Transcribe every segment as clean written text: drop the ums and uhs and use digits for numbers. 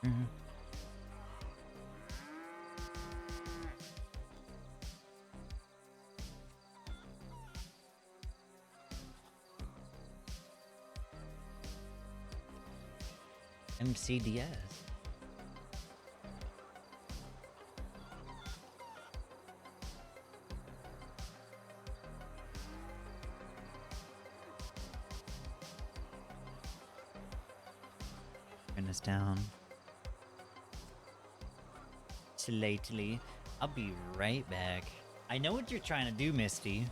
Mhm. MCDS. Turn this down slightly. I'll be right back. I know what you're trying to do, Misty.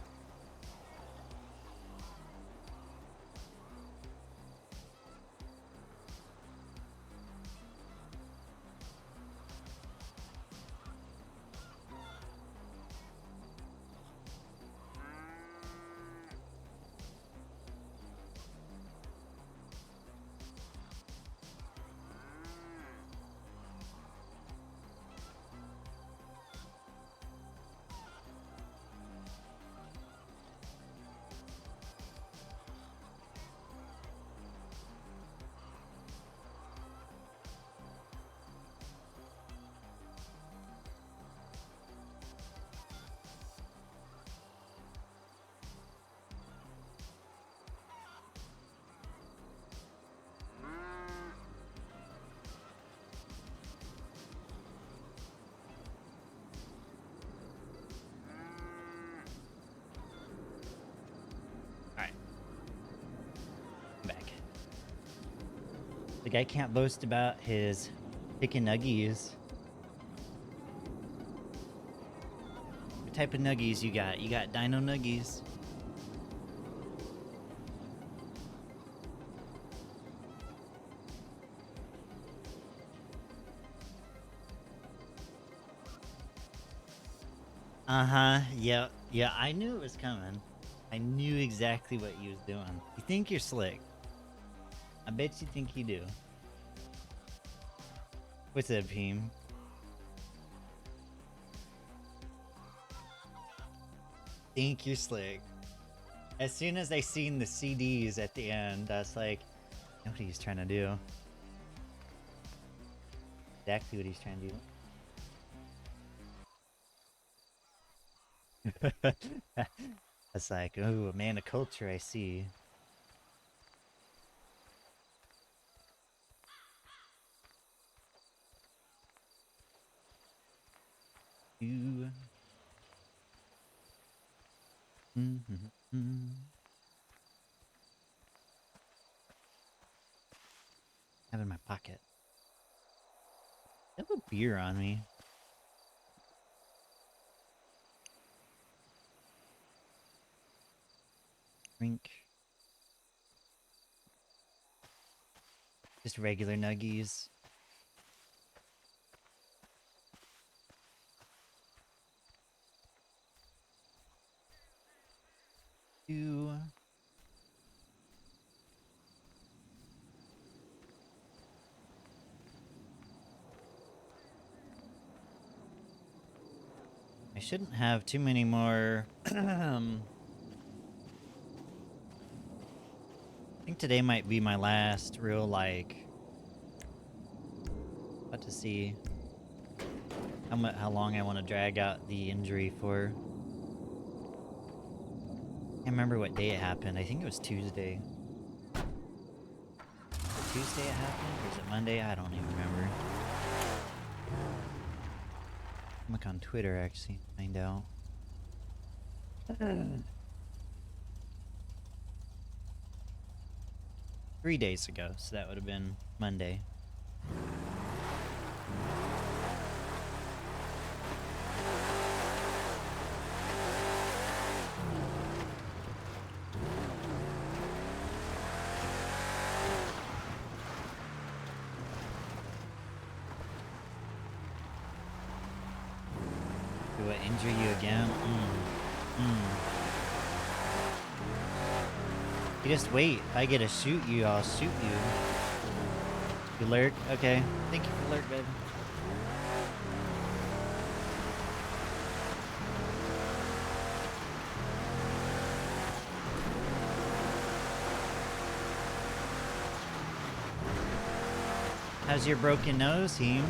Alright. I'm back. The guy can't boast about his chicken nuggies. What type of nuggies you got? You got dino nuggies. Uh-huh. Yeah. Yeah, I knew it was coming. I knew exactly what you was doing. You think you're slick. I bet you think you do. What's up, Peem? Think you're slick. As soon as I seen the CDs at the end, that's like, I know what he's trying to do. Exactly what he's trying to do. That's like, oh, a man of culture, I see. You. Have in my pocket. I have a beer on me. Drink. Just regular nuggies. You. I shouldn't have too many more. I think today might be my last real, like, about to see how long I want to drag out the injury for. Can't remember what day it happened. I think it was Tuesday. Tuesday it happened? Or is it Monday? I don't even remember. Look on Twitter, actually, find out. 3 days ago, so that would have been Monday. Do I injure you again? You just wait. If I get to shoot you, I'll shoot you. You lurk? Okay. Thank you for lurk, baby. How's your broken nose, Heem?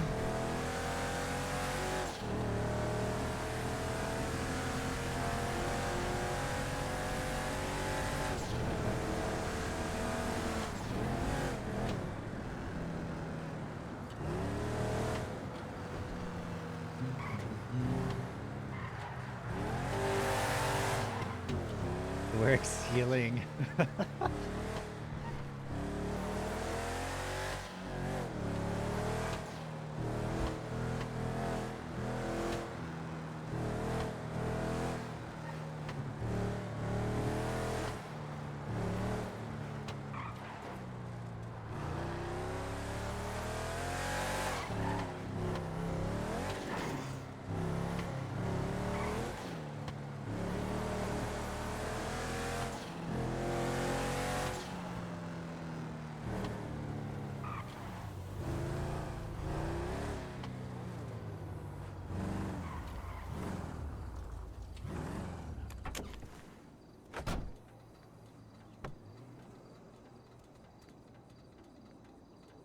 Works healing.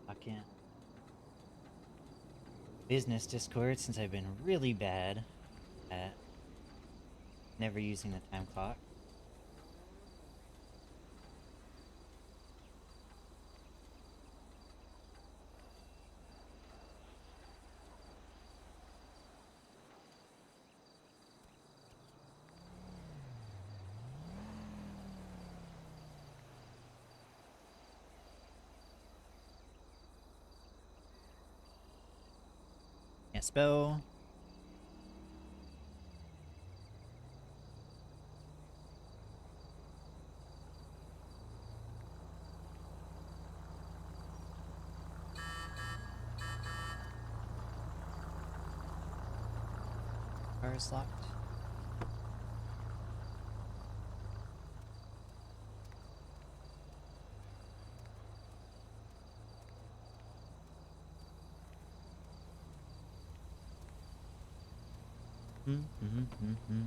Fucking business Discord, since I've been really bad at never using the time clock. Can't spell. Car is locked. Mm-hmm.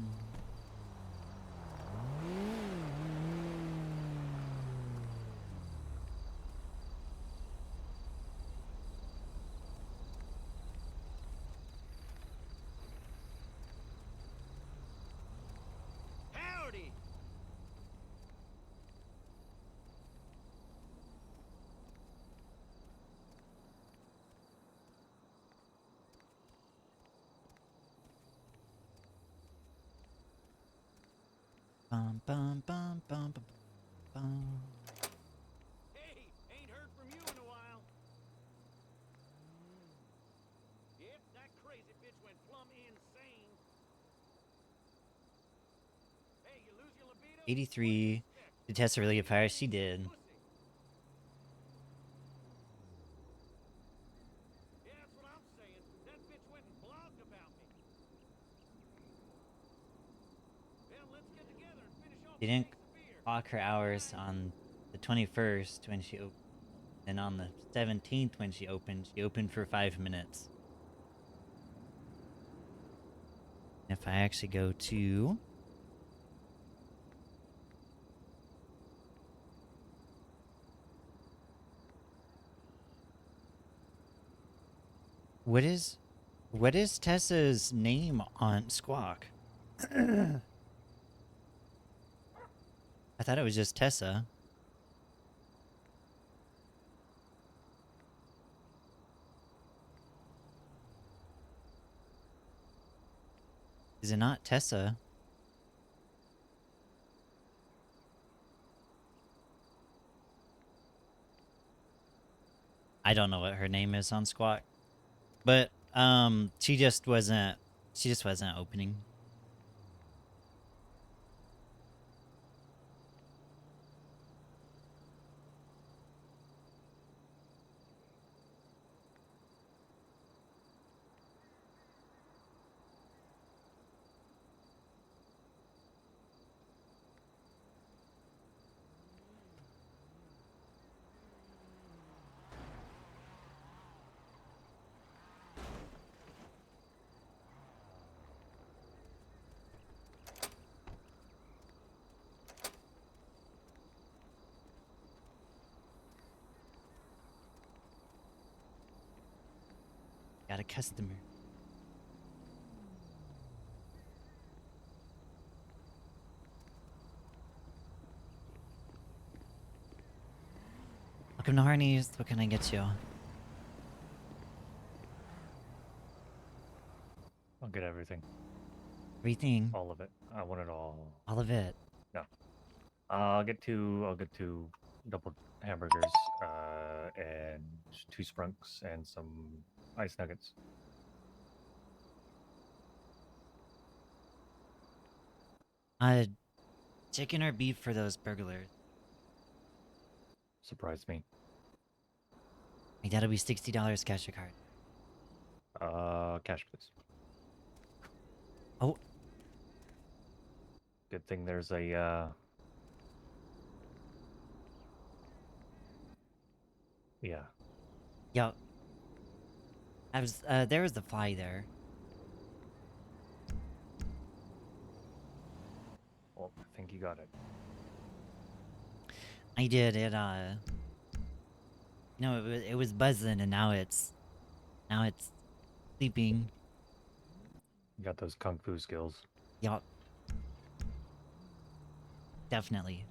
'Bum, bum, bum, bum, bum, bum. Hey, ain't heard from you in a while. Yep, that crazy bitch went plumb insane. Hey, you lose your libido? 83. Did Tessa really get fired? She did. Yeah, that's what I'm saying. That bitch went and blogged about me. Well, let's get together and finish off She the didn't case of beer. clock her hours on the 21st when she opened. And on the 17th when she opened for 5 minutes. If I actually go to... What is Tessa's name on Squawk? I thought it was just Tessa. Is it not Tessa? I don't know what her name is on Squawk. But she just wasn't opening. customer. Welcome to Harney's. What can I get you? I'll get everything. Everything. All of it. I want it all. All of it. No. I'll get two double hamburgers, and 2 sprunks and some ice nuggets. Chicken or beef for those burglars? Surprise me. Like, that'll be $60 cash or card. Cash please. Oh, Good thing there's a yeah. yeah. There was the fly there. Well, I think you got it. I did it. No, it was buzzing, and now it's sleeping. You got those kung fu skills. Yup. Definitely.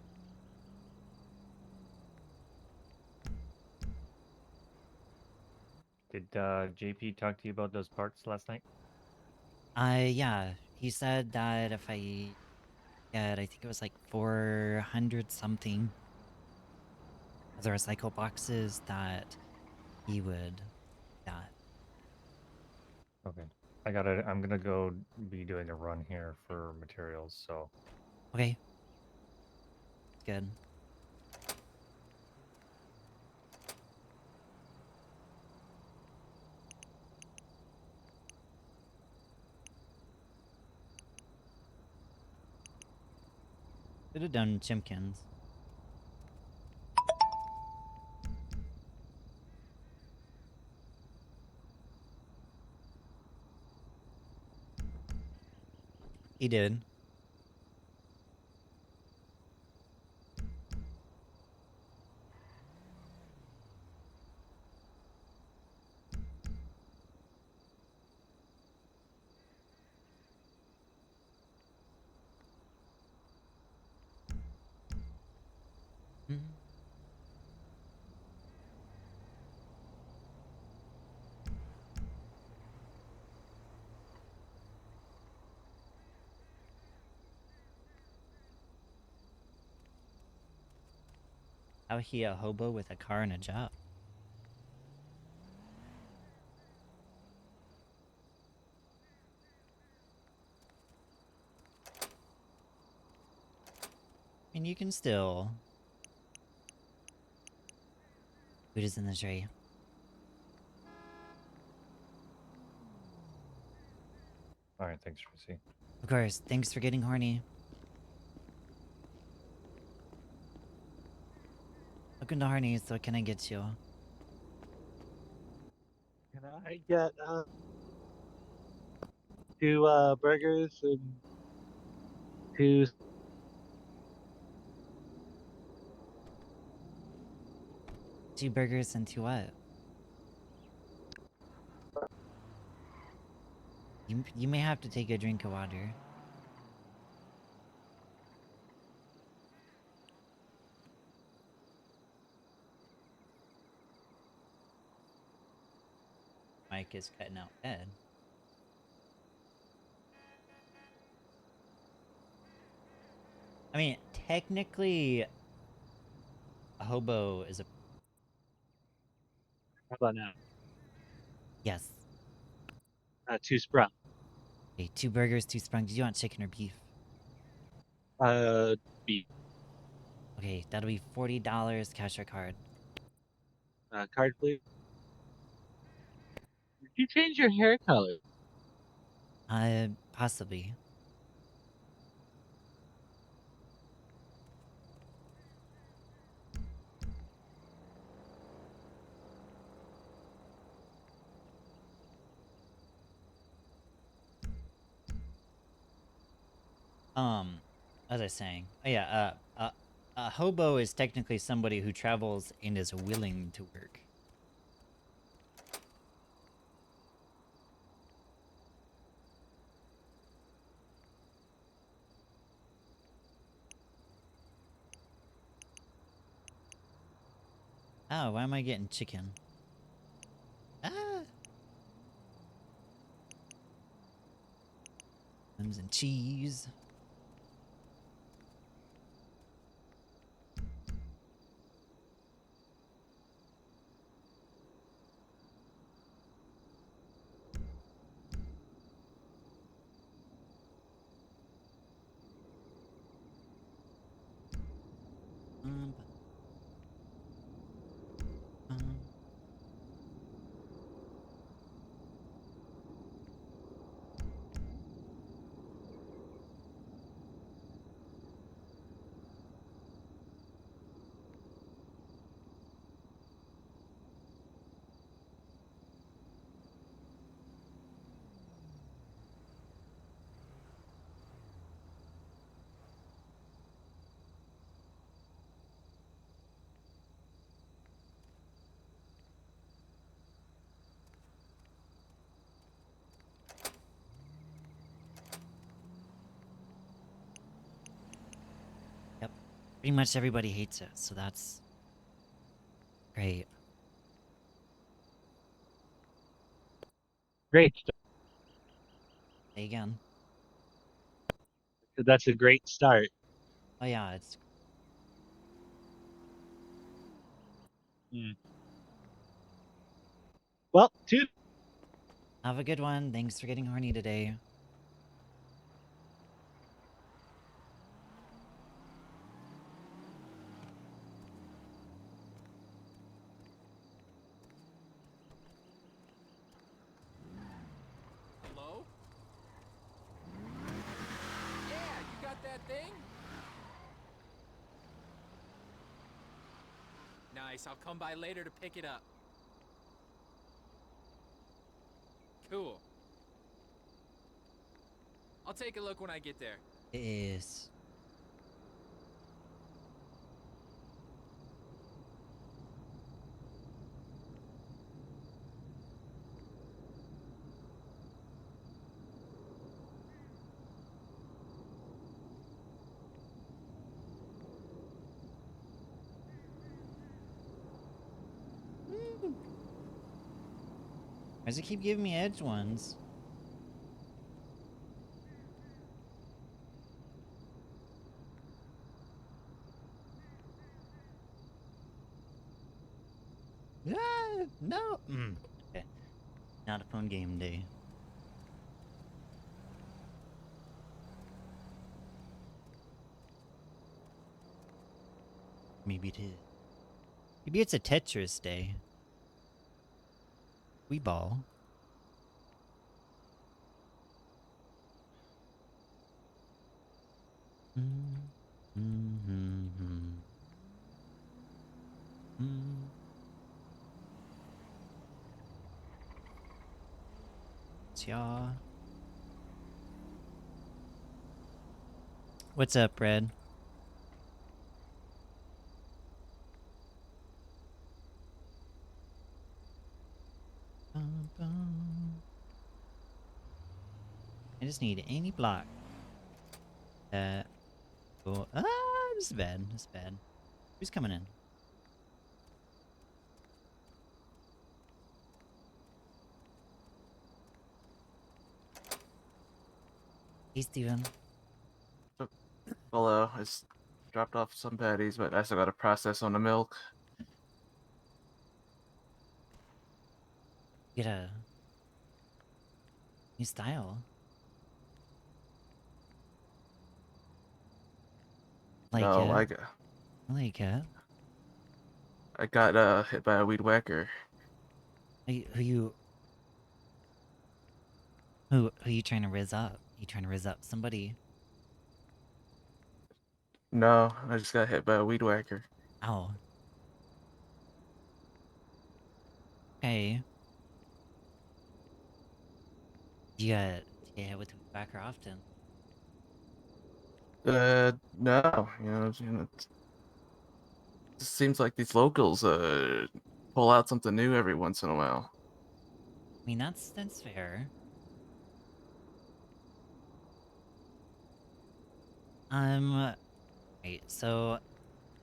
Did JP talk to you about those parts last night? Yeah. He said that if I get, I think it was like 400 something of the recycle boxes, that he would that. Okay. I'm gonna go be doing a run here for materials, so Okay. Good. Should have done Chimkins. He did. Mhm. How he a hobo with a car and a job? And you can still. Food is in the tray. alright, thanks, Tracy. Of course. Thanks for getting horny. Welcome to Harney's. What can I get you? Can I get 2 burgers and 2 2 burgers and 2 what? You may have to take a drink of water. Mike is cutting out Ed. I mean, technically, a hobo is a... how about now? Yes. 2 sprung. Okay, 2 burgers, 2 sprung. Did you want chicken or beef? Beef. Okay, that'll be $40 cash or card. Card please. Did you change your hair color? Possibly. As I was saying, oh yeah, a hobo is technically somebody who travels and is willing to work. Oh, why am I getting chicken? Ah! Lemons and cheese. Um, um, yep. Pretty much everybody hates it, so that's great. Great. Say again. That's a great start. Oh yeah, it's Hmm. Well, two. have a good one. Thanks for getting horny today. Hello? Yeah, you got that thing? Nice, I'll come by later to pick it up. Cool. I'll take a look when I get there. Is why does it keep giving me edge ones? Ah, no. Okay. Not a fun game day. Maybe it is. Maybe it's a Tetris day. We ball. Mm, mm, mm, mm, mm. Yeah. What's up, Red? Bum, bum. I just need any block. Cool. Ah, this is bad. This is bad. Who's coming in? Hey, Steven. Hello, I just dropped off some patties, but I still got to process on the milk. Get a new style. Like No, it. I like it. I got hit by a weed whacker. Who you trying to riz up? You trying to riz up somebody? No, I just got hit by a weed whacker. Ow. Okay. Do you get hit with a backer often? No, it just seems like these locals pull out something new every once in a while. I mean, that's fair. Right, so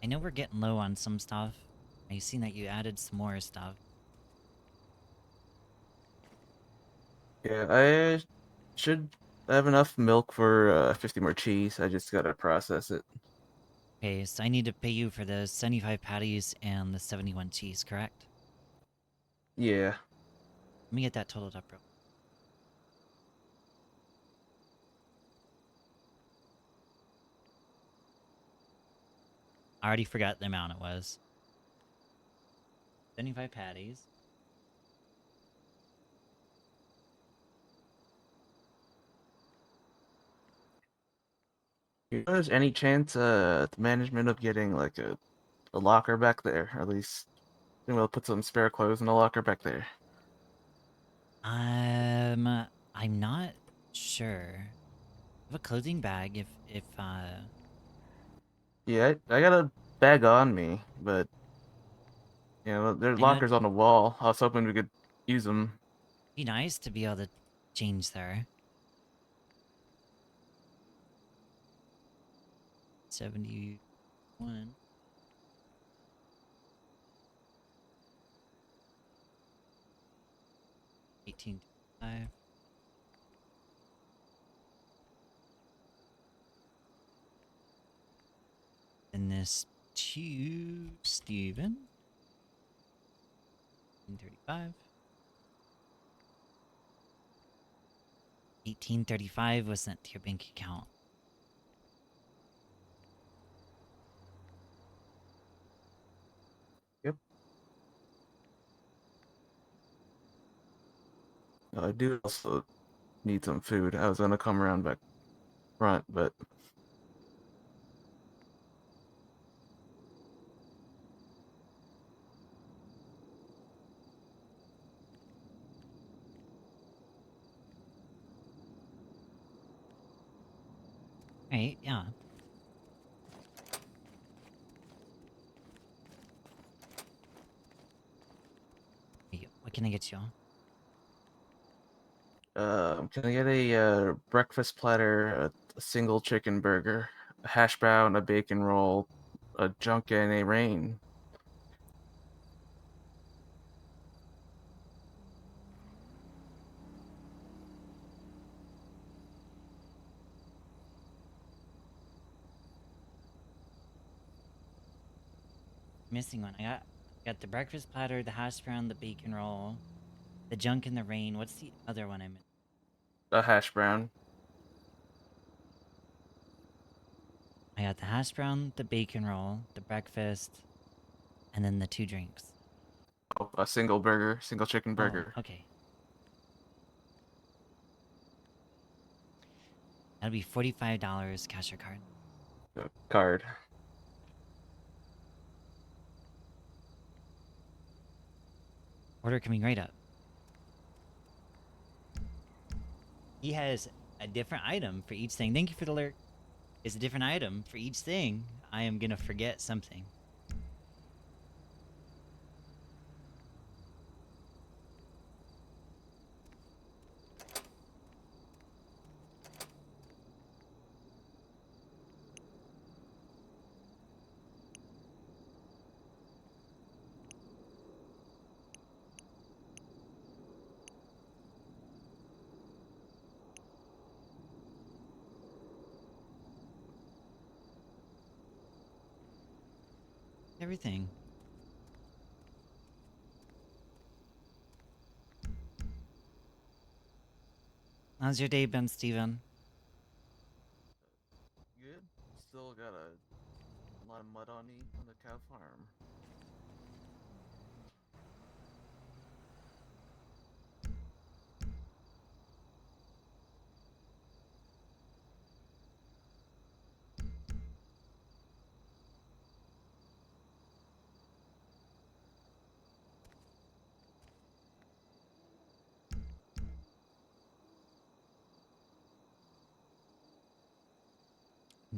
I know we're getting low on some stuff. I seen that you added some more stuff. Yeah, I should have enough milk for 50 more cheese. I just gotta process it. Okay, so I need to pay you for the 75 patties and the 71 cheese, correct? Yeah. Let me get that totaled up real. I already forgot the amount it was. 75 patties. You know, there's any chance the management of getting like a locker back there? Or at least we'll put some spare clothes in the locker back there. I'm not sure. I have a clothing bag if Yeah, I got a bag on me, but you know, there's I know it'd lockers on the wall. I was hoping we could use them. be nice to be able to change there. 71. 18.5. And this to Steven. 1835. 1835 was sent to your bank account. Yep. I do also need some food. I was gonna come around back front, but Right, yeah. Hey, what can I get you? can I get a breakfast platter, a single chicken burger, a hash brown, a bacon roll, a junk, and a rain? Missing one. I got the breakfast platter, the hash brown, the bacon roll, the junk in the rain. What's the other one I missed? A hash brown. I got the hash brown, the bacon roll, the breakfast, and then the 2 drinks. Oh, a single burger, single chicken Oh, burger. okay. That'll be $45 cash or card. Card. Order coming right up. He has a different item for each thing. Thank you for the alert. It's a different item for each thing. I am gonna forget something. Everything. How's your day been, Steven? Good. Still got a lot of mud on me on the cow farm.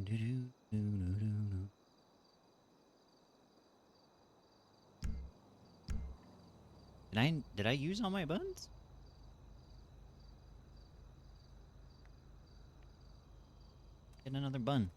Doo-doo-doo-doo-doo-doo. Did I use all my buns? Get another bun.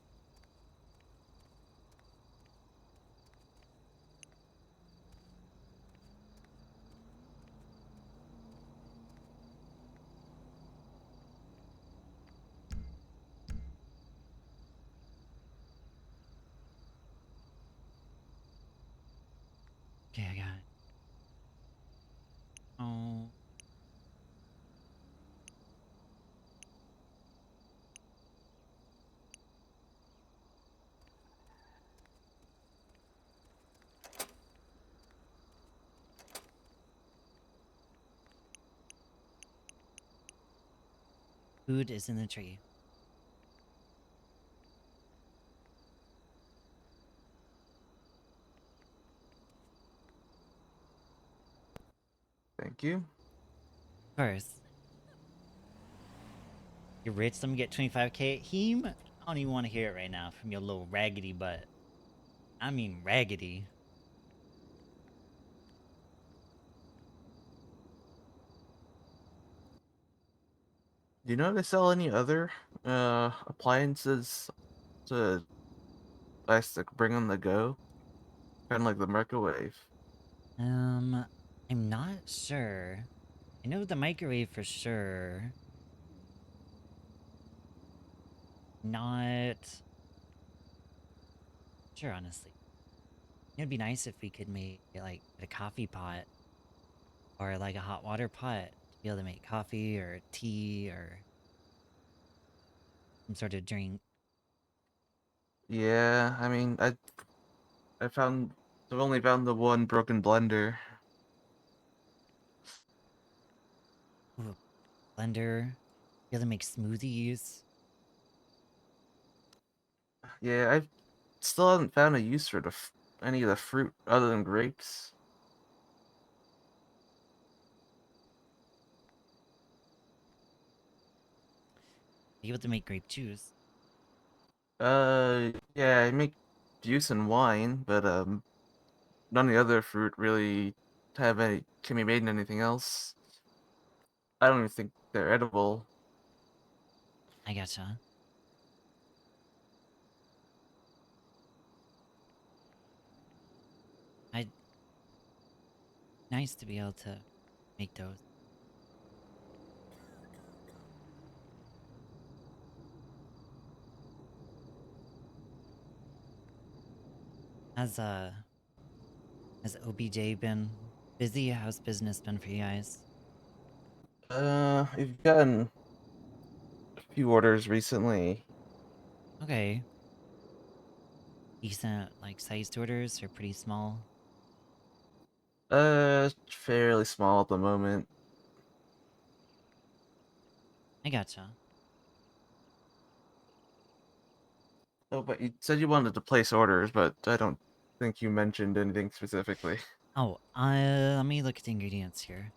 Food is in the tree. Thank you. Of course. You're rich, let me get 25K. Heem, I don't even want to hear it right now from your little raggedy butt. I mean raggedy. Do you know if they sell any other appliances to plastic bring on the go? Kind of like the microwave. I'm not sure. I know the microwave for sure. Not sure, honestly. It'd be nice if we could make like a coffee pot or like a hot water pot to be able to make coffee or tea or some sort of drink. Yeah, I mean, I found I've only found the one broken blender. Ooh, a blender. Be able to make smoothies. Yeah, I still haven't found a use for any of the fruit other than grapes. Be able to make grape juice. Yeah, I make juice and wine, but none of the other fruit really can be made in anything else. I don't even think they're edible. I gotcha. I nice to be able to make those. Has has OBJ been busy? How's business been for you guys? We've gotten a few orders recently. Okay. Decent like sized orders or pretty small? Fairly small at the moment. I gotcha. Oh, but you said you wanted to place orders, but I don't think you mentioned anything specifically. Oh, let me look at the ingredients here.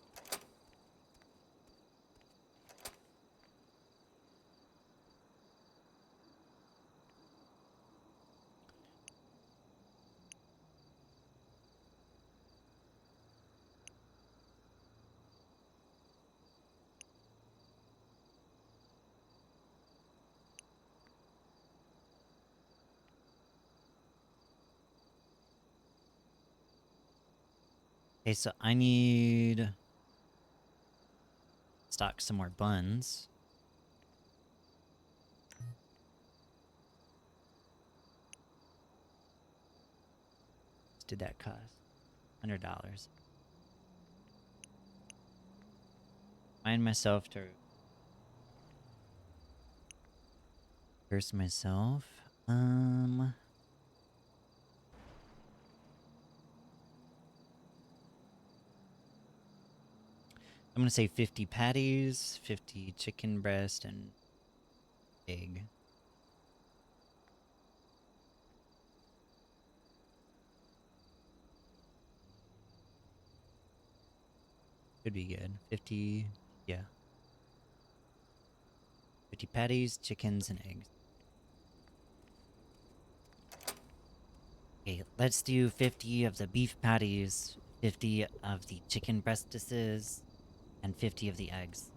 Okay, so I need stock some more buns. What did that cost? $100. Find myself to curse myself. I'm gonna say 50 patties, 50 chicken breast, and egg. Could be good. 50, yeah. 50 patties, chickens, and eggs. Okay, let's do 50 of the beef patties, 50 of the chicken breastises, and 50 of the eggs.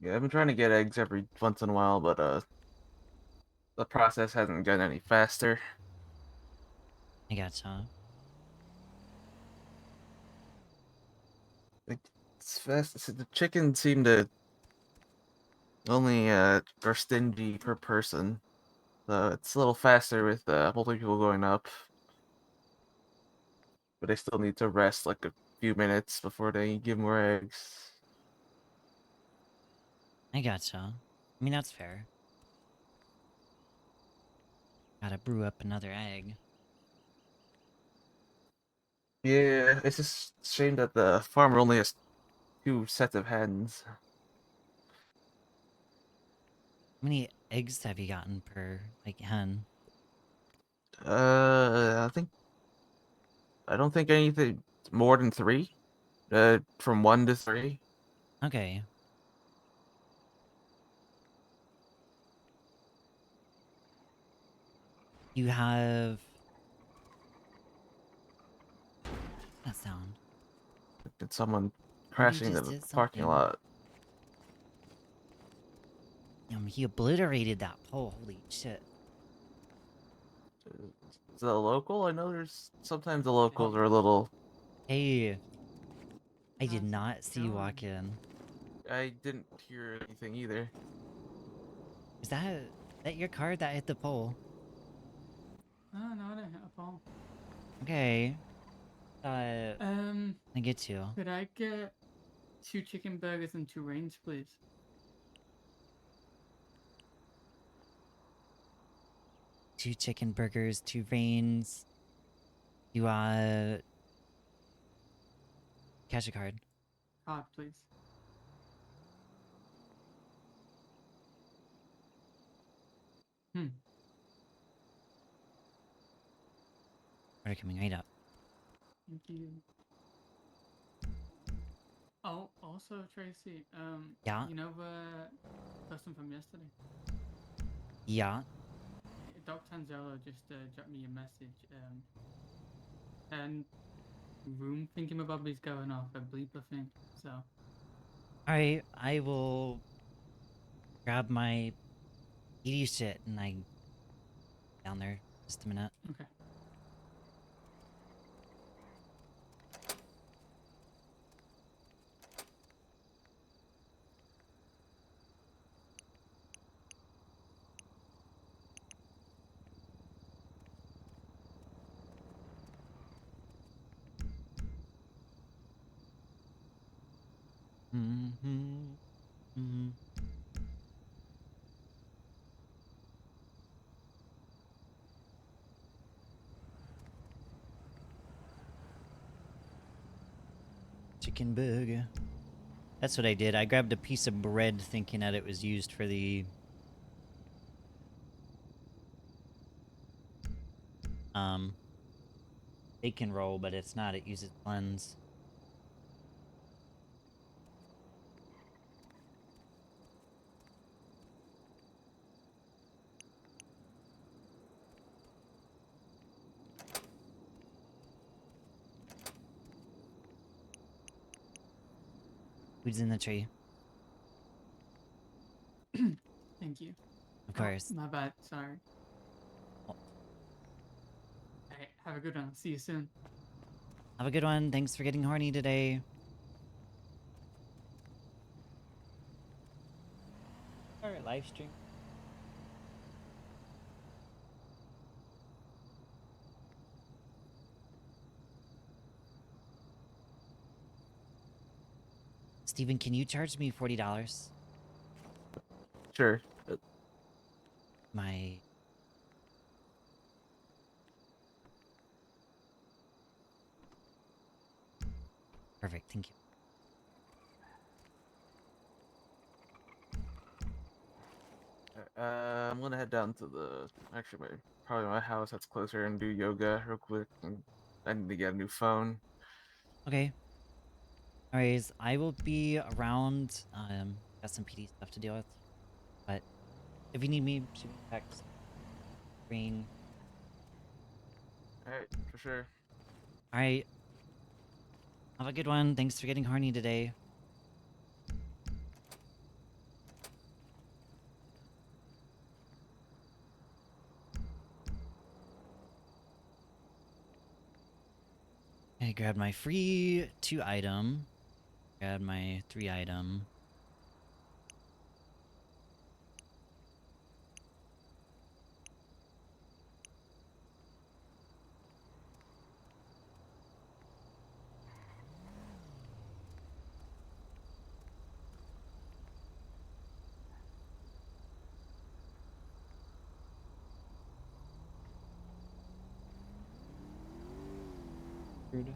Yeah, I've been trying to get eggs every once in a while, but the process hasn't gotten any faster. I gotcha. Like, it's fast. The chickens seem to only are stingy per person, so it's a little faster with multiple people going up. but they still need to rest like a few minutes before they give more eggs. I gotcha. I mean, that's fair. Gotta brew up another egg. Yeah, it's just a shame that the farmer only has 2 sets of hens. How many eggs have you gotten per, like, hen? I think I don't think anything more than 3. From 1 to 3. Okay. You have... that sound? Did someone Somebody crashing just into the did parking something. lot? He obliterated that pole. Holy shit. Is it a local? I know there's sometimes the locals Oh. are a little. Hey, I did How's it not see you going? walk in. I didn't hear anything either. Is that your car that hit the pole? Oh, no, I don't have a phone. Okay. I get you. Could I get 2 chicken burgers and 2 range, please? Two chicken burgers, 2 veins. You, cash a card. Card, please. Hmm. Order coming right up. Thank you. Oh, also, Tracy, Yeah? you know the person from yesterday? Yeah? Doc Tanzelo just dropped me a message, and room thingamabobby's going off, a bleeper thing, so... Alright, I will grab my ED shit and I down there just a minute. Okay. Mm-hmm. Mm-hmm. Chicken burger. That's what I did. I grabbed a piece of bread thinking that it was used for the um bacon roll, but it's not. It uses cleanse. Food's in the tree, Thank you. of Oh, course. my bad, sorry. Well, Hey, have a good one. See you soon. have a good one. Thanks for getting horny today. Alright, live stream. Steven, can you charge me $40? Sure. My... Perfect, thank you. I'm gonna head down to probably my house that's closer and do yoga real quick. And I need to get a new phone. Okay. Anyways, I will be around. Got some PD stuff to deal with. But if you need me, shoot me a text. Ring. Alright, for sure. Alright. Have a good one. Thanks for getting horny today. I grabbed my free 2-item. Grab my 3-item. Rude.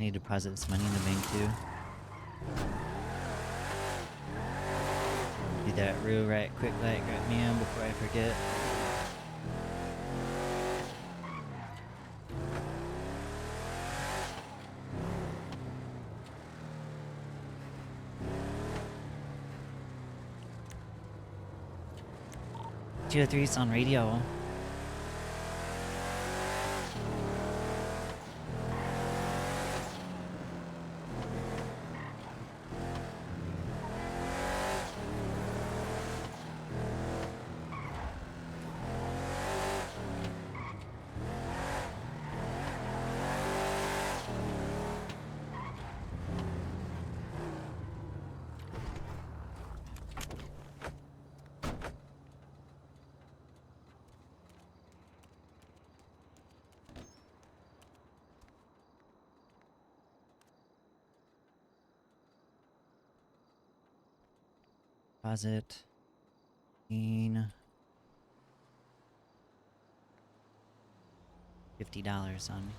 I need to deposit this money in the bank too. Do that real right quick like right man before I forget. Two or three's on radio. Deposit. $50 on me.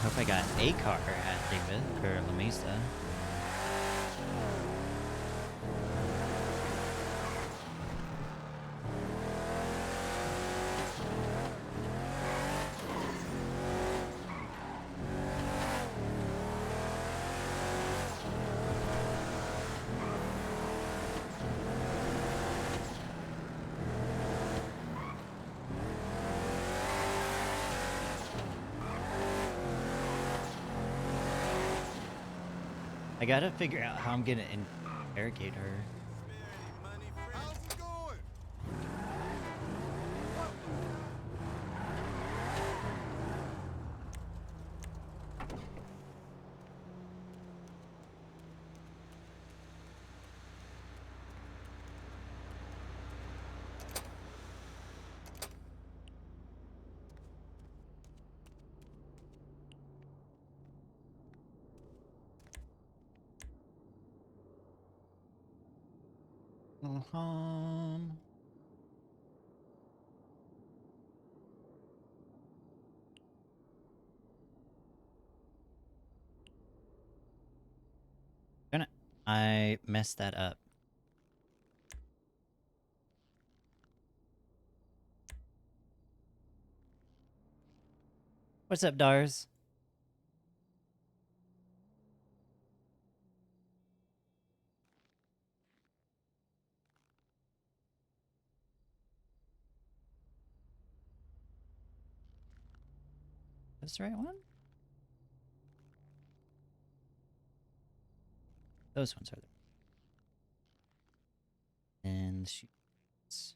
Hope I got a car at David or La Mesa. I gotta figure out how I'm gonna interrogate her. How's it going? Um, gonna. I messed that up. What's up, Dars? That's the right one? Those ones are the. And shoots.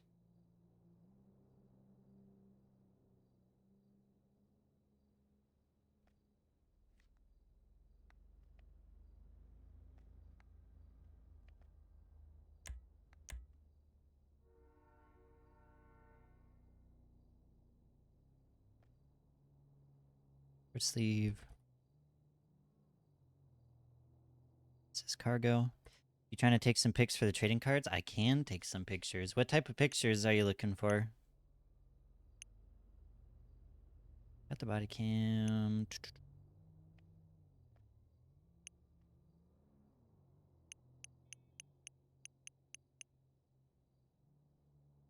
Sleeve. This is cargo. You trying to take some pics for the trading cards? I can take some pictures. What type of pictures are you looking for? Got the body cam.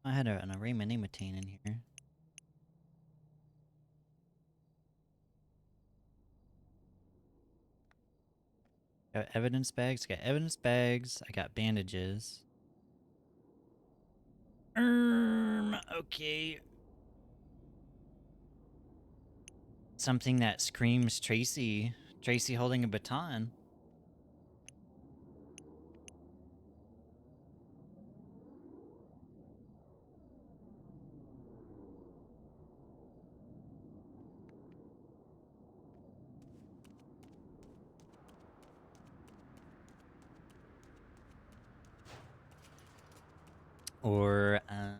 I had an arraignment Matane in here. Got evidence bags. Got evidence bags. I got bandages. Okay. Something that screams Tracey Tracey holding a baton. Or I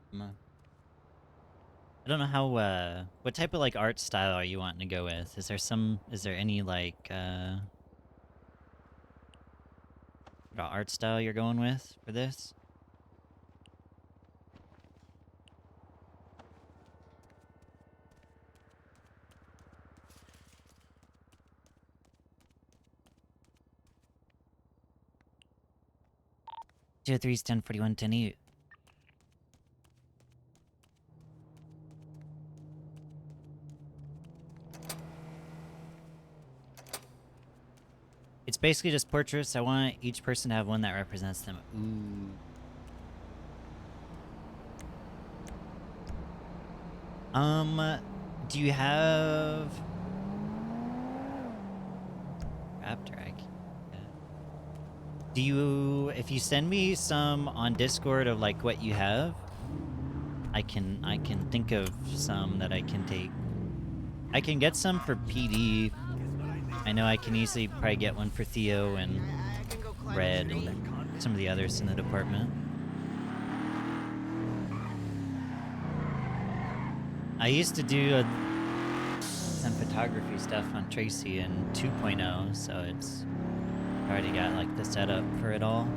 don't know how what type of like art style are you wanting to go with? Is there any like art style you're going with for this? Tier 3's 1041, 10 It's basically just portraits. I want each person to have one that represents them. Ooh. Do you have Raptor? Yeah. Do you? If you send me some on Discord of like what you have, I can think of some that I can take. I can get some for PD. I know I can easily probably get one for Theo and Red and some of the others in the department. I used to do some photography stuff on Tracey in 2.0, so it's already got like the setup for it all.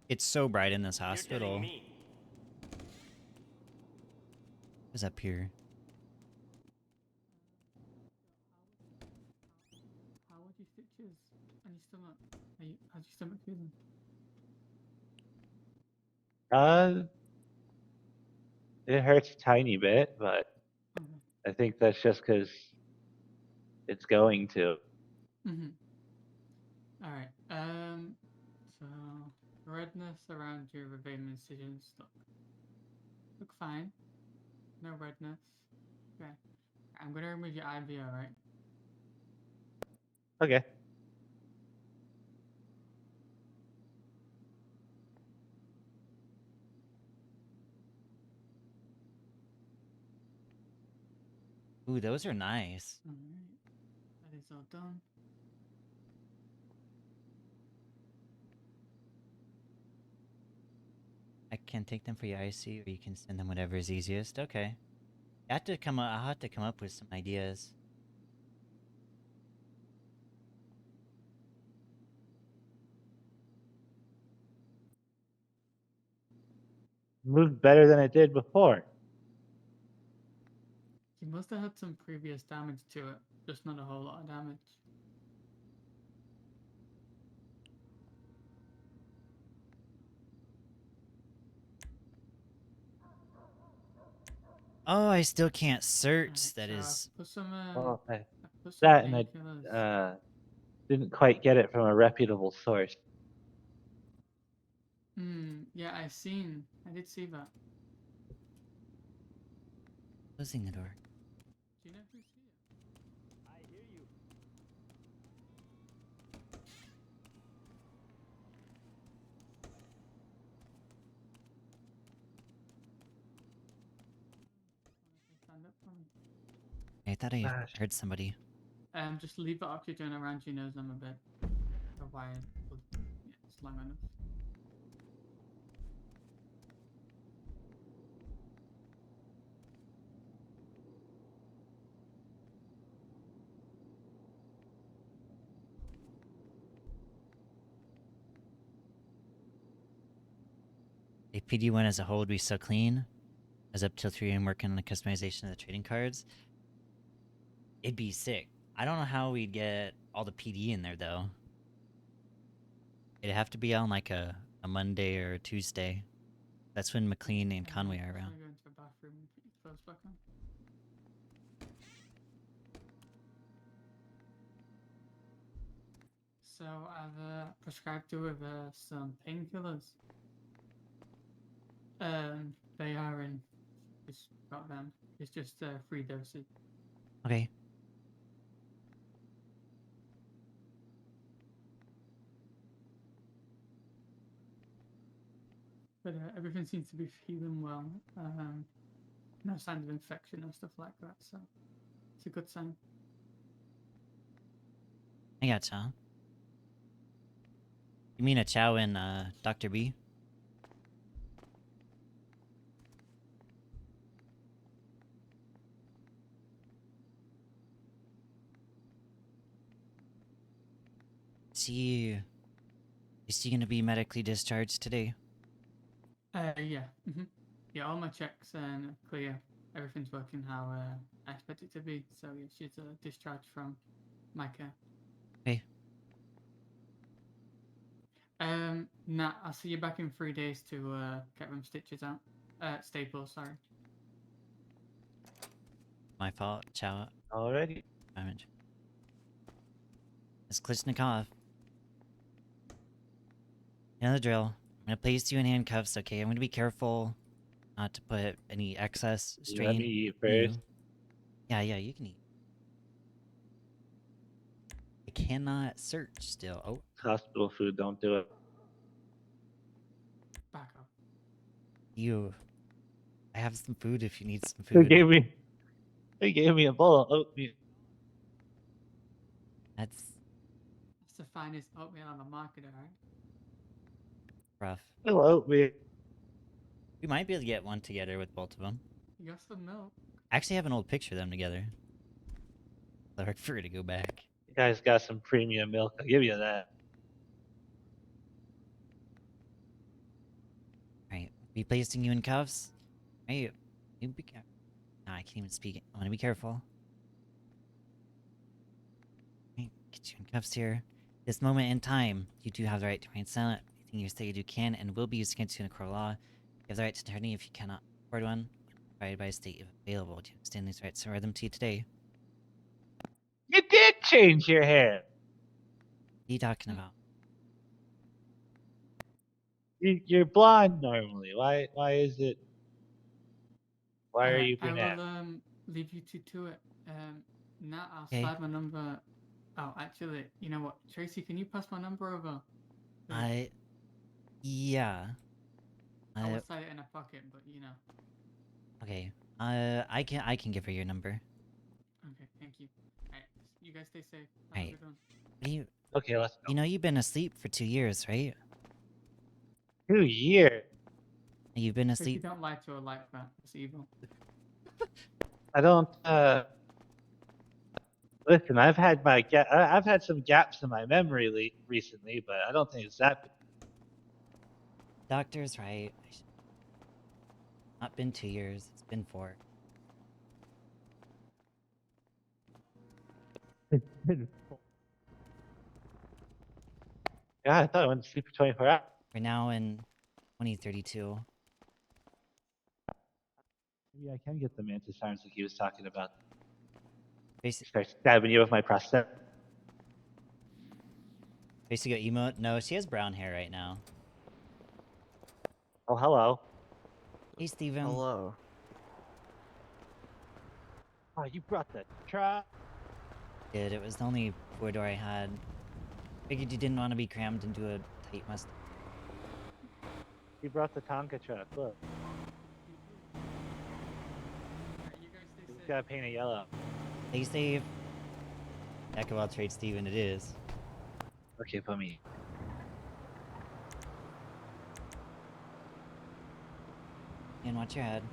It's so bright in this hospital. What's up here? How would you stitches on your stomach? How's your stomach feeling? It hurts a tiny bit, but Okay. I think that's just because it's going to. Mhm. All right. So redness around your verbatim incisions look fine. No redness. Okay. I'm gonna remove your IV. All right. Okay. Ooh, those are nice. All right. That is all done. I can take them for your IC, or you can send them whatever is easiest. Okay. I have to come up, I'll have to come up with some ideas. Moved better than it did before. You must have had some previous damage to it, just not a whole lot of damage. Oh, I still can't Alright, search. That so is. Well, I've put some that and painkillers. I didn't quite get it from a reputable source. Yeah, I did see that. Closing the door. Do you know who's here? I hear you. Stand up for me. I thought I Ah, heard somebody. Just leave the oxygen around your nose on a bit. The wire, yeah, it's long enough. PD one as a whole would be so clean. I was up till 3 a.m. working on the customization of the trading cards. It'd be sick. I don't know how we'd get all the PD in there though. It'd have to be on like a Monday or a Tuesday. That's when McLean and Conway are I'm around. gonna go into the bathroom and put your clothes back on. So I've prescribed you with some painkillers. They are in. Just got them. It's just 3 doses. Okay. But everything seems to be healing well. No signs of infection or stuff like that, so it's a good sign. I gotcha. You mean a Chow and Dr. B? Is he gonna be medically discharged today? Yeah. Yeah, all my checks are clear. Everything's working how I expect it to be. So yeah, she's discharged from my care. Okay. Nah, I'll see you back in 3 days to get them stitches out. Staples, sorry. My fault, Chow. Already. Damage. It's Klishnikov. You know the drill. I'm gonna place you in handcuffs, okay? I'm gonna be careful not to put any excess You strain let me eat on you. first. Yeah, you can eat. I cannot search still. Oh, Hospital food, don't do it. Back up. I have some food if you need some They food. gave me a bowl of oatmeal. That's That's the finest oatmeal on the market, alright? rough. Oh, oatmeal. We might be able to get one together with both of them. You got some milk. I actually have an old picture of them together. I'll work for her to go back. You guys got some premium milk. I'll give you that. Alright, be placing you in cuffs. Right, you be careful. No, I can't even speak. I want to be careful. Right, get you in cuffs here. This moment in time, you do have the right to remain silent. Anything you say you do can and will be used against you in a court of law. You have the right to an attorney if you cannot afford one. Provided by a state if available. Do you understand these rights? I read them to you today. You did change your hair. What are you talking about? You're blonde normally. Why is it? Why are Alright, you I brunette? will leave you two to it. Now I'll Okay. slide my number. Oh, actually, you know what? Tracy, can you pass my number over? Yeah. I will slide it in a pocket, but you know. Okay. I can give her your number. Okay, thank you. Alright, you guys stay safe. Have a Right. good one. What do you? Okay, let's go. You know you've been asleep for 2 years, right? 2 years. You've been Tracy, asleep. don't lie to her like that. It's evil. I don't. Listen, I've had I've had some gaps in my memory recently, but I don't think it's that. Doctor's right. Not been 2 years. It's been 4. Yeah, I thought I went to sleep for 24 hours. We're now in 2032. Maybe I can get the mantis arms like he was talking about. Basically, Start stabbing you with my prosthetic. basically emo. No, she has brown hair right now. Oh, hello. Hey, Steven. Hello. Oh, you brought the truck. Did it was the only 4-door I had. Figured you didn't want to be crammed into a tight Mustang. You brought the Tonka truck. Look, Alright, you guys stay you just safe. gotta paint it yellow. Stay safe. Heck of all trade, Steven. It is. Okay, put me. And watch your head.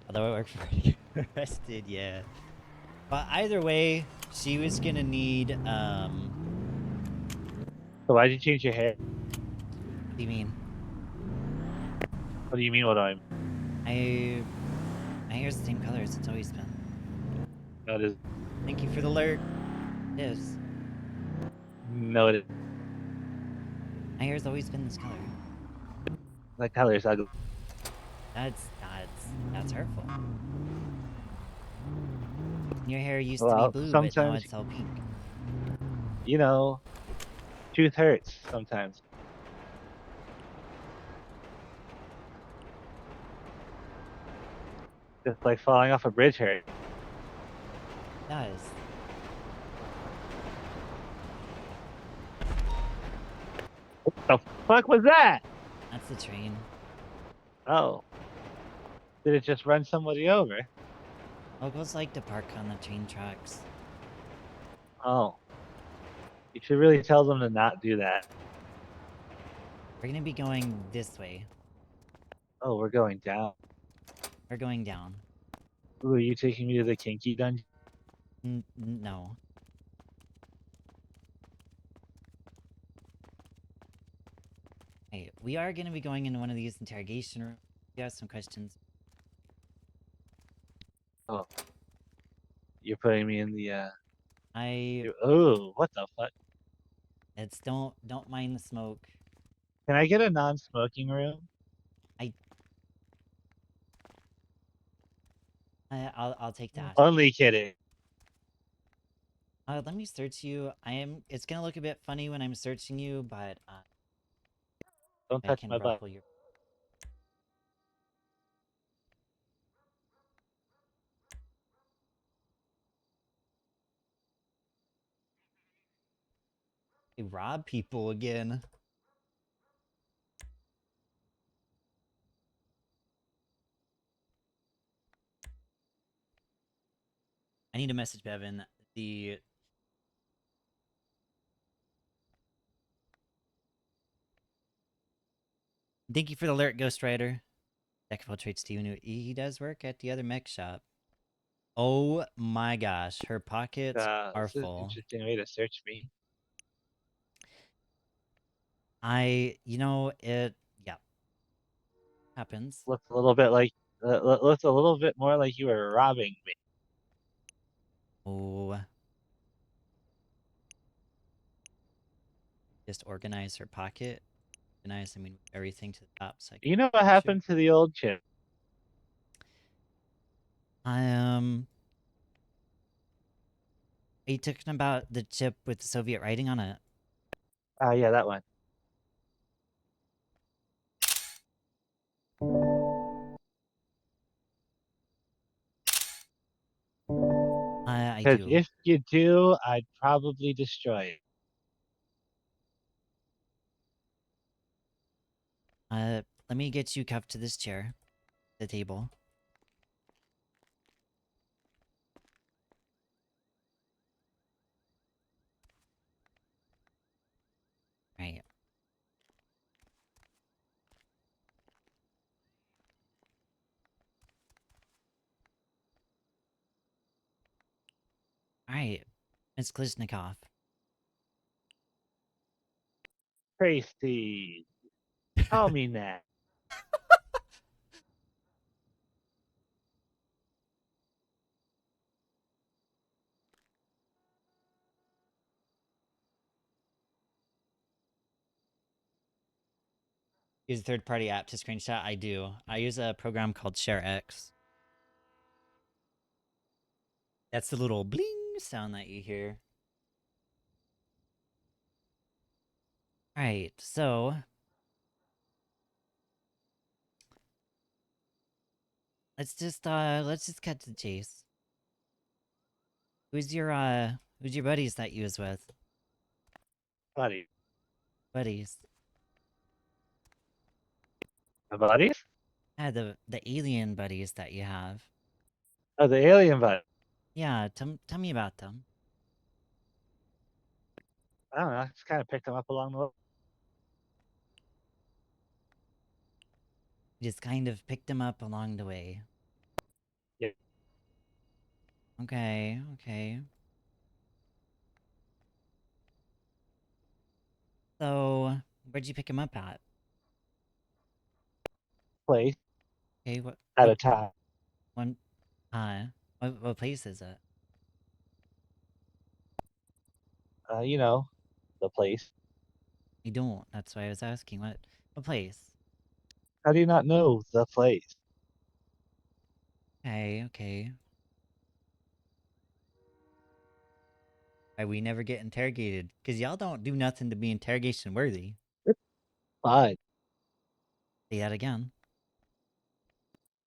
Although it worked for you arrested, yeah. But either way, she was gonna need So why'd you change your hair? do you mean? What do you mean? What do I My hair's the same color as it's always been. notice? Thank you for the alert. It is. Notice My hair's always been this color. the color's ugly. That's hurtful. Your hair used to be Well, blue, but now sometimes it's all pink. you know, truth hurts sometimes. Just like falling off a bridge hurt. It does. What the fuck was that? That's the train. Oh, did it just run somebody over? Locals like to park on the train tracks. Oh, you should really tell them to not do that. We're gonna be going this way. Oh, we're going down. We're going down. Ooh, are you taking me to the kinky dungeon? No. Hey, we are gonna be going into one of these interrogation rooms. You have some questions. Oh, you're putting me in the I Oh, what the fuck? It's don't mind the smoke. Can I get a non-smoking room? I'll take that. Only kidding. Let me search you. It's gonna look a bit funny when I'm searching you, but Don't I touch can my butt. ruffle your. You rob people again. I need to message Bevan. Thank you for the alert, Ghost Rider. Jack infiltrates Steven. He does work at the other mech shop. Oh my gosh, her pockets are This is an full. interesting way to search me. Yeah, happens. Looks a little bit like, looks a little bit more like you were robbing me. Oh, just organize her pocket. Organize, I mean, everything to the top. So I can You know what picture. happened to the old chip? Are you talking about the chip with the Soviet writing on it? Ah, yeah, that one. I Because do. if you do, I'd probably destroy it. Let me get you cuffed to this chair, the table. Right. All right, Miss Klishnikov. Tracey, call me that. Use a third-party app to screenshot. I do. I use a program called ShareX. That's the little bling sound that you hear. All right, so let's just cut to the chase. Who's your buddies that you was with? Buddy. Buddies. My buddies? Yeah, the alien buddies that you have. Oh, the alien buddy. Yeah, tell me about them. I don't know. I just kind of picked them up along the way. You just kind of picked them up along the way. Yeah. Okay, okay. So, where'd you pick him up at? place Okay, at a time. one what place is it? You know, the place. I don't. That's why I was asking. What place? How do you not know the place? Okay, okay. Why we never get interrogated? Cause y'all don't do nothing to be interrogation worthy. Fine. Say that again.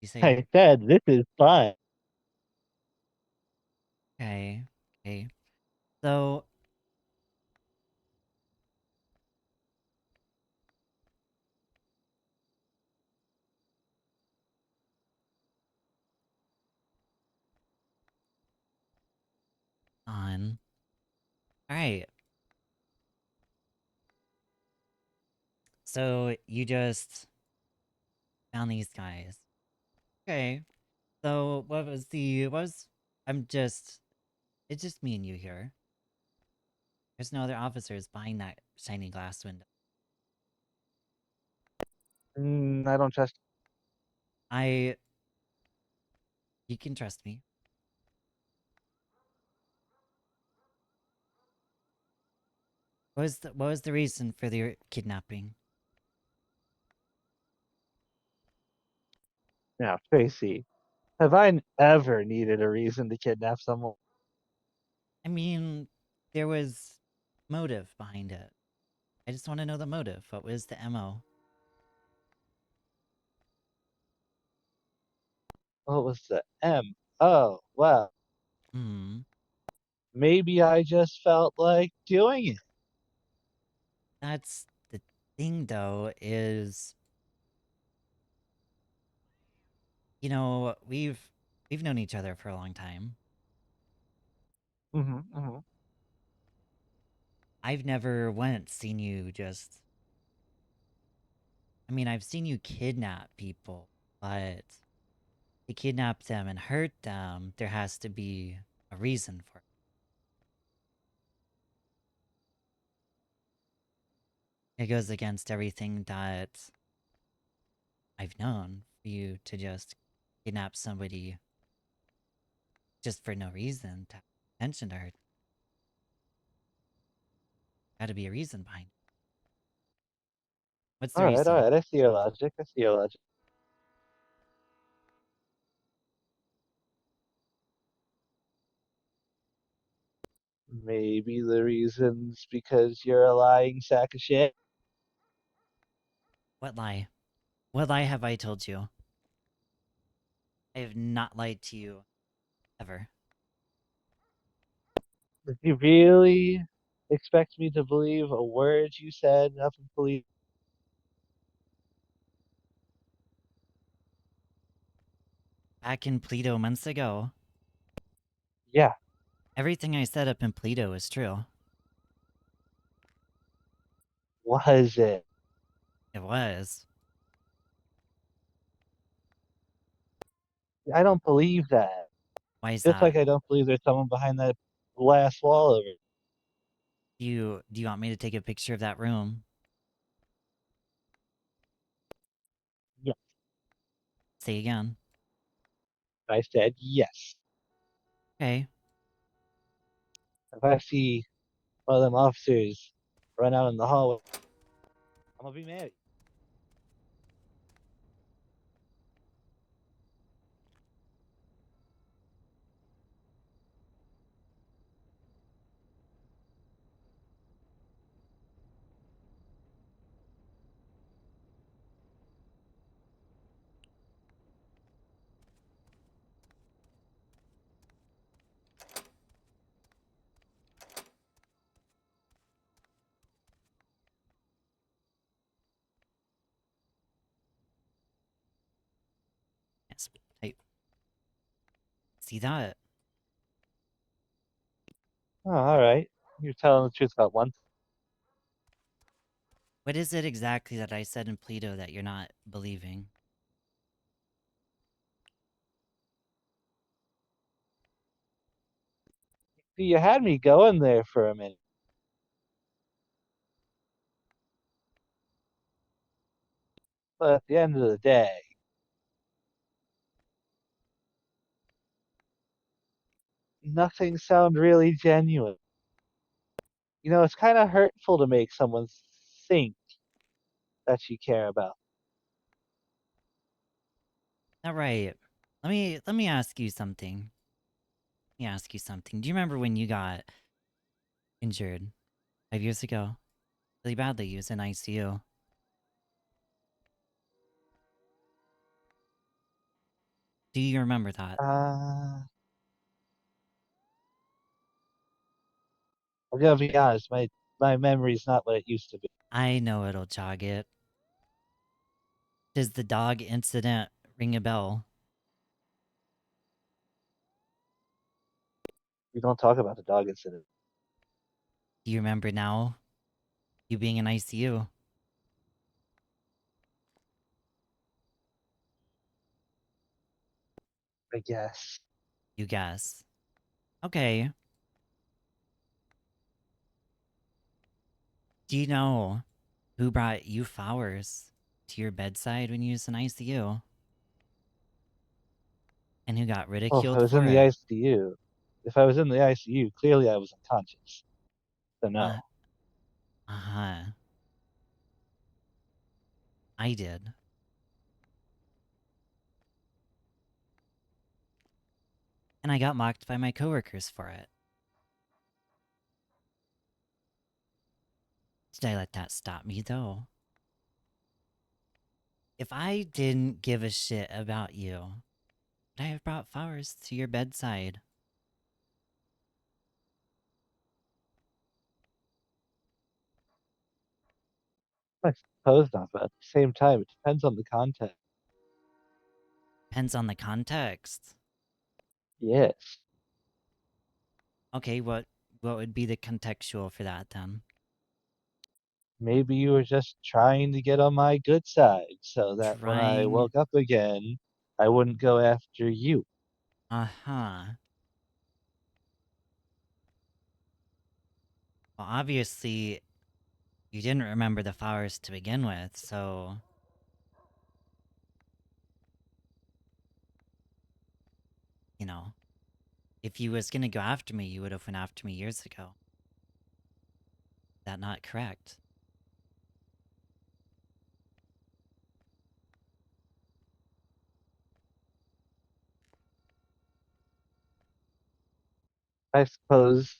You say I said this is fun. okay, okay. So on. All right. So you just found these guys. Okay. So what was the what was I'm just it's just me and you here. There's no other officers behind that shiny glass window. I don't trust. I You can trust me. What was the reason for the kidnapping? Now, Tracy, have I ever needed a reason to kidnap someone? I mean, there was motive behind it. I just want to know the motive. What was the MO? What was the M? Oh, well, Hmm. maybe I just felt like doing it. That's the thing though, is we've known each other for a long time. Mm-hmm. I've never once seen you just I mean, I've seen you kidnap people, but to kidnap them and hurt them, there has to be a reason for it. It goes against everything that I've known for you to just kidnap somebody just for no reason to have attention to her. Gotta be a reason behind it. What's the All reason? right. I see your logic. I see your logic. Maybe the reason's because you're a lying sack of shit. What lie? What lie have I told you? I have not lied to you ever. Did you really expect me to believe a word you said up in police? Back in Pleto months ago, Yeah, everything I said up in Pleto is true. was it? It was. I don't believe that. Why is Just like that? I don't believe there's someone behind that glass wall over there. Do you want me to take a picture of that room? Yeah, Say again. I said yes. Okay. If I see one of them officers run out in the hallway, I'm gonna be mad. Yes. Hey, see that? Oh, all right. You're telling the truth about one. What is it exactly that I said in Pleto that you're not believing? See, you had me going there for a minute, but at the end of the day, nothing sound really genuine. You know, it's kind of hurtful to make someone think that you care about. All right. Let me ask you something. Let me ask you something. Do you remember when you got injured 5 years ago? Really badly. You was in ICU. Do you remember that? Uh, I'm gonna be honest, my memory's not what it used to be. I know it'll jog it. Does the dog incident ring a bell? We don't talk about the dog incident. Do you remember now? You being in ICU? I guess. You guess. Okay. Do you know who brought you flowers to your bedside when you was in ICU? And who got Well, if I ridiculed was in for the it? ICU, if I was in the ICU, clearly I was unconscious. So Uh, no. uh-huh. I did. And I got mocked by my coworkers for it. Did I let that stop me, though? If I didn't give a shit about you, would I have brought flowers to your bedside? I suppose not, but at the same time, it depends on the context. Depends on the context. Yes. Okay, what would be the contextual for that then? Maybe you were just trying to get on my good side so that when I Trying. woke up again, I wouldn't go after you. Uh-huh. Well, obviously, you didn't remember the flowers to begin with, so... You know, if you was gonna go after me, you would have went after me years ago. Is that not correct? I suppose.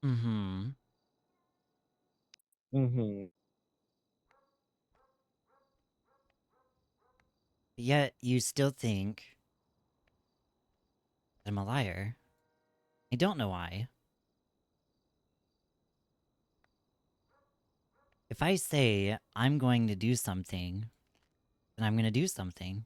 Mm-hmm. Hmm. But yet, you still think that I'm a liar. I don't know why. If I say I'm going to do something, then I'm gonna do something.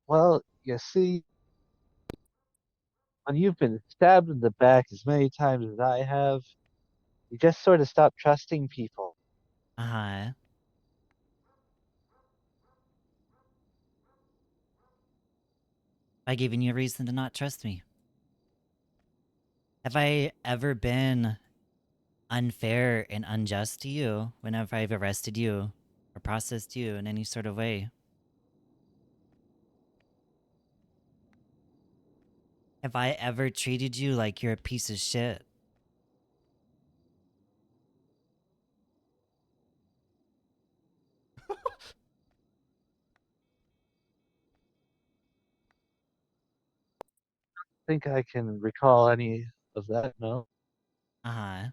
Well, you see, when you've been stabbed in the back as many times as I have, you just sort of stop trusting people. Uh-huh. By giving you a reason to not trust me. Have I ever been unfair and unjust to you whenever I've arrested you or processed you in any sort of way? Have I ever treated you like you're a piece of shit? I think I can recall any of that, no? Uh-huh.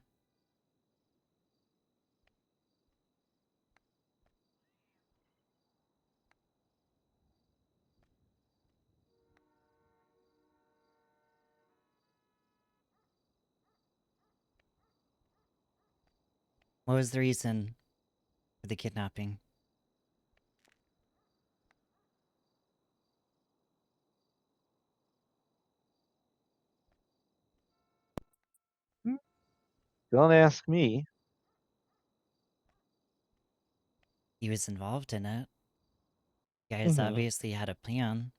What was the reason for the kidnapping? Hmm, don't ask me. he was involved in it. You guys Mhm. obviously had a plan.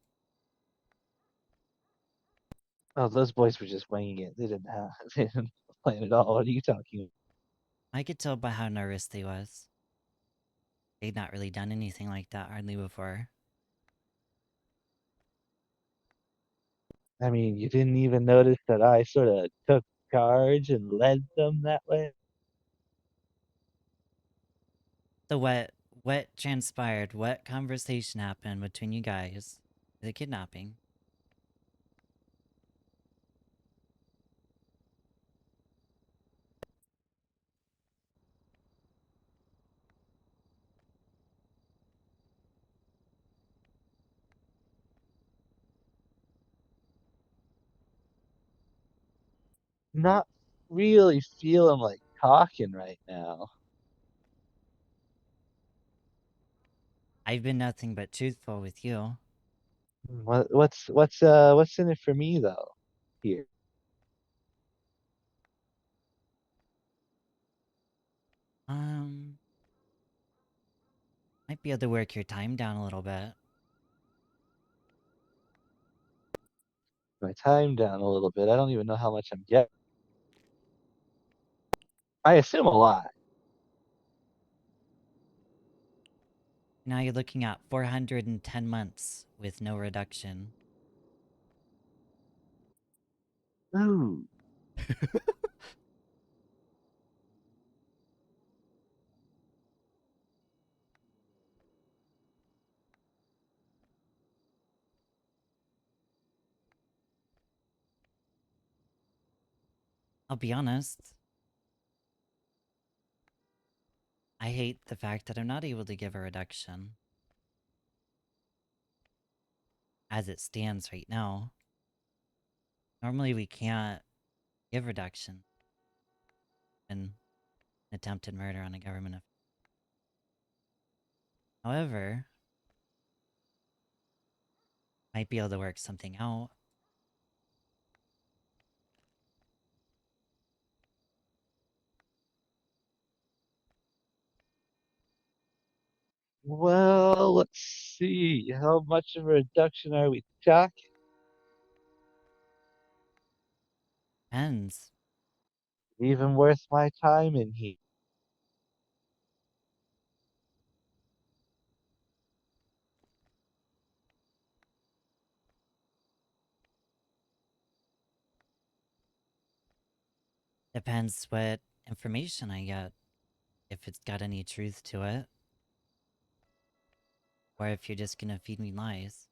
Oh, those boys were just winging it. They didn't have they didn't plan at all. What are you talking about? I could tell by how nervous they was. They'd not really done anything like that hardly before. I mean, you didn't even notice that I sort of took charge and led them that way? So what transpired? What conversation happened between you guys? The kidnapping. Not really feeling like talking right now. I've been nothing but truthful with you. What's in it for me though? Here. Um, might be able to work your time down a little bit. My time down a little bit. I don't even know how much I'm getting. I assume a lot. Now you're looking at 410 months with no reduction. Ooh. I'll be honest. I hate the fact that I'm not able to give a reduction. As it stands right now. Normally we can't give reduction in attempted murder on a government official. However, might be able to work something out. Well, let's see. How much of a reduction are we talking? Depends. Even worth my time in here. Depends what information I get. If it's got any truth to it. Or if you're just gonna feed me lies.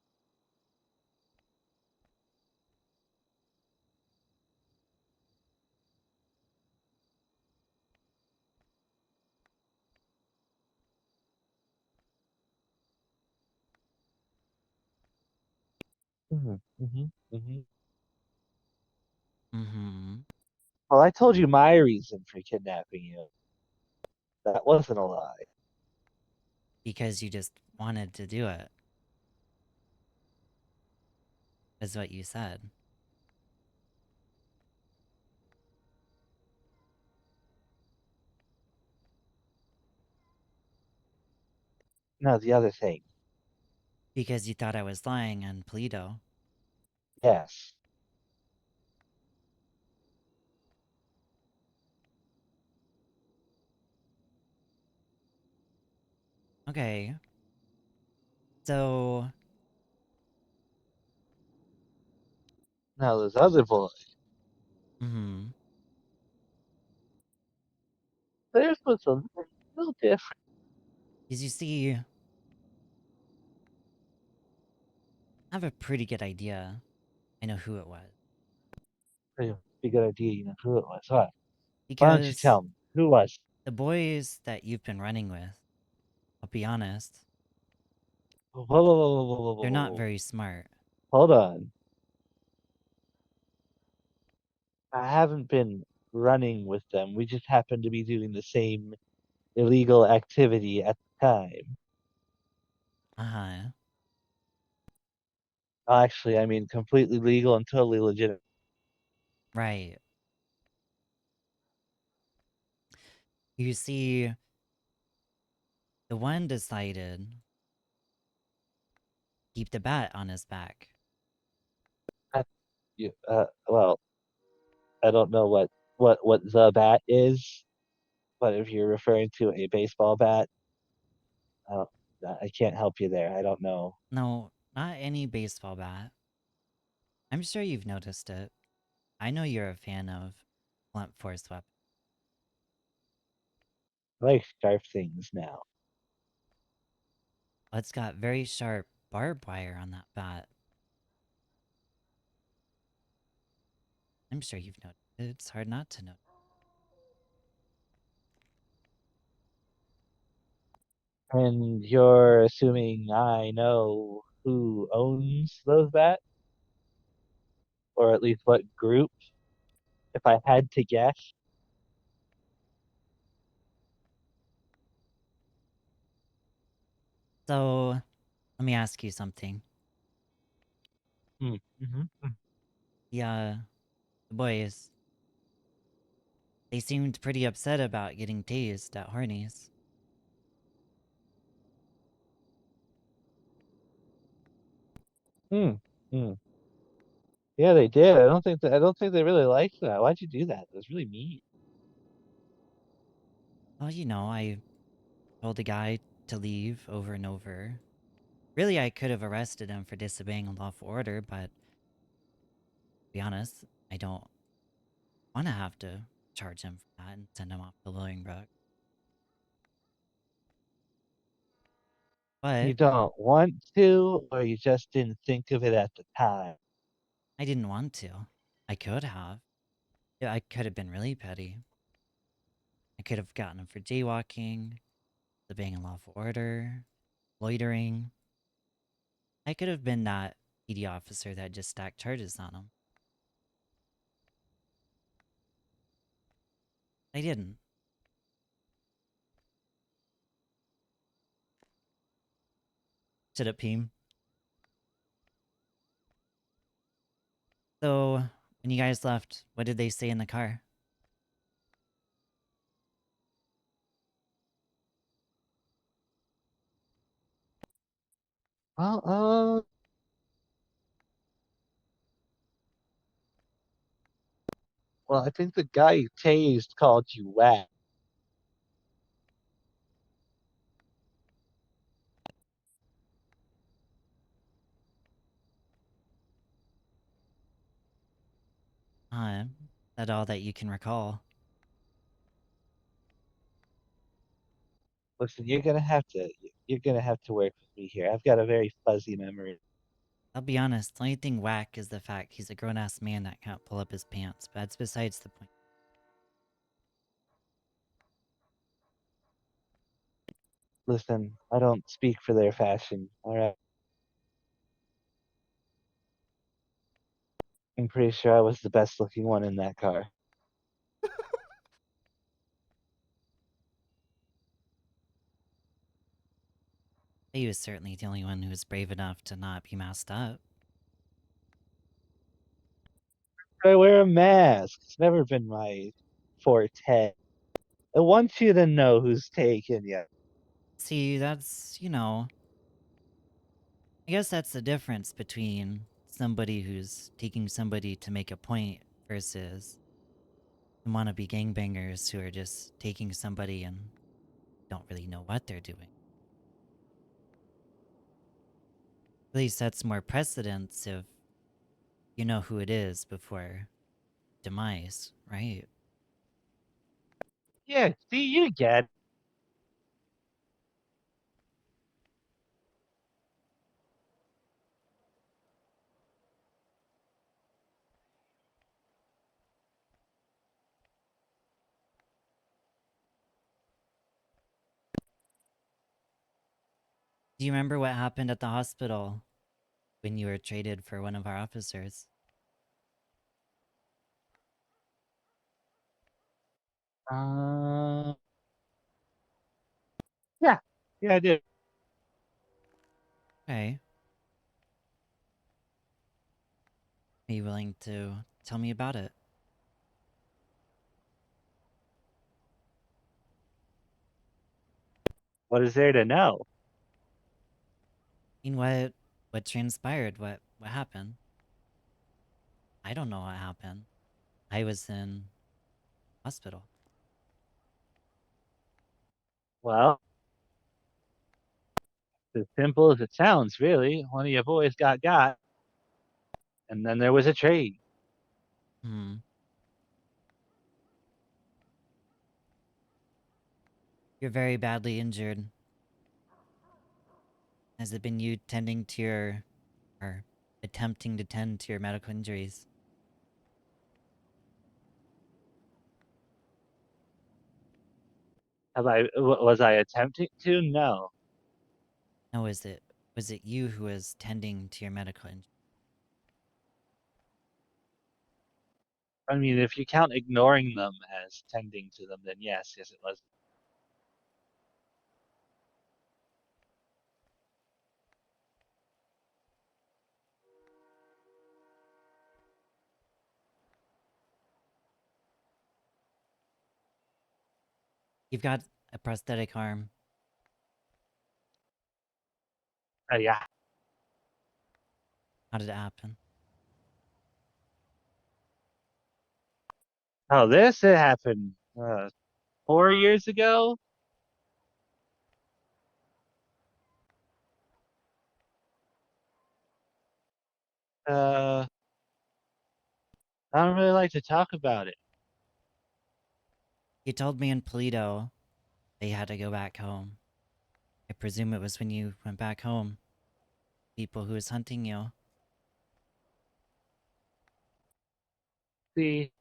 Mm-hmm. Mm-hmm. Well, I told you my reason for kidnapping you. That wasn't a lie. Because you just wanted to do it. Is what you said. No, the other thing. Because you thought I was lying on Polito. Yes. Okay. So, Now those other boys. mm-hmm. Theirs was a little different. Because you see, I have a pretty good idea. I know who it was. Pretty good idea, you know who it was. What? Why don't you Because tell me? Who was? the boys that you've been running with, I'll be honest, Whoa, whoa, whoa, whoa, whoa, whoa, they're whoa, not whoa. very smart. Hold on. I haven't been running with them. We just happened to be doing the same illegal activity at the time. Uh-huh. Actually, I mean completely legal and totally legitimate. Right. You see, The one decided keep the bat on his back. You, well, I don't know what the bat is, but if you're referring to a baseball bat, I don't, I can't help you there. I don't know. No, not any baseball bat. I'm sure you've noticed it. I know you're a fan of blunt force weapons. I like sharp things now. Well, it's got very sharp barbed wire on that bat. I'm sure you've noticed it. It's hard not to notice. And you're assuming I know who owns those bats, or at least what group, if I had to guess. So, let me ask you something. Mm-hmm. The boys, they seemed pretty upset about getting tased at Horny's. Hmm. Hmm. Yeah, they did. I don't think they really liked that. Why'd you do that? It was really mean. Well, I told the guy to leave over and over. Really, I could have arrested him for disobeying a lawful order, but to be honest, I don't want to have to charge him for that and send him off to Willingbrook. You But don't want to, or you just didn't think of it at the time. I didn't want to. I could have. Yeah, I could have been really petty. I could have gotten him for jaywalking, disobeying a lawful order, loitering. I could have been that PD officer that just stacked charges on him. I didn't. Shut up, Peem. So, when you guys left, what did they say in the car? Well, well, I think the guy you tased called you whack. Is that all that you can recall? Listen, you're gonna have to work with me here. I've got a very fuzzy memory. I'll be honest, the only thing whack is the fact he's a grown-ass man that can't pull up his pants, but that's besides the point. Listen, I don't speak for their fashion. All right, I'm pretty sure I was the best looking one in that car. He was certainly the only one who was brave enough to not be masked up. I wear a mask. It's never been my forte. I want you to know who's taking you. See, I guess that's the difference between somebody who's taking somebody to make a point versus wannabe gangbangers who are just taking somebody and don't really know what they're doing. At least that's more precedence if you know who it is before demise, right? Yeah, see, you get it. Do you remember what happened at the hospital when you were traded for one of our officers? Uh, yeah, yeah, I did. Okay. Are you willing to tell me about it? What is there to know? I mean, what transpired? What happened? I don't know what happened. I was in hospital. Well, it's as simple as it sounds, really. One of your boys got, and then there was a trade. Hmm. You're very badly injured. Has it been you tending to your, or attempting to tend to your medical injuries? Was I attempting to? No. No, was it you who was tending to your medical injuries? I mean, if you count ignoring them as tending to them, then yes, it was. You've got a prosthetic arm. Yeah. How did it happen? Oh, this it happened 4 years ago. Uh, I don't really like to talk about it. You told me in Polito that you had to go back home. I presume it was when you went back home. People who was hunting you. See,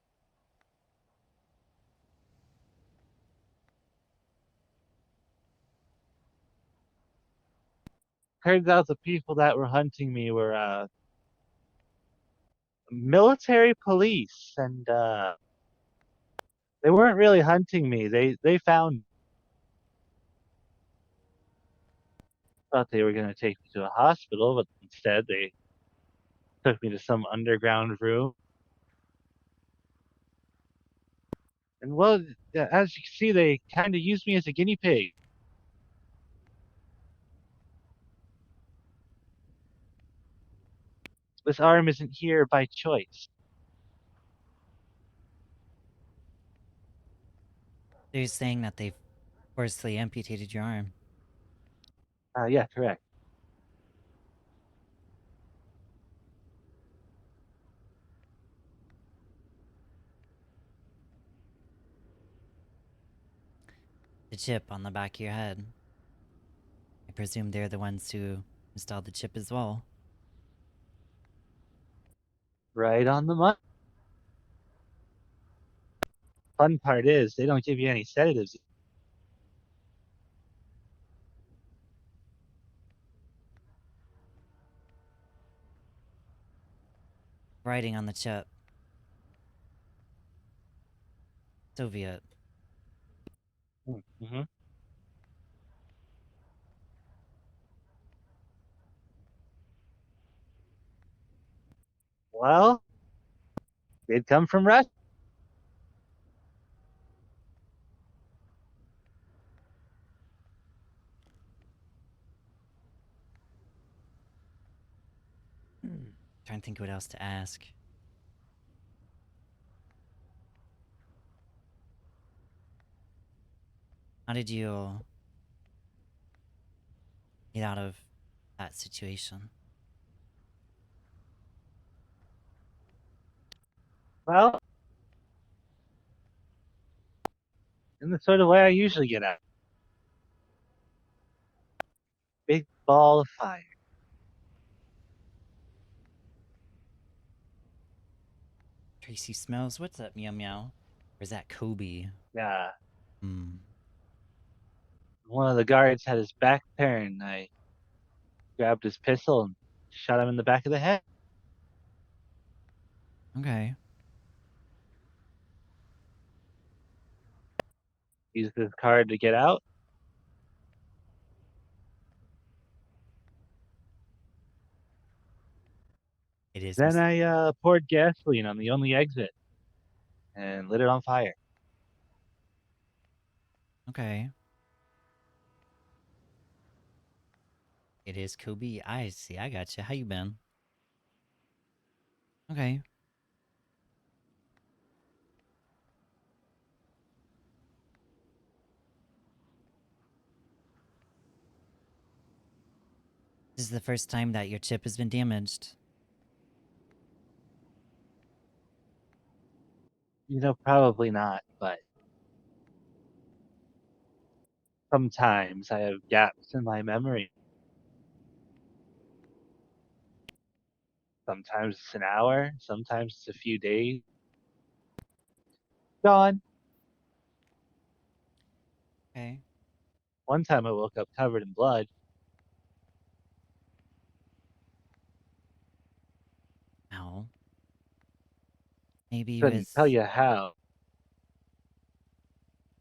turns out the people that were hunting me were military police, and they weren't really hunting me. They found thought they were going to take me to a hospital, but instead they took me to some underground room. And well, yeah, as you can see, they kind of used me as a guinea pig. This arm isn't here by choice. They're saying that they forcibly amputated your arm. Yeah, correct. The chip on the back of your head. I presume they're the ones who installed the chip as well. Right on the money. Fun part is they don't give you any sedatives. Writing on the chip. Soviet. Mm-hmm. Well, they'd come from Russia. Trying to think what else to ask. How did you get out of that situation? Well, in the sort of way I usually get out. Big ball of fire. Tracey smells. What's up, meow meow? Or is that Kobe? Yeah. Hmm. One of the guards had his back turned. I grabbed his pistol and shot him in the back of the head. Okay. Used his card to get out. It is. Then I poured gasoline on the only exit and lit it on fire. Okay. It is Kobe. I see. I gotcha. How you been? Okay. This is the first time that your chip has been damaged. Probably not, but sometimes I have gaps in my memory. Sometimes it's an hour, sometimes it's a few days. Gone. Okay. One time I woke up covered in blood. Ow. Maybe Couldn't tell with you how.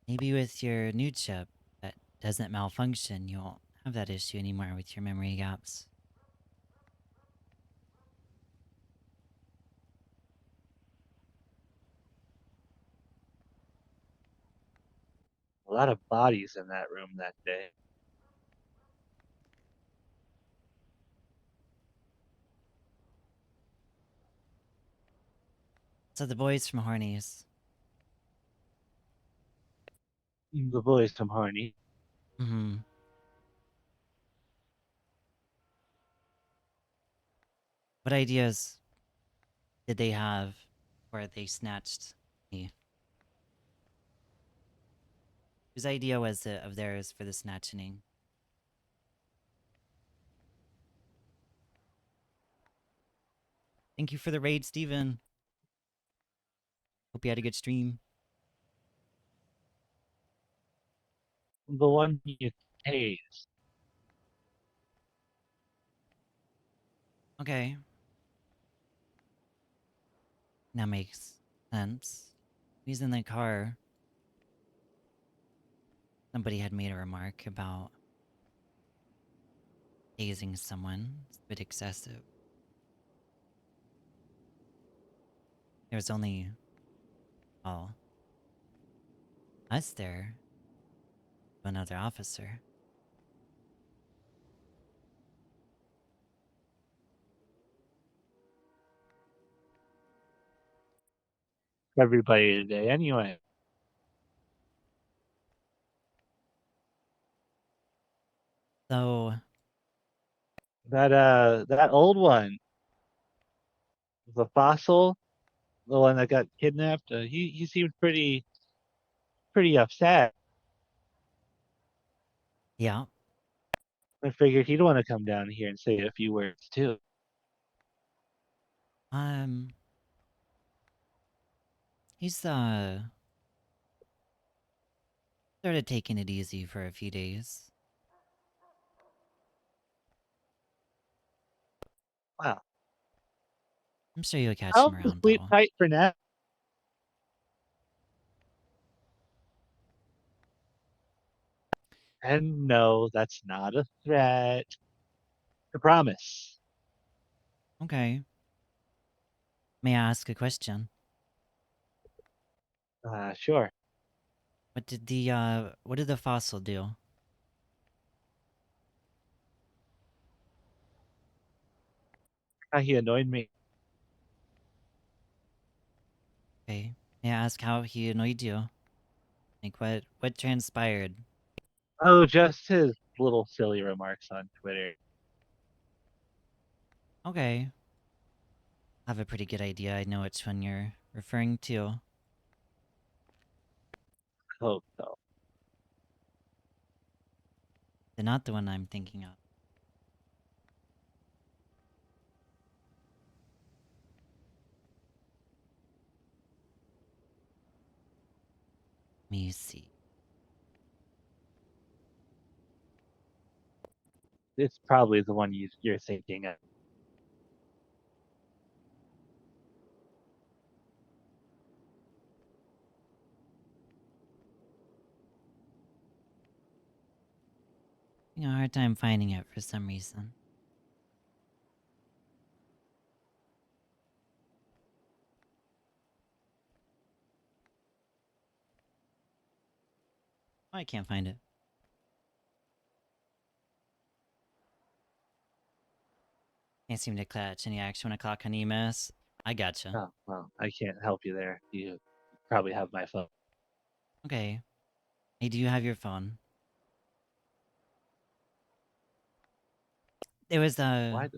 maybe with your new chip that doesn't malfunction, you won't have that issue anymore with your memory gaps. A lot of bodies in that room that day. So the boys from Hornies. The boys come horny. Mm-hmm. What ideas did they have where they snatched me? Whose idea was it of theirs for the snatching? Thank you for the raid, Steven. Hope you had a good stream. The one you tased. Okay. That makes sense. He's in the car. Somebody had made a remark about tasing someone. It's a bit excessive. There was only, well, us there. Another officer. Everybody today anyway. So, That old one, the fossil, the one that got kidnapped, he seemed pretty upset. yeah. I figured he'd want to come down here and say a few words too. Um, he's, started taking it easy for a few days. Wow. I'm sure you'll catch I'll him just around, sleep though. tight for now. And no, that's not a threat. I promise. Okay. May I ask a question? Sure. What did the fossil do? He annoyed me. Okay. May I ask how he annoyed you? Like, what transpired? Oh, just his little silly remarks on Twitter. Okay. I have a pretty good idea. I know which one you're referring to. Hope so. They're not the one I'm thinking of. Let me see. It's probably the one you're thinking of. Having a hard time finding it for some reason. I can't find it. Can't seem to catch any action when I clock on EMS. I gotcha. Oh, well, I can't help you there. You probably have my phone. Okay. I do have your phone. There was Why?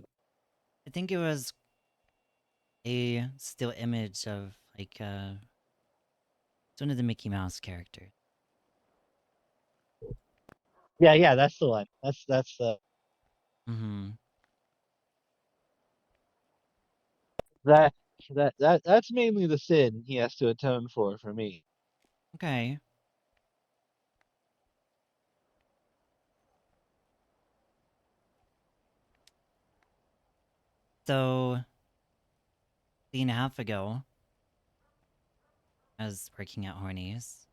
I think it was a still image of like it's one of the Mickey Mouse characters. Yeah, that's the one. That's the Mm-hmm. that that's mainly the sin he has to atone for me. Okay. So, a and a half ago, I was working at Hornies,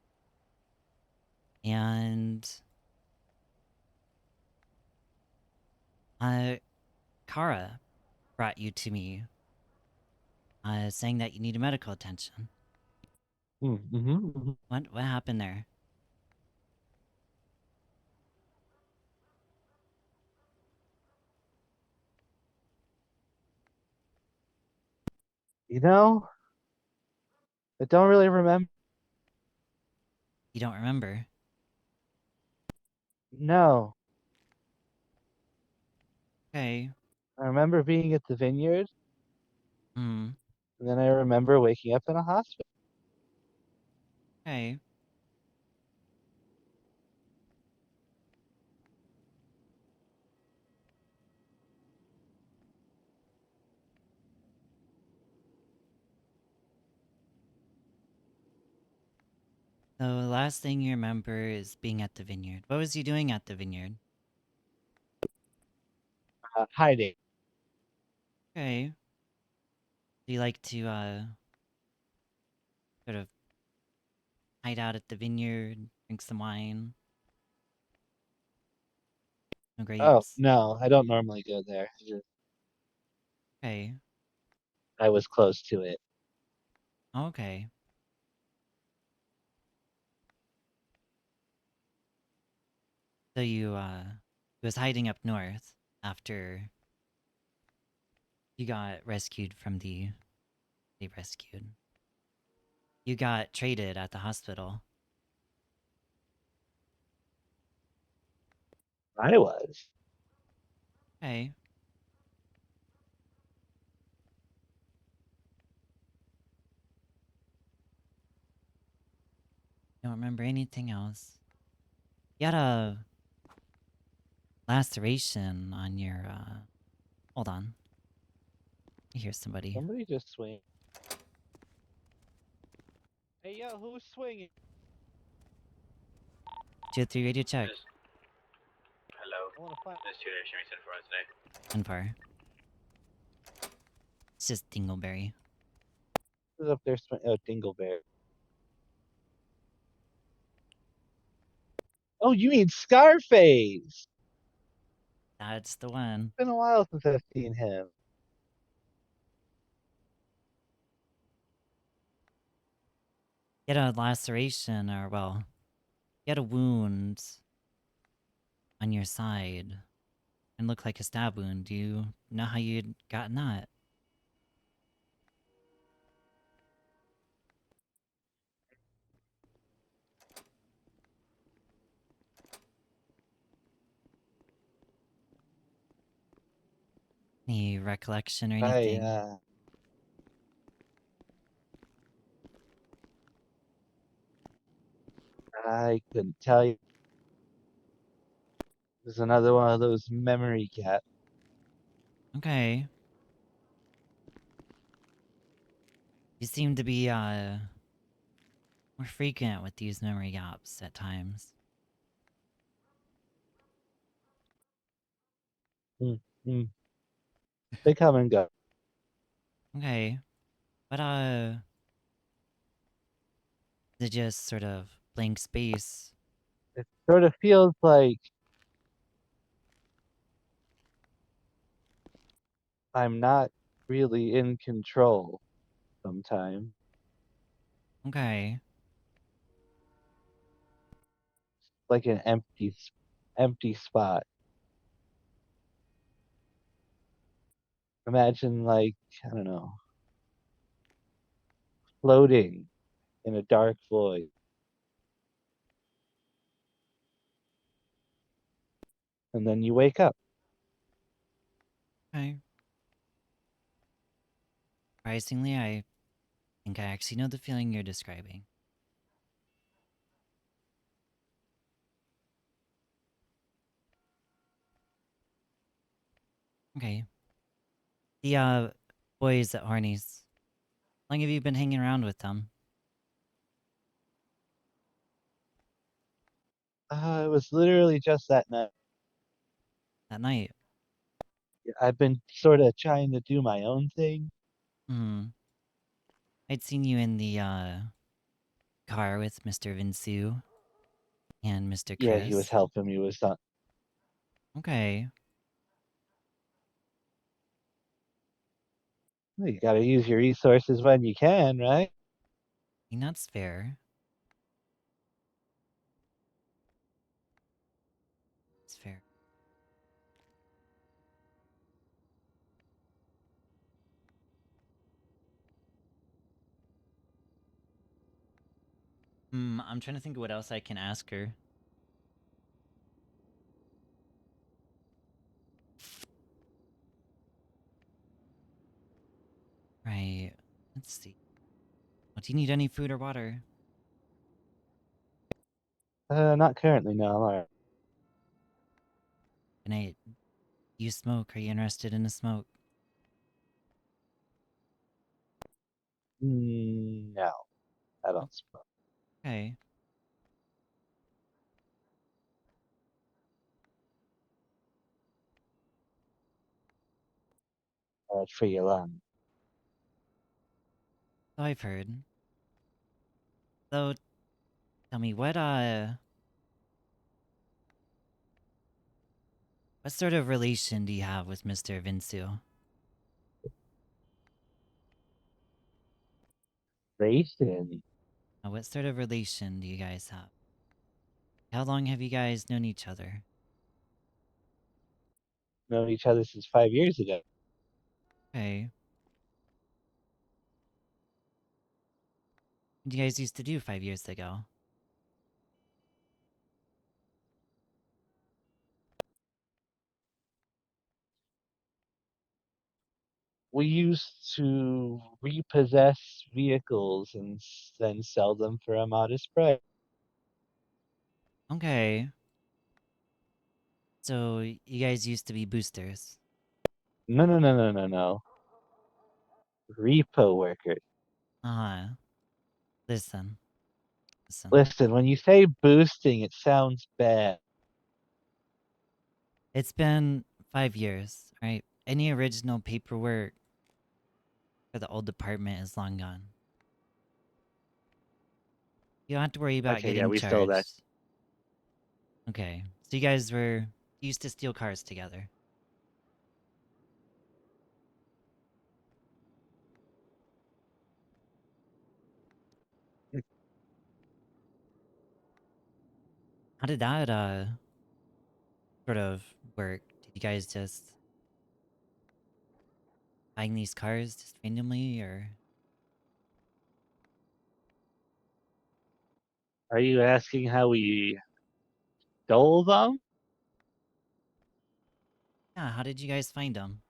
and uh, Kara brought you to me, saying that you needed medical attention. Mm-hmm. What happened there? You know, I don't really remember. You don't remember? No, Okay. I remember being at the vineyard, Hmm. and then I remember waking up in a hospital. Okay. So the last thing you remember is being at the vineyard. What was you doing at the vineyard? Hiding. Okay. Do you like to sort of hide out at the vineyard, drink some wine, no Oh grapes? no, I don't normally go there. Okay. I was close to it. Okay. So you was hiding up north after you got rescued from they rescued. You got traded at the hospital. I was. Okay. Don't remember anything else. You had a laceration on your hold on. I hear somebody. Somebody just swing. Hey yo, who's swinging? 203 radio check. Hello. I want to find. This tutor reason for us today. Unfar. It's just Dingleberry. Who's up there? Oh, Dingleberry. Oh, you mean Scarface? That's the one. It's been a while since I've seen him. You had a laceration, or well, you had a wound on your side. And looked like a stab wound. Do you know how you'd gotten that? Any recollection or I anything? I couldn't tell you. There's another one of those memory gaps. Okay. You seem to be more frequent with these memory gaps at times. Mm, mm. They come and go. Okay. But is it just sort of blank space? It sort of feels like I'm not really in control sometimes. Okay. Like an empty spot. Imagine, like, I don't know, floating in a dark void, and then you wake up. Okay. Surprisingly, I think I actually know the feeling you're describing. Okay. The boys at Horny's. How long have you been hanging around with them? It was literally just that night. That night? I've been sort of trying to do my own thing. Hmm. I'd seen you in the car with Mr. Vinsu and Mr. Yeah, he was Chris. helping me with something. Okay. Well, you gotta use your resources when you can, right? I think that's fair. It's fair. I'm trying to think of what else I can ask her. Right. Let's see. Oh, do you need any food or water? Not currently, no. I'm all right. Can I... You smoke? Are you interested in a smoke? No, I don't smoke. Okay. It's for your lung. So I've heard. So, tell me, what sort of relation do you have with Mr. Vinsu? Racing. What sort of relation do you guys have? How long have you guys known each other? Known each other since 5 years ago. Okay. What did you guys used to do 5 years ago? We used to repossess vehicles and then sell them for a modest price. Okay. So, you guys used to be boosters. No, no, no, no, no, no. Repo workers. Uh-huh. Listen. Listen. Listen, when you say boosting, it sounds bad. It's been 5 years, right? Any original paperwork for the old department is long gone. You don't have to worry about Okay, yeah, getting we stole that. charged. Okay. So you guys were used to steal cars together. How did that sort of work? Did you guys just buying these cars just randomly or Are you asking how we stole them? yeah, how did you guys find them?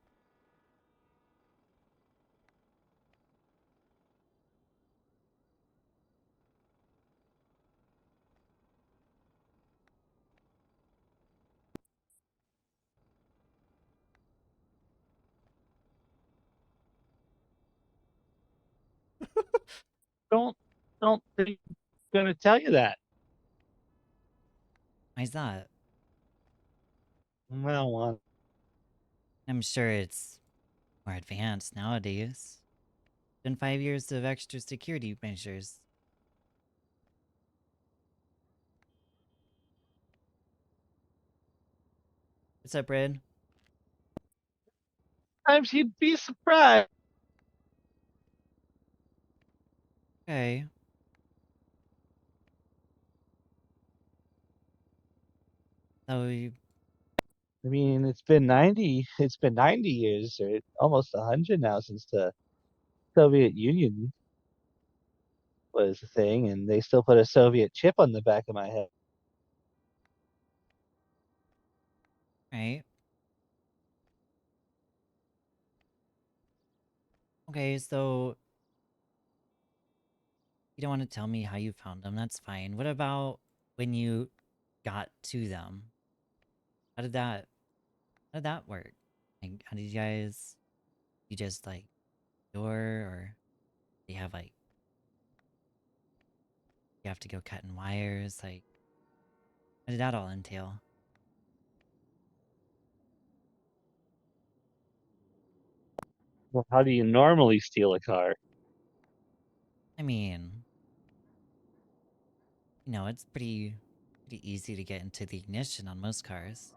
Don't don't think I'm gonna tell you that. Why's that? I don't want. I'm sure it's more advanced nowadays. Been 5 years of extra security measures. What's up, Red? Sometimes you'd be surprised. Okay. So you I mean, it's been 90 years or almost 100 now since the Soviet Union was a thing, and they still put a Soviet chip on the back of my head. Right. Okay, so you don't want to tell me how you found them. That's fine. What about when you got to them? How did that how did that work? Like, how did you just like door or do you have like you have to go cutting wires? Like, what did that all entail? Well, how do you normally steal a car? I mean, it's pretty easy to get into the ignition on most cars.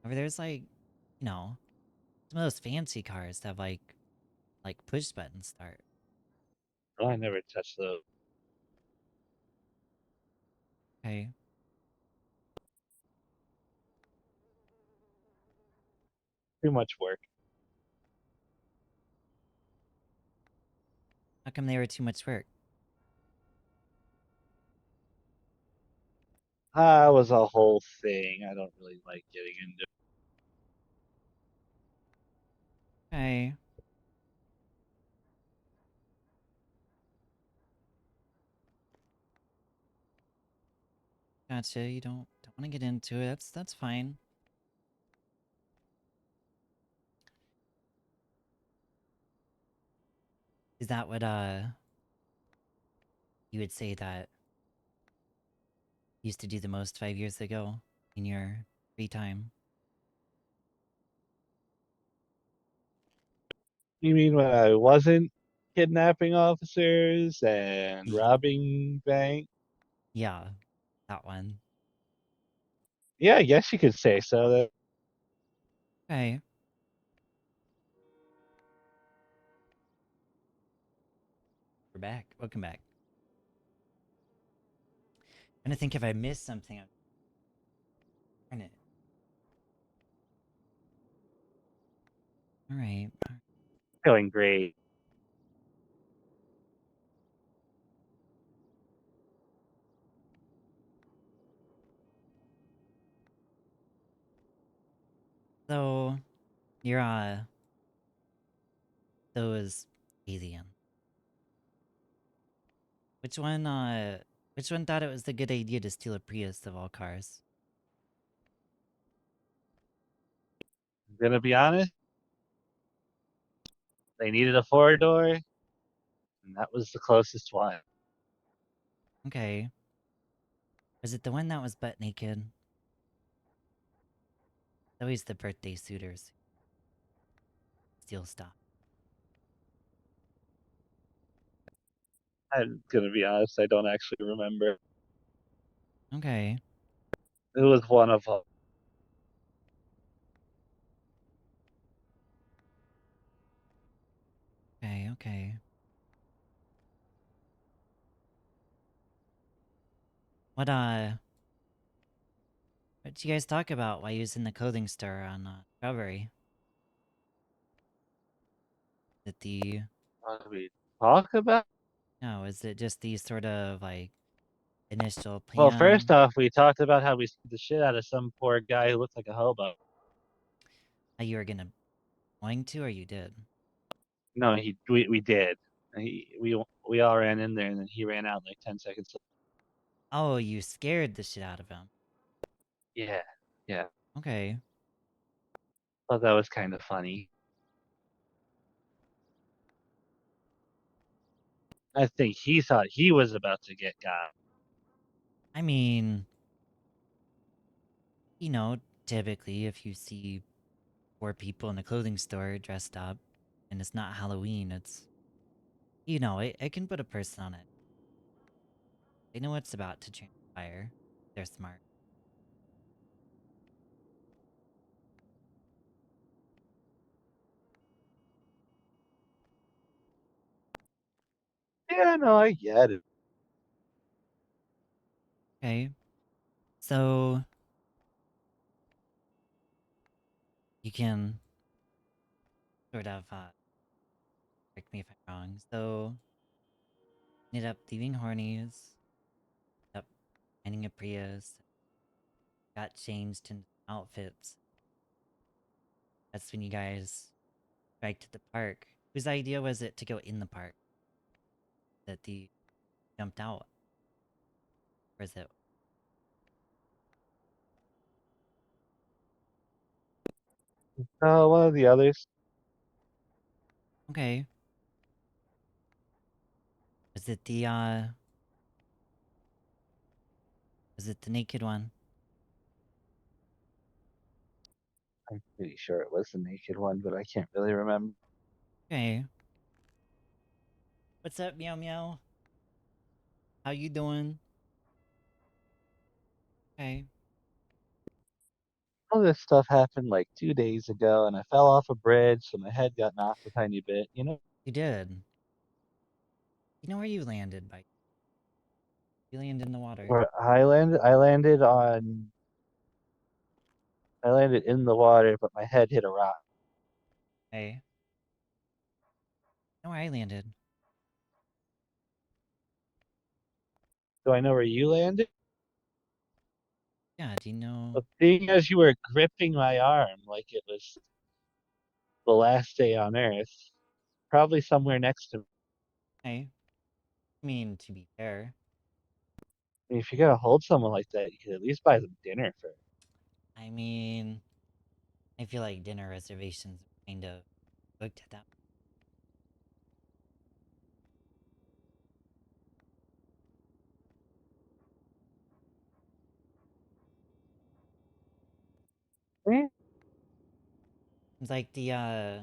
However, there's like, some of those fancy cars that have like push button start. Oh, I never touched those. Okay. Too much work. How come they were too much work? That was a whole thing. I don't really like getting into. Okay. Gotcha. You don't want to get into it. That's fine. Is that what you would say that you used to do the most 5 years ago in your free time? You mean when I wasn't kidnapping officers and Ye- robbing banks? Yeah, that one. Yeah, I guess you could say so. Okay. We're back. Welcome back. I'm trying to think if I missed something. I'm trying to. All right. Feeling great. So you're those alien. Which one which one thought it was a good idea to steal a Prius of all cars? I'm gonna be honest. They needed a four-door, and that was the closest one. Okay. Was it the one that was butt naked? Always the birthday suitors. Steal stuff. I'm gonna be honest. I don't actually remember. Okay. It was one of them. Okay, okay. What what did you guys talk about while you was in the clothing store on Strawberry? That the What did we talk about? no, is it just the sort of like initial Well, first plan? off, we talked about how we scared the shit out of some poor guy who looked like a hobo. How you were going to or you did? No, we did. We all ran in there, and then he ran out like 10 seconds. Oh, you scared the shit out of him. Yeah, yeah. Okay. Thought that was kind of funny. I think he thought he was about to get got. I mean, you know, typically if you see four people in a clothing store dressed up and it's not Halloween, it can put a person on it. They know what's about to transpire. They're smart. Yeah, no, I get it. Okay. So you can sort of correct me if I'm wrong. So ended up leaving Hornies, up finding a Prius, got changed into outfits. That's when you guys biked to the park. Whose idea was it to go in the park? That the jumped out? Or is it One of the others. okay? Was it the was it the naked one? I'm pretty sure it was the naked one, but I can't really remember. Okay. What's up, meow meow? How you doing? Okay. All this stuff happened like 2 days ago, and I fell off a bridge, so my head got knocked a tiny bit. You know, You did. You know where you landed, by you landed in the water. where I landed, I landed in the water, but my head hit a rock. Hey. You know where I landed? Do I know where you landed? Yeah, do you know? But seeing as you were gripping my arm like it was the last day on Earth, probably somewhere next to me. Hey. I mean, to be fair, I mean, if you're gonna hold someone like that, you could at least buy them dinner first. I mean, I feel like dinner reservations are kind of booked at that. Eh, It's like the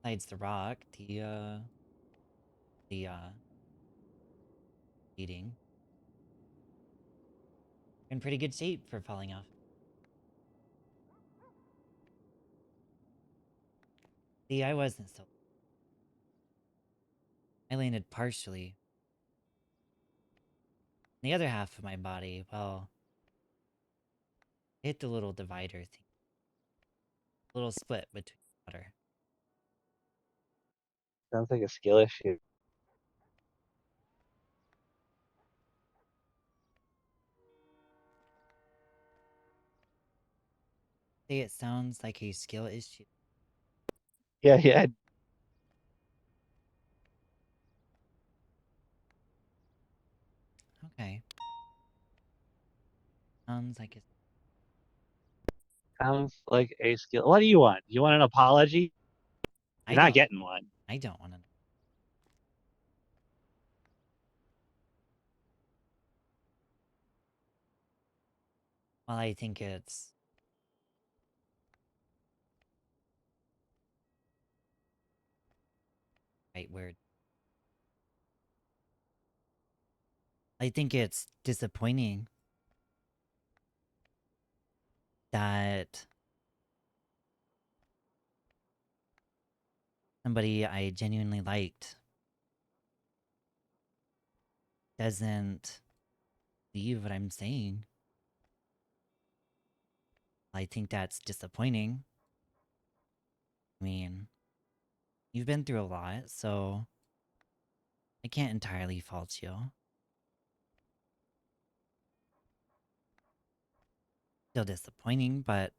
besides the rock, the eating in pretty good shape for falling off. See, I wasn't so. I landed partially. The other half of my body, well, hit the little divider thing, little split between water. Sounds like a skill issue. Say it sounds like a skill issue. Yeah, yeah. Okay, sounds like it's. Sounds like a skill. What do you want? You want an apology? You're I not don't. getting one. I don't want to. Well, I think it's right word. I think it's disappointing that somebody I genuinely liked doesn't believe what I'm saying. I think that's disappointing. I mean, you've been through a lot, so I can't entirely fault you. Still disappointing, but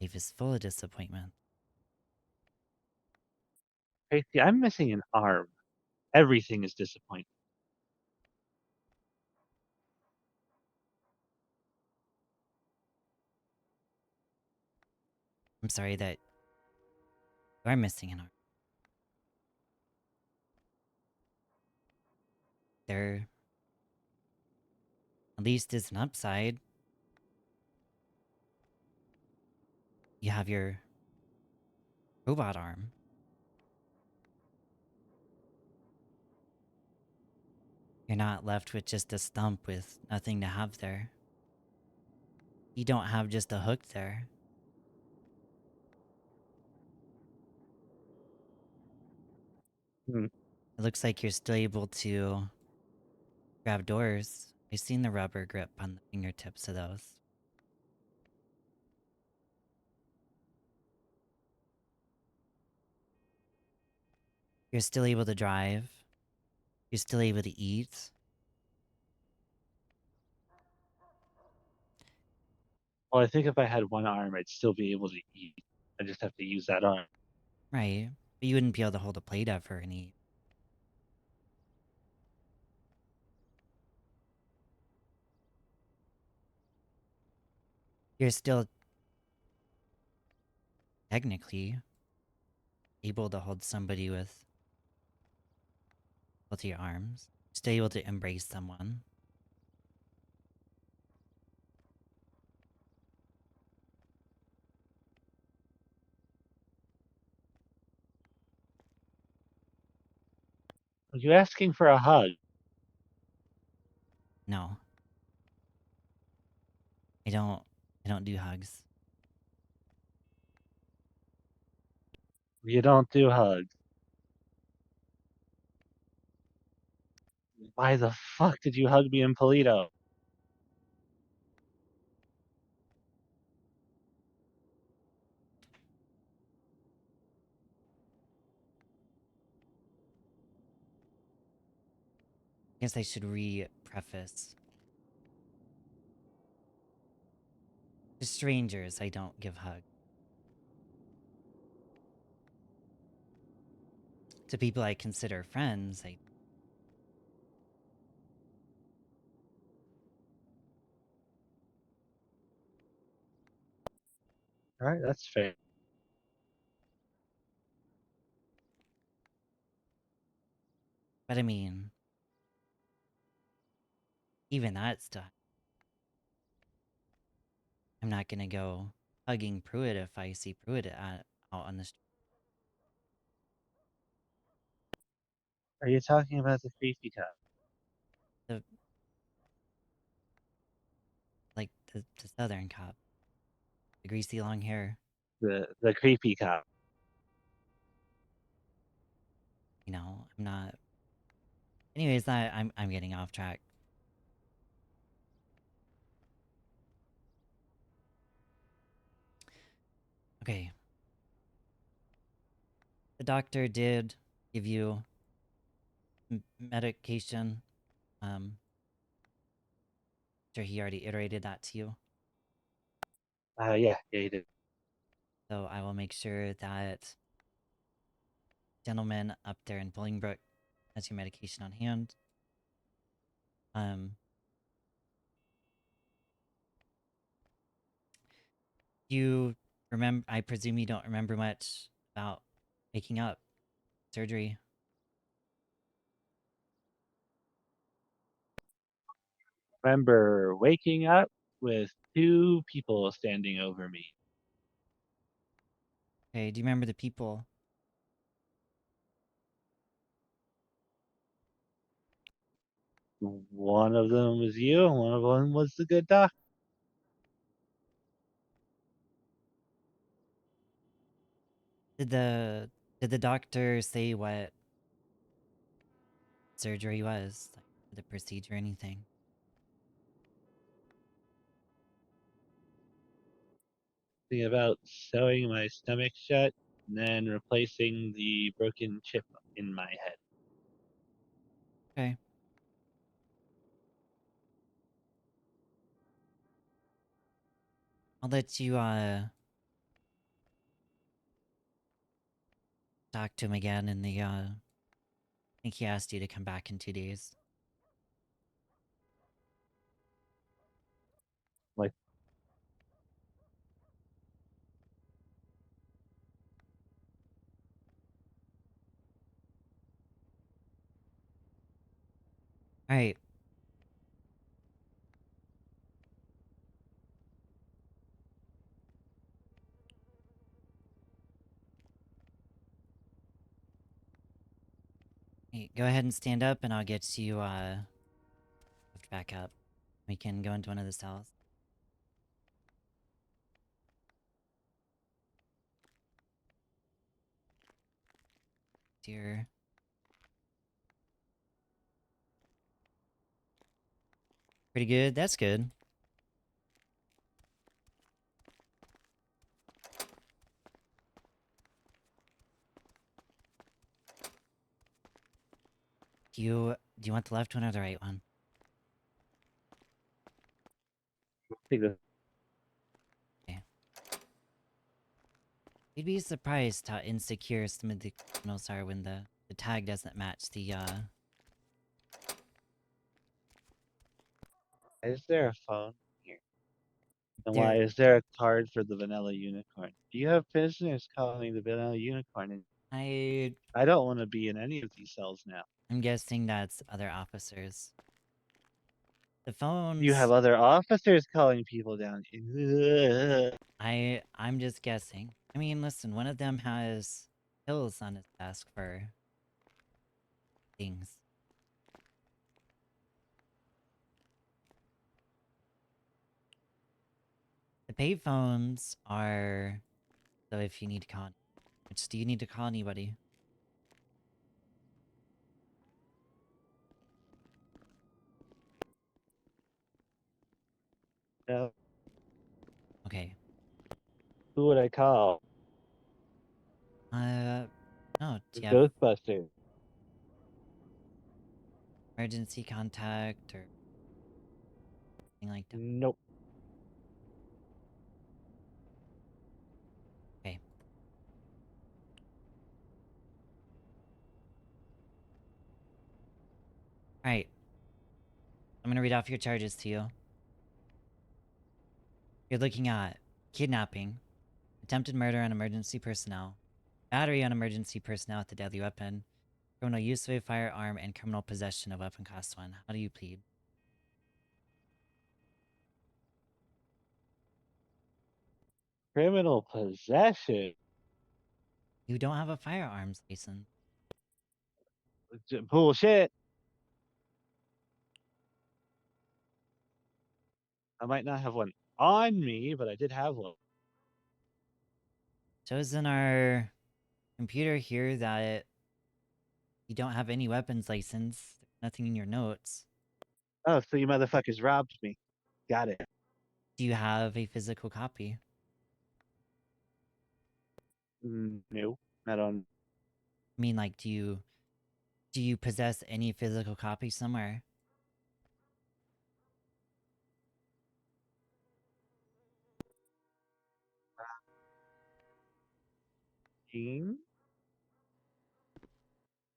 life is full of disappointment. Tracy, I'm missing an arm. Everything is disappointing. I'm sorry that you are missing an arm. There at least is an upside. You have your robot arm. You're not left with just a stump with nothing to have there. You don't have just a hook there. Hmm. It looks like you're still able to grab doors. I've seen the rubber grip on the fingertips of those. You're still able to drive. You're still able to eat. Well, I think if I had one arm, I'd still be able to eat. I just have to use that arm. Right. But you wouldn't be able to hold a plate ever and eat. You're still technically able to hold somebody with both your arms. Still able to embrace someone. Are you asking for a hug? No. I don't do hugs. You don't do hugs. Why the fuck did you hug me in Polito? Guess I should re-preface. To strangers, I don't give hugs. To people I consider friends, I... Alright, that's fair. But I mean... Even that stuff. I'm not gonna go hugging Pruitt if I see Pruitt out on the street. Are you talking about the creepy cop? The, like, the southern cop. The greasy long hair. The creepy cop. You know, I'm not... Anyways, I'm getting off track. Okay. The doctor did give you medication. Sure he already iterated that to you. Yeah, you did. So I will make sure that gentleman up there in Bolingbrook has your medication on hand. You remember? I presume you don't remember much about waking up, surgery. Remember waking up with two people standing over me. Okay, do you remember the people? One of them was you, and one of them was the good doctor. Did the doctor say what surgery was? Like the procedure, anything? Thing about sewing my stomach shut and then replacing the broken chip in my head. Okay. I'll let you talk to him again in the I think he asked you to come back in 2 days. Like, Alright. Hey, go ahead and stand up and I'll get you lift back up. We can go into one of the cells. Dear. Pretty good. That's good. Do you want the left one or the right one? I think that- Okay. You'd be surprised how insecure some of the criminals are when the tag doesn't match the Is there a phone here? And why there is there a card for the vanilla unicorn? Do you have prisoners calling the vanilla unicorn? And I I don't want to be in any of these cells now. I'm guessing that's other officers. The You have phones other officers calling people down. Ugh. I'm just guessing. I mean, listen, one of them has pills on his desk for things. The payphones are so if you need to call, which do you need to call anybody? No, Okay. who would I call? No. The Do you have Ghostbusters. emergency contact or anything like that? Nope. Okay. All right. I'm gonna read off your charges to you. You're looking at kidnapping, attempted murder on emergency personnel, battery on emergency personnel with a deadly weapon, criminal use of a firearm, and criminal possession of weapon class 1. How do you plead? Criminal possession. You don't have a firearms license. Bullshit. I might not have one on me, but I did have one. Shows in our computer here that you don't have any weapons license. There's nothing in your notes. Oh, so you motherfuckers robbed me. Got it. Do you have a physical copy? No, I don't. I mean, like, do you possess any physical copy somewhere? Team?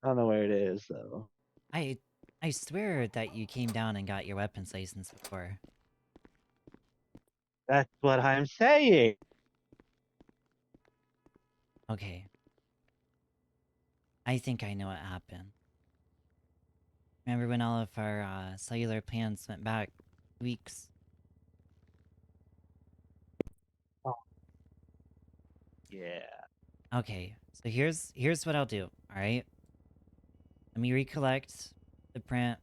I don't know where it is though. I I swear that you came down and got your weapons license before. That's what I'm saying. Okay. I think I know what happened. Remember when all of our cellular plans went back weeks? Oh, yeah. Okay, so here's what I'll do, alright? Let me recollect the print,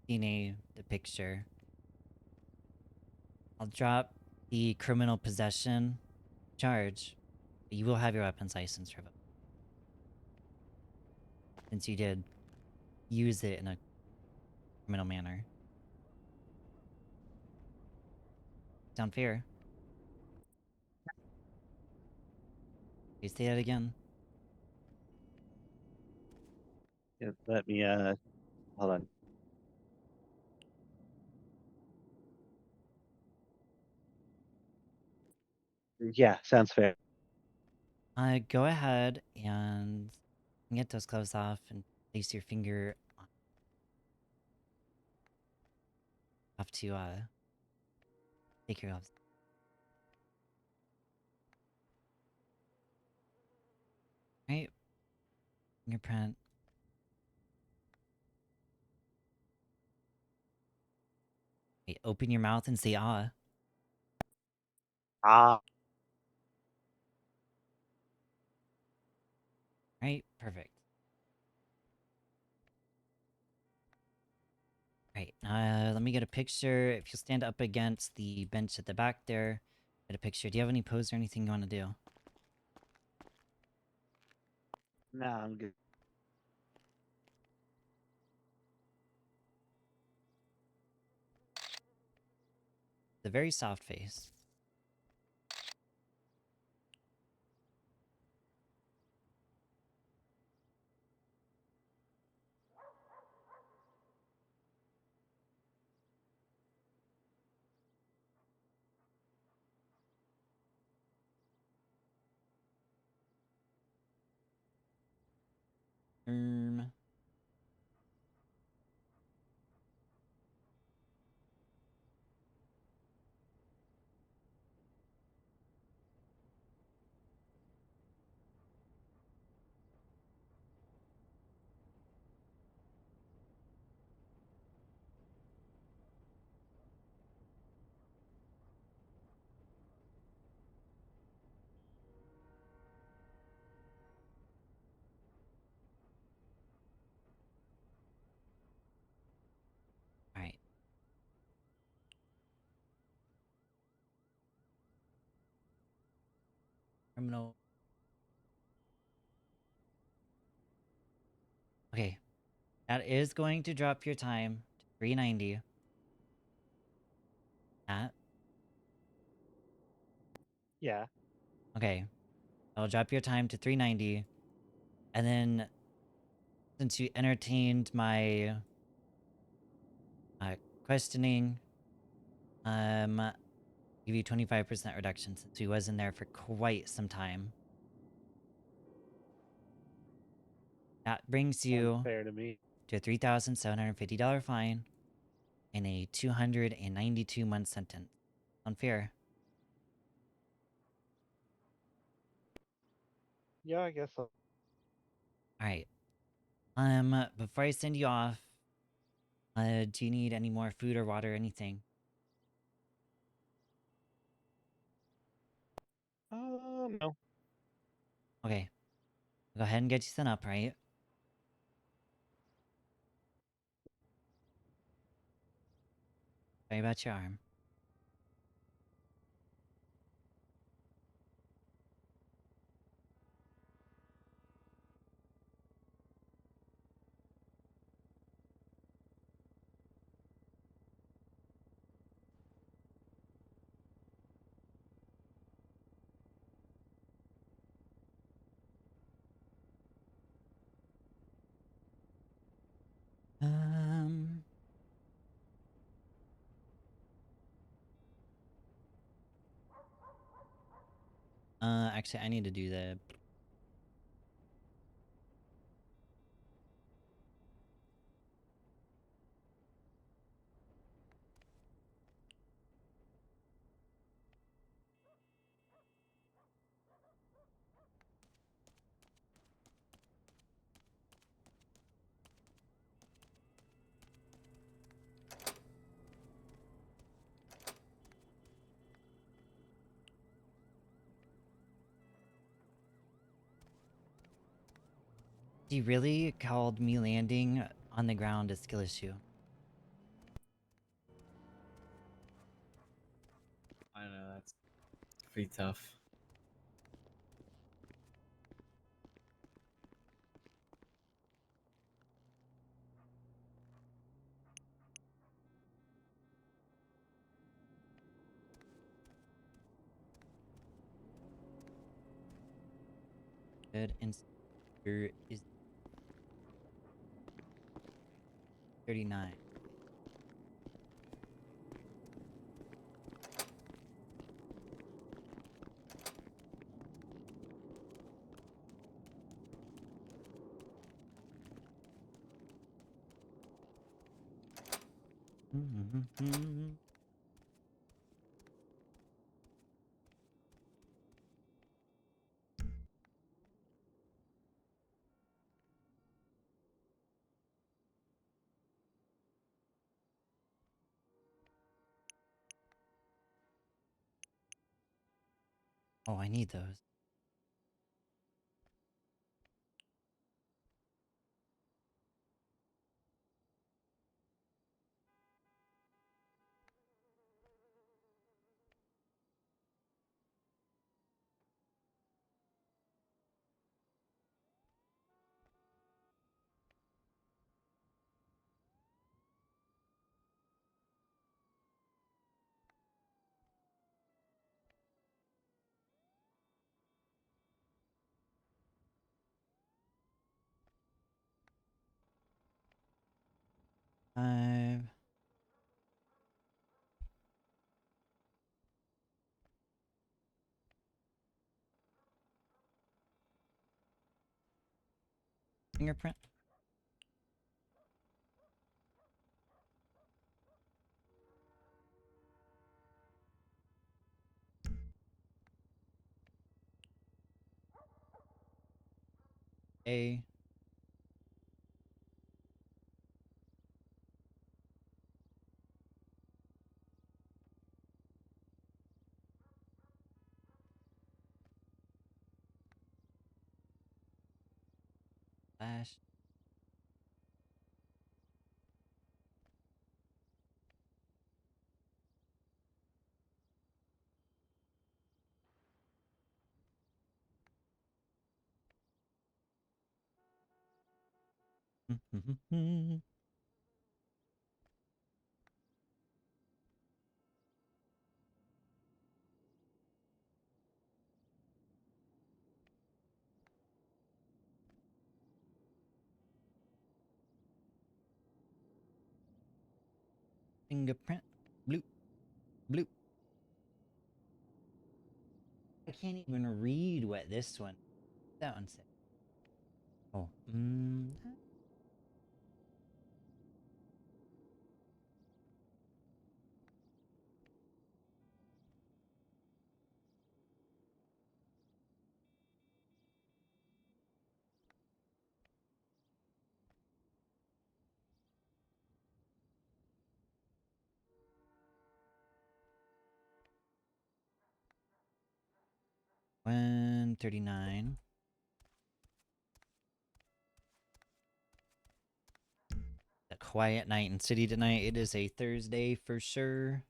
DNA, the picture. I'll drop the criminal possession charge. But you will have your weapons license revoked. Since you did use it in a criminal manner. Sound fair? Can you say that again? Yeah, let me hold on. Yeah, sounds fair. Go ahead and get those gloves off and place your finger on have to take your gloves. Right? Fingerprint. Wait, open your mouth and say ah. Ah, Right? Perfect. Right. Let me get a picture. If you'll stand up against the bench at the back there, get a picture. Do you have any pose or anything you want to do? no, I'm good. It's a very soft face. Um, all right. Criminal. Okay. That is going to drop your time to 390. That. Yeah. Okay. I'll drop your time to 390. And then since you entertained my questioning, give you 25% reduction since he was in there for quite some time. That brings Sounds you fair to me. to a $3,750 fine and a 292-month sentence. Unfair. Yeah, I guess so. All right. Before I send you off, do you need any more food or water or anything? No. Okay. Go ahead and get you sent up, right? Sorry about your arm. Um, actually, I need to do the... He really called me landing on the ground a skill issue. I know, that's pretty tough. Good, and is 39. Oh, I need those. Five. Fingerprint. A. Slash. Fingerprint. Bloop. Bloop. I can't even read what this one. That one said. Oh. 139. A quiet night in city tonight. It is a Thursday for sure.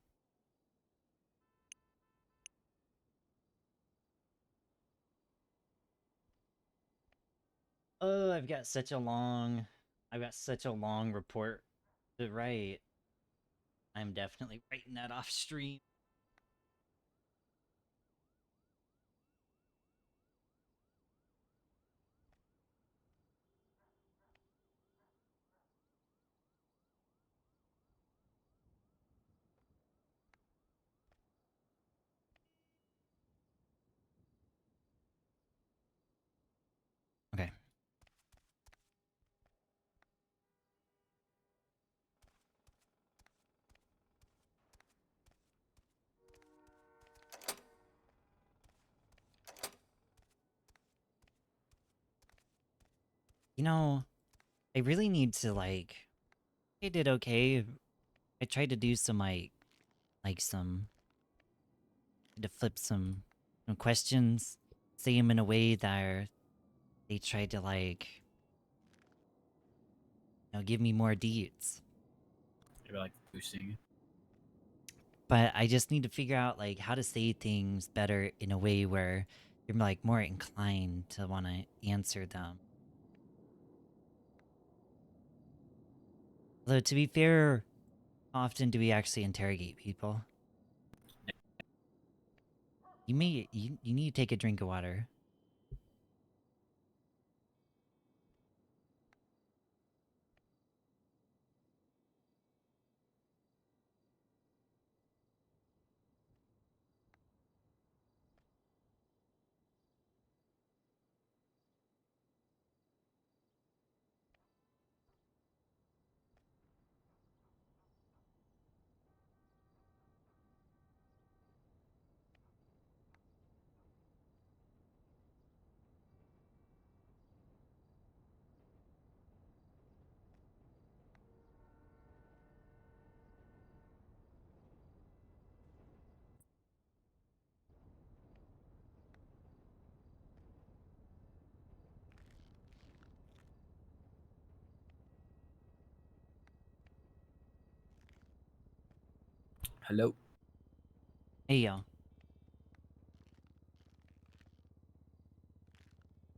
Oh, I've got such a long report to write. I'm definitely writing that off stream. Okay. You know, I really need to I did okay. I tried to do some some to flip some questions, say them in a way that they tried to give me more deets. Maybe like boosting. But I just need to figure out how to say things better in a way where you're more inclined to want to answer them. Although to be fair, how often do we actually interrogate people? You need to take a drink of water. Hello. Hey yo.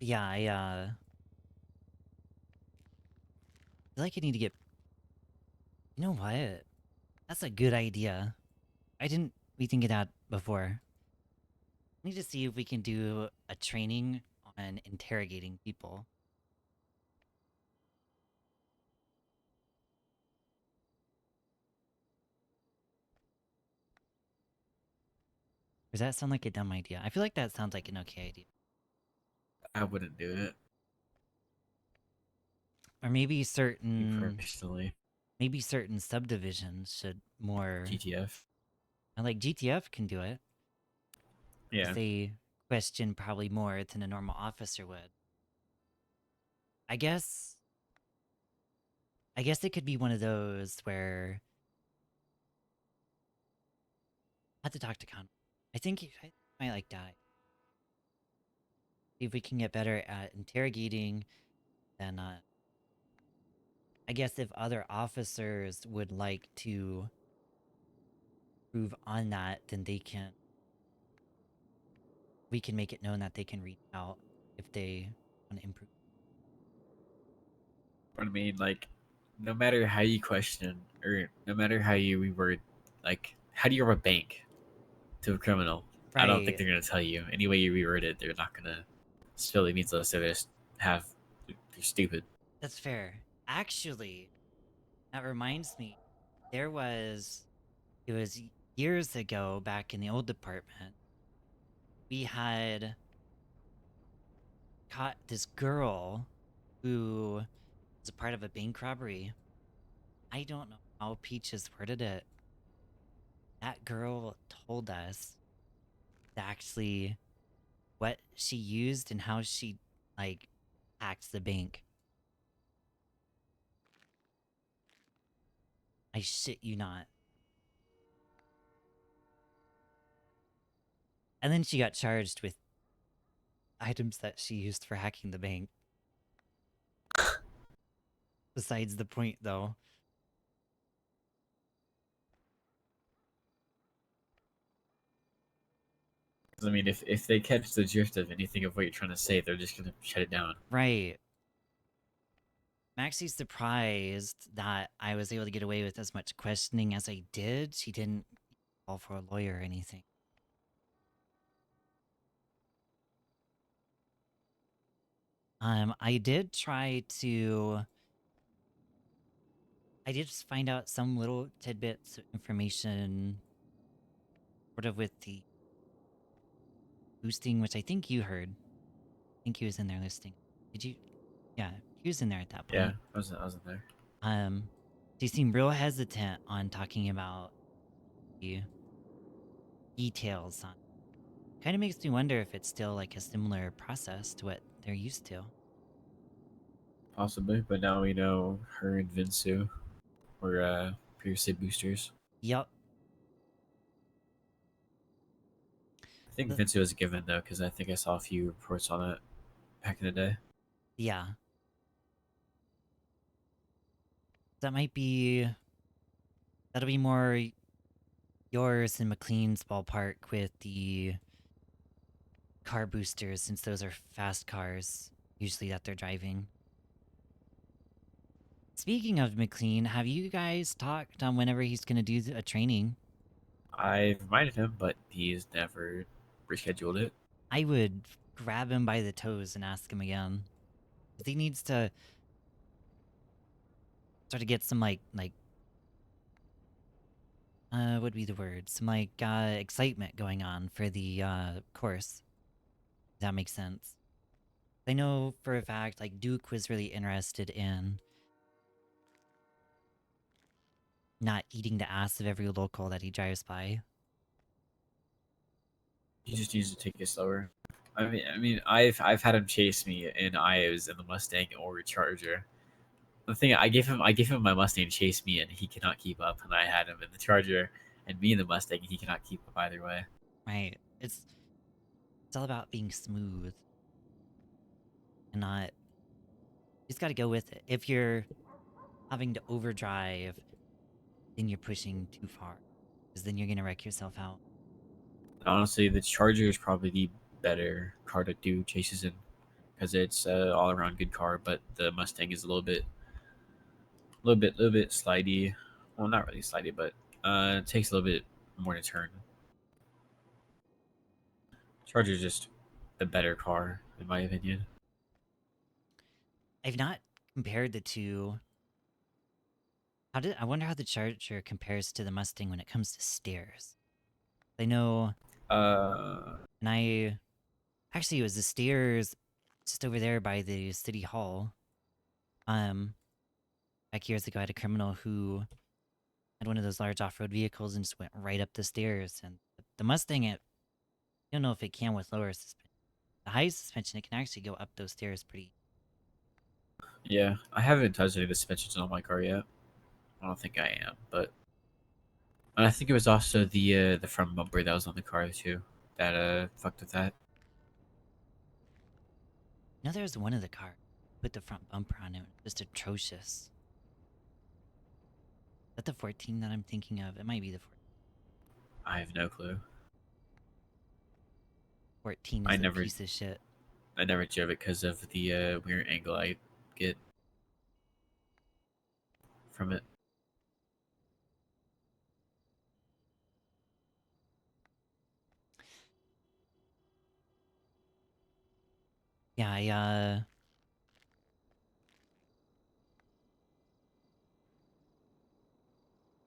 Yeah, I feel like I need to get. You know what? That's a good idea. I didn't rethink of that before. I need to see if we can do a training on interrogating people. Does that sound like a dumb idea? I feel like that sounds like an okay idea. I wouldn't do it. Or maybe Me certain personally, subdivisions should more GTF. like GTF can do it. 'Cause Yeah. they question probably more than a normal officer would. I guess it could be one of those where I have to talk to Con. I think I might like die. See if we can get better at interrogating. Then I guess if other officers would like to prove on that, then we can make it known that they can reach out if they want to improve. But I mean, like, no matter how you question or no matter how you reword, like, how do you rob a bank to a criminal? I don't think Right. they're gonna tell you. Any way you reword it, they're not gonna spill the means unless they just have they're stupid. That's fair. Actually, that reminds me, there was it was years ago back in the old department. We had caught this girl who was a part of a bank robbery. I don't know how Peaches worded it. That girl told us actually what she used and how she like hacked the bank. I shit you not. And then she got charged with items that she used for hacking the bank. Besides the point, though. 'Cause, I mean, if they catch the drift of anything of what you're trying to say, they're just gonna shut it down. Right. I'm actually surprised that I was able to get away with as much questioning as I did. She didn't call for a lawyer or anything. I did try to. I did just find out some little tidbits of information, sort of with the boosting, which I think you heard. I think he was in there listening. Did you? Yeah, he was in there at that Yeah, point. I was in there. She seemed real hesitant on talking about the details on. Kind of makes me wonder if it's still like a similar process to what they're used to. Possibly, but now we know her and Vinsu were previously boosters. Yup. I think Uh, Vinsu was a given though, because I think I saw a few reports on it back in the day. Yeah. That might be. That'll be more yours and McLean's ballpark with the car boosters, since those are fast cars, usually that they're driving. Speaking of McLean, have you guys talked on whenever he's going to do a training? I reminded him, but he's never rescheduled it. I would grab him by the toes and ask him again. 'Cause he needs to sort of get some what would be the word? Some excitement going on for the course. If that makes sense. I know for a fact like Duke was really interested in not eating the ass of every local that he drives by. He just needs to take it slower. I've had him chase me in Iowa's in the Mustang or Charger. The thing I gave him my Mustang to chase me, and he cannot keep up. And I had him in the Charger and me in the Mustang, and he cannot keep up either way. Right. It's all about being smooth and not. You just got to go with it. If you're having to overdrive, then you're pushing too far, because then you're gonna wreck yourself out. Honestly, the Charger is probably the better car to do chases in because it's all around good car. But the Mustang is a little bit slidey. Well, not really slidey, but it takes a little bit more to turn. Charger's just the better car, in my opinion. I've not compared the two. I wonder how the Charger compares to the Mustang when it comes to stairs. I know, Uh, and I actually it was the stairs just over there by the city hall. Back years ago, I had a criminal who had one of those large off-road vehicles and just went right up the stairs. And the Mustang, I don't know if it can with lower suspension. The high suspension, it can actually go up those stairs pretty. Yeah, I haven't touched any of the suspensions on my car yet. I don't think I am, but and I think it was also the front bumper that was on the car too that fucked with that. You know, there's one of the car put the front bumper on it, just atrocious. Is that the 14 that I'm thinking of? It might be the I have no clue. 14 I is a never piece of shit. I never drove it because of the weird angle I get from it. Yeah,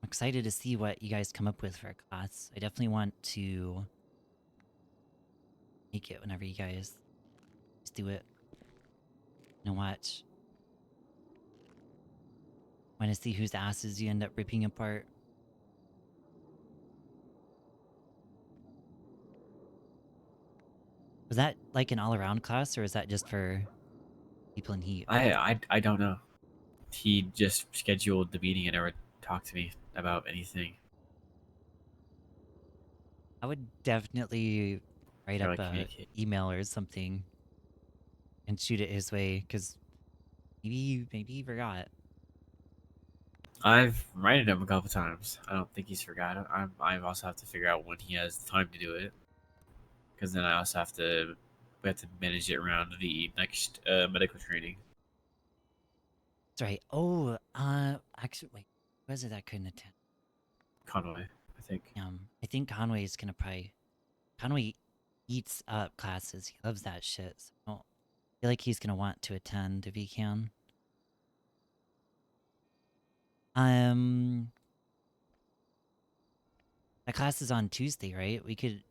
I'm excited to see what you guys come up with for a class. I definitely want to make it whenever you guys just do it. And watch. Want to see whose asses you end up ripping apart. Was that like an all-around class, or is that just for people in heat? I don't know. He just scheduled the meeting and never talked to me about anything. I would definitely write Try up to a communicate. email or something and shoot it his way, because maybe he forgot. I've reminded him a couple times. I don't think he's forgotten. I also have to figure out when he has time to do it, because then I also have to we have to manage it around the next medical training. That's right. Oh, actually, wait. Was it that couldn't attend? Conway, I think. I think Conway's gonna probably. Conway eats up classes. He loves that shit. So I don't feel like he's gonna want to attend if he can. Um, that class is on Tuesday, right? We could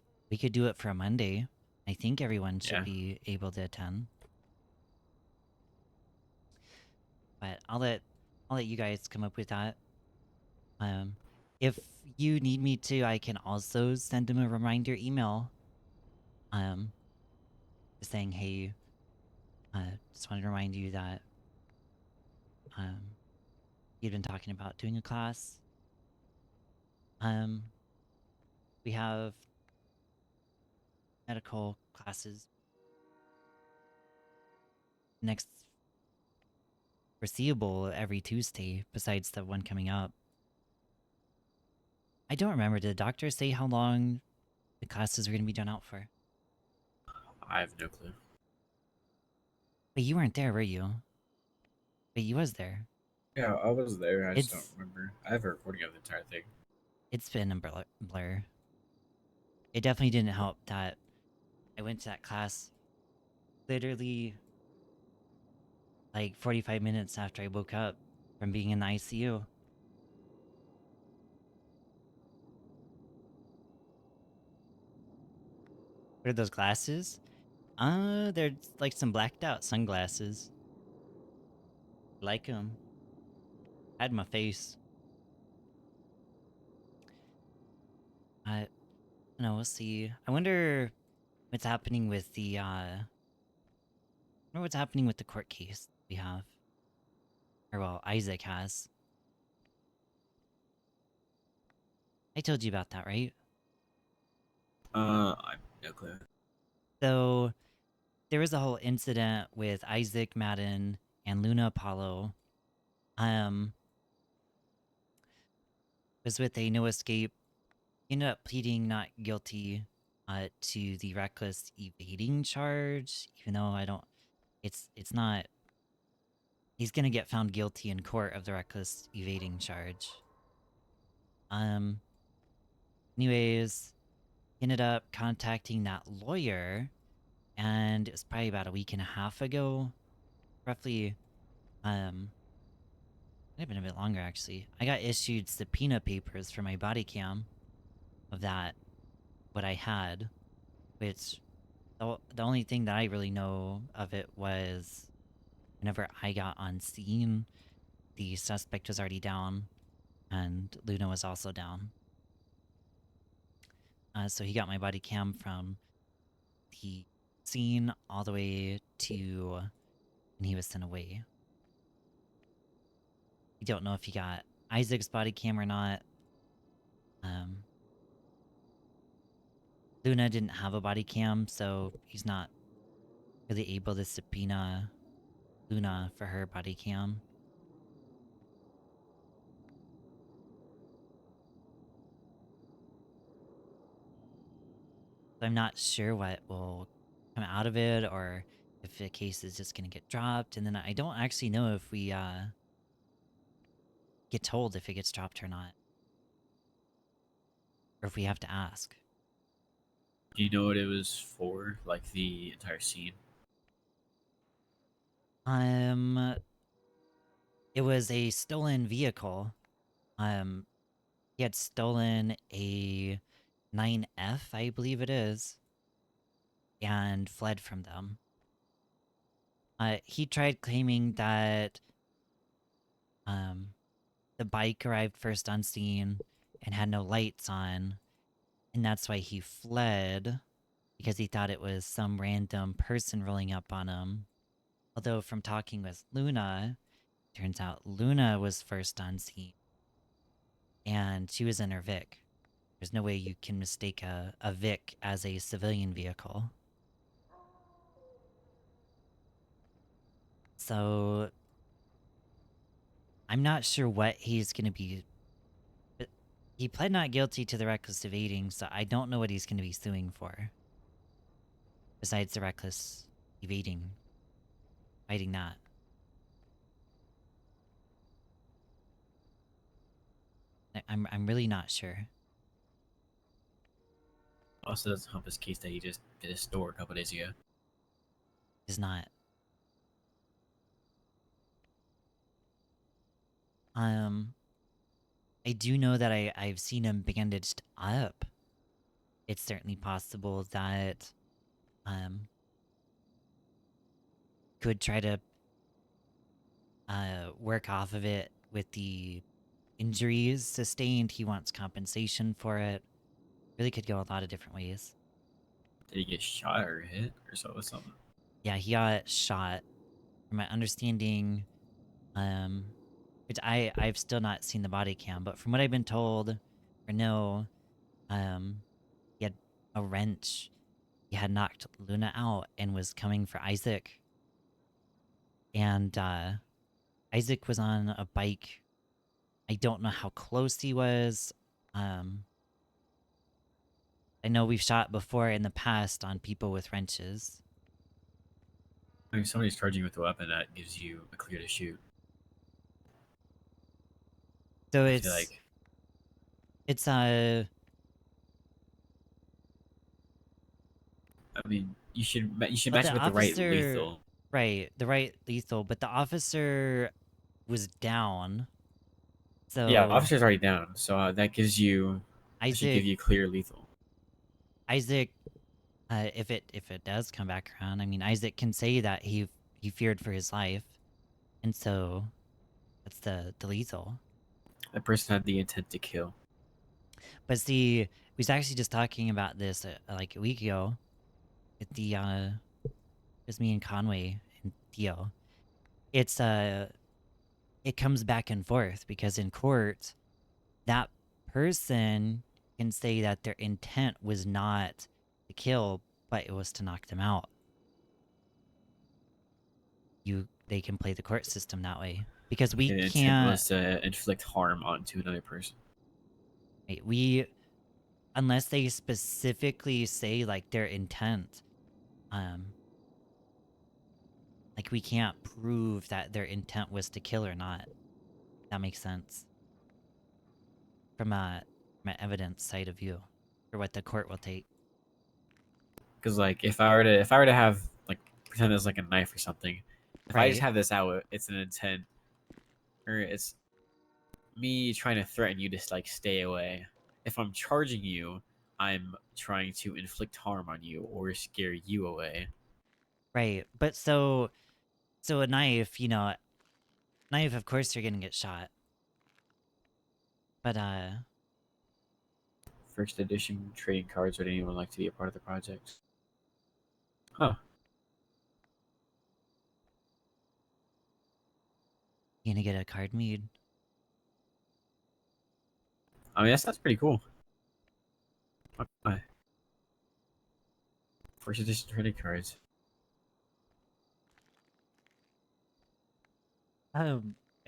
do it for a Monday. I think everyone should Yeah. be able to attend. But I'll let you guys come up with that. If you need me to, I can also send him a reminder email. Just saying, hey, just wanted to remind you that you'd been talking about doing a class. We have medical classes next foreseeable every Tuesday, besides the one coming up. I don't remember. Did the doctor say how long the classes were going to be done out for? I have no clue. But you weren't there, were you? But you was there. Yeah, I was there. I just don't It's remember. I have a recording of the entire thing. it's been a blur. It definitely didn't help that I went to that class literally like 45 minutes after I woke up from being in the ICU. What are those glasses? They're like some blacked out sunglasses. Like them. Had my face. I don't know, we'll see. I wonder what's happening with the what's happening with the court case we have. Or well, Isaac has. I told you about that, right? I have no clue. So there was a whole incident with Isaac Madden and Luna Apollo. Was with a no escape. He ended up pleading not guilty to the reckless evading charge, even though I don't. It's not. He's gonna get found guilty in court of the reckless evading charge. Um. Anyways, he ended up contacting that lawyer, and it was probably about a week and a half ago, roughly. Might have been a bit longer actually. I got issued subpoena papers for my body cam of that, what I had, which the only thing that I really know of it was whenever I got on scene, the suspect was already down, and Luna was also down. So he got my body cam from the scene all the way to when he was sent away. I don't know if he got Isaac's body cam or not. Luna didn't have a body cam, so he's not really able to subpoena Luna for her body cam. So I'm not sure what will come out of it, or if the case is just gonna get dropped. And then I don't actually know if we get told if it gets dropped or not, or if we have to ask. Do you know what it was for? Like the entire scene? It was a stolen vehicle. He had stolen a 9F, I believe it is, and fled from them. He tried claiming that the bike arrived first on scene and had no lights on, and that's why he fled, because he thought it was some random person rolling up on him. Although from talking with Luna, turns out Luna was first on scene, and she was in her Vic. There's no way you can mistake a Vic as a civilian vehicle. So I'm not sure what he's going to be. He pled not guilty to the reckless evading, so I don't know what he's going to be suing for. Besides the reckless evading, fighting that. I'm really not sure. Also, doesn't help his case that he just did a store a couple days ago. Is not. I do know that I've seen him bandaged up. It's certainly possible that could try to work off of it with the injuries sustained. He wants compensation for it. Really could go a lot of different ways. Did he get shot or hit or something? Yeah, he got shot. From my understanding, which I've still not seen the body cam, but from what I've been told or know, he had a wrench. He had knocked Luna out and was coming for Isaac. And Isaac was on a bike. I don't know how close he was. I know we've shot before in the past on people with wrenches. I mean, somebody's charging you with a weapon that gives you a clear to shoot. So I feel like it's I mean, you should but match the it with the right officer, lethal. right, the right lethal, but the officer was down. Yeah, So officer's already down, so that gives you that should give Isaac you clear lethal. Isaac if it does come back around, I mean Isaac can say that he feared for his life. And so that's the lethal. That person had the intent to kill. But see, we was actually just talking about this like a week ago with the it was me and Conway and Theo. It's it comes back and forth because in court that person can say that their intent was not to kill, but it was to knock them out. They can play the court system that way because we The intent can't. was to inflict harm onto another person. We unless they specifically say like their intent, like we can't prove that their intent was to kill or not. That makes sense from from an evidence side of view, for what the court will take. Because like if I were to have like pretend there's like a knife or something, if I just Right. have this out, it's an intent, or it's me trying to threaten you to like stay away. If I'm charging you, I'm trying to inflict harm on you or scare you away. Right. But so So a knife, knife, of course you're gonna get shot. But First edition trading cards. Would anyone like to be a part of the project? Huh. you're gonna get a card made. I mean, that sounds pretty cool. Okay. First edition trading cards. I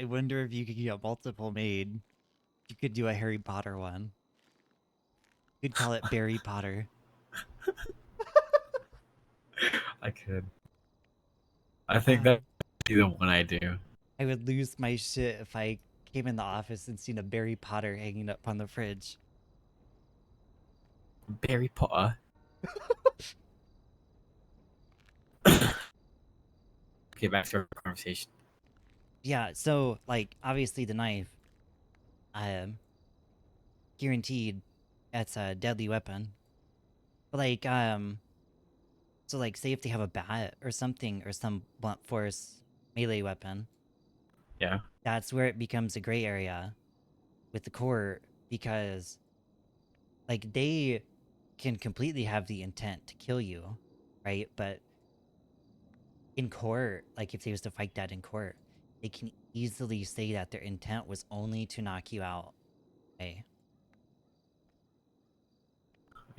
wonder if you could get multiple made. You could do a Harry Potter one. You could call it Barry Potter. I could. I think Ah, that'd be the one I do. I would lose my shit if I came in the office and seen a Barry Potter hanging up on the fridge. Barry Potter. Okay, back to our conversation. Yeah, so like obviously the knife, um, guaranteed, it's a deadly weapon. But like so like say if they have a bat or something or some blunt force melee weapon, Yeah. that's where it becomes a gray area with the court because like they can completely have the intent to kill you, right? But in court, like if they was to fight that in court, they can easily say that their intent was only to knock you out. Okay.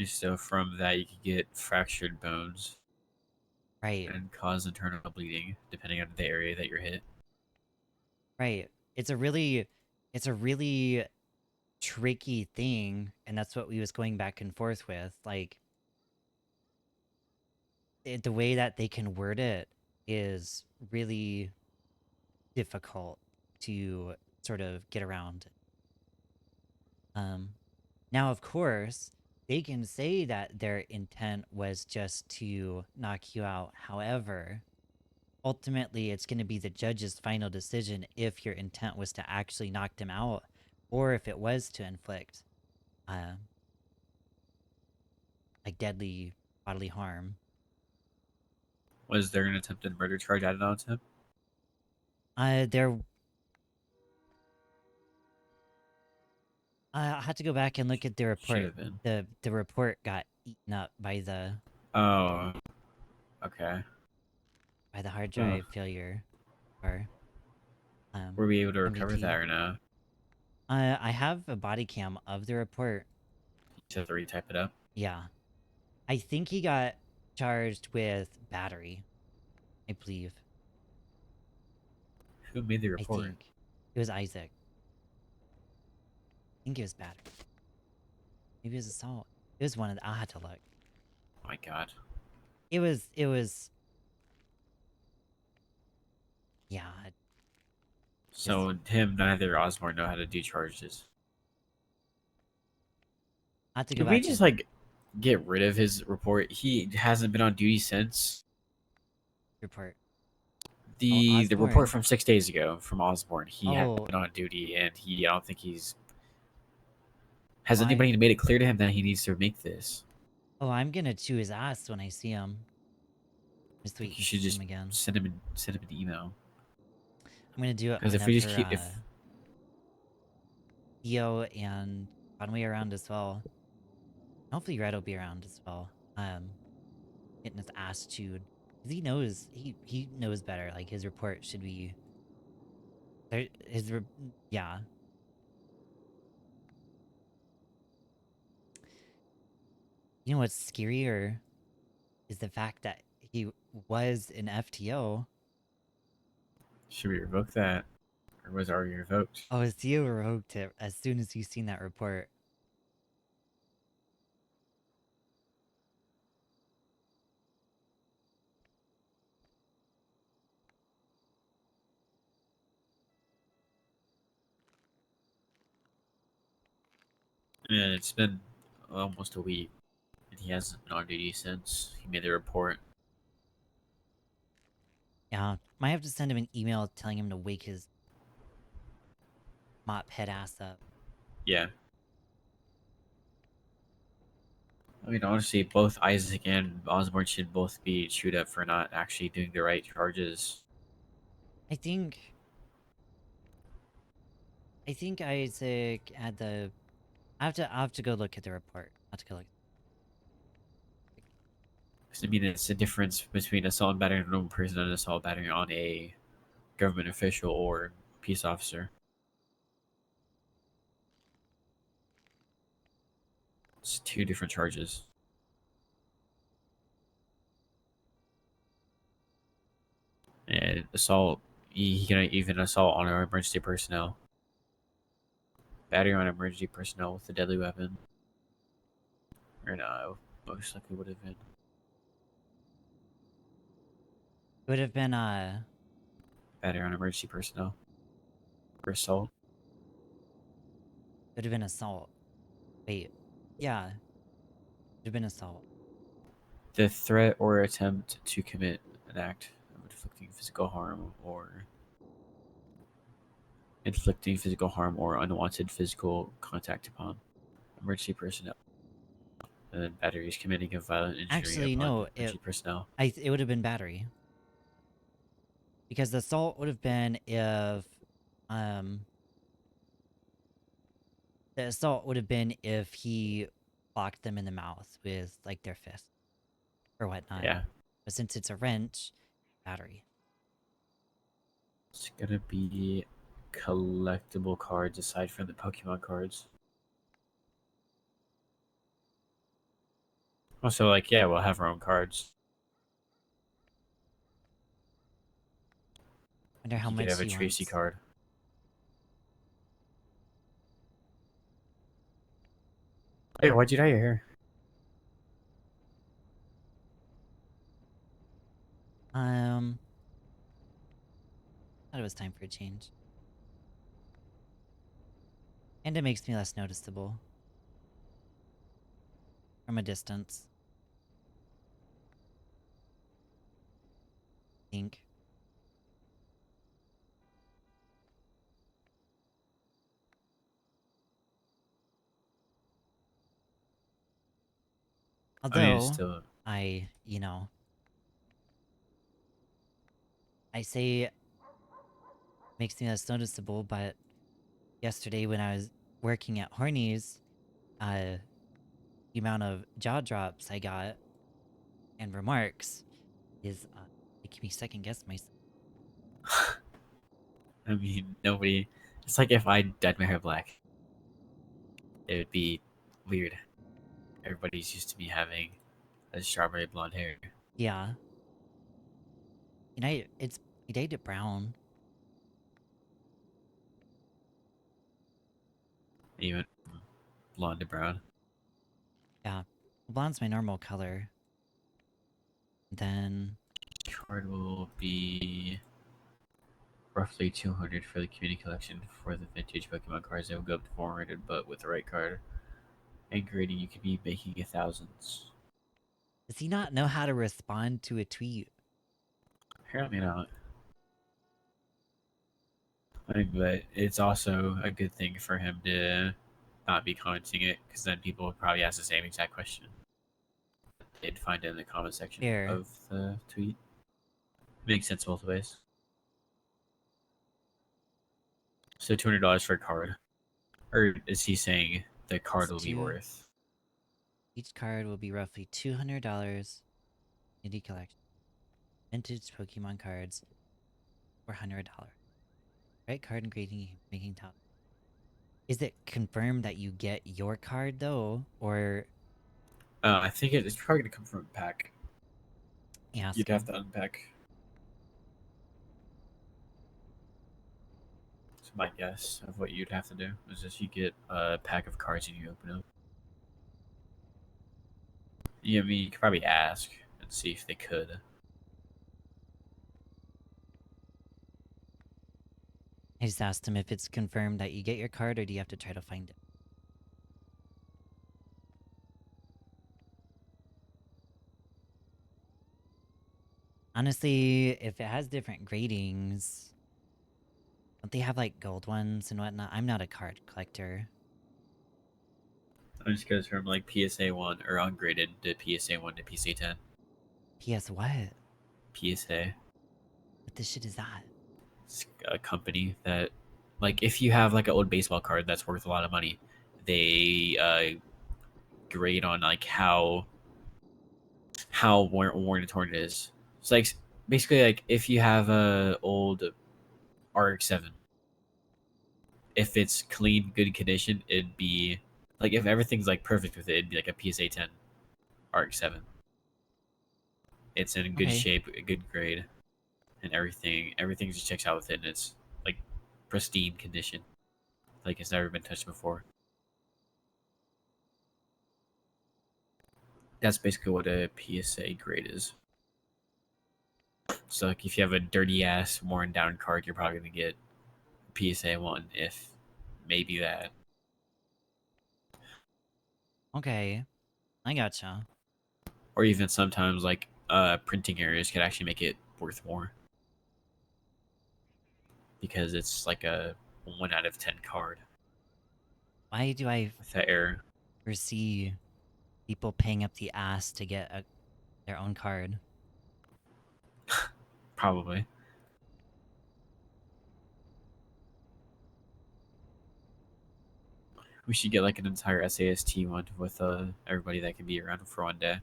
So from that, you could get fractured bones Right. and cause internal bleeding, depending on the area that you're hit. Right. It's a really tricky thing, and that's what we was going back and forth with. Like the way that they can word it is really difficult to sort of get around. Um, Now, of course, they can say that their intent was just to knock you out. However, ultimately, it's going to be the judge's final decision if your intent was to actually knock them out or if it was to inflict uh, like deadly bodily harm. Was there an attempted murder charge added on to him? There, I had to go back and look at the Should report. have been. The report got eaten up Oh, okay. by the hard Ugh. drive failure or Were we able to recover that MBT. or no? I have a body cam of the report. You just have to retype it up. Yeah. I think he got charged with battery, I believe. Who made the I report? think. It was Isaac. I think it was battery. Maybe it was assault. It was one of the, I'll have to look. Oh my god. It was, yeah. So him, neither Osborne know how to do charges. I have to go Can we back just and like get rid of his report? He hasn't been on duty since report. Oh, the report Osborne. from 6 days ago from Osborne. He hasn't Oh, been on duty, and I don't think he's. Has why? anybody made it clear to him that he needs to make this? Oh, I'm gonna chew his ass when I see him. Just I think wait you and should see him just again. send him an email. I'm gonna do it Because if we just whenever, keep if Theo and Conway are around as well. Hopefully Red will be around as well. Getting his ass chewed. 'Cause he knows better. Like his report should be yeah. You know what's scarier is the fact that he was an FTO. should we revoke that, or was it already revoked? Oh, Theo revoked it as soon as he seen that report. And it's been almost a week, and he hasn't been on duty since he made the report. Yeah. Might have to send him an email telling him to wake his mop head ass up. Yeah. I mean, honestly, both Isaac and Osborne should both be chewed up for not actually doing the right charges. I think Isaac had the. I have to go look at the report. I have to go look. 'Cause, I mean, it's a difference between assault and battery on a normal person and assault and battery on a government official or peace officer. It's two different charges. And assault, he can even assault on our emergency personnel. Battery on emergency personnel with a deadly weapon. Or no, most likely would have been. It would have been Battery on emergency personnel. Or assault. It would have been assault. Wait, yeah, it would have been assault. The threat or attempt to commit an act of inflicting physical harm or unwanted physical contact upon emergency personnel. And then battery is committing a violent injury Actually, upon no. emergency personnel. It would have been battery. Because the assault would have been if, um, the assault would have been if he blocked them in the mouth with like their fist or whatnot. Yeah. But since it's a wrench, battery. It's gonna be collectible cards aside from the Pokemon cards. Also, like, yeah, we'll have our own cards. Wonder how You could much have a he Tracey wants. card. Hey, why'd you dye your hair? Thought it was time for a change. And it makes me less noticeable. From a distance. I think. I mean, it's Although, still. you know, I say makes me less noticeable, but yesterday when I was working at Horny's, the amount of jaw drops I got and remarks is making me second guess myself. I mean, nobody. It's like if I dyed my hair black, it would be weird. Everybody's used to me having a strawberry blonde hair. Yeah. And I dyed it brown. Even blonde to brown. Yeah. Blonde's my normal color. Then Card will be roughly 200 for the community collection. For the vintage Pokemon cards, they will go up to 400, but with the right card and grading, you could be making thousands. does he not know how to respond to a tweet? Apparently not. I mean, but it's also a good thing for him to not be commenting it, because then people would probably ask the same exact question. They'd find it in the comment section Fair. of the tweet. Makes sense both ways. So $200 for a card, or is he saying the card It's will be worth? Each card will be roughly $200. Indie collection. Vintage Pokemon cards. $400. Right card and grading making top. Is it confirmed that you get your card though, or I think it's probably gonna come from a pack. yeah? You'd have to unpack. So my guess of what you'd have to do is just you get a pack of cards and you open them. Yeah, I mean, you could probably ask and see if they could. I just asked him if it's confirmed that you get your card, or do you have to try to find it? Honestly, if it has different gradings, don't they have like gold ones and whatnot? I'm not a card collector. It just goes from like PSA 1 or ungraded to PSA 1 to PSA 10. PS what? PSA. What the shit is that? a company that, like, if you have like an old baseball card that's worth a lot of money, they grade on like how worn and torn it is. It's like basically like if you have a old RX-7, if it's clean, good condition, it'd be like if everything's like perfect with it, it'd be like a PSA 10 RX-7. It's in good Okay. shape, a good grade, and everything just checks out with it, and it's like pristine condition, like it's never been touched before. That's basically what a PSA grade is. So like if you have a dirty ass worn down card, you're probably gonna get PSA 1, if maybe that. Okay. I gotcha. Or even sometimes like printing errors could actually make it worth more because it's like a 1 out of 10 card Why do I with that error. foresee people paying up the ass to get their own card? Probably. We should get like an entire SAST one with everybody that can be around for 1 day.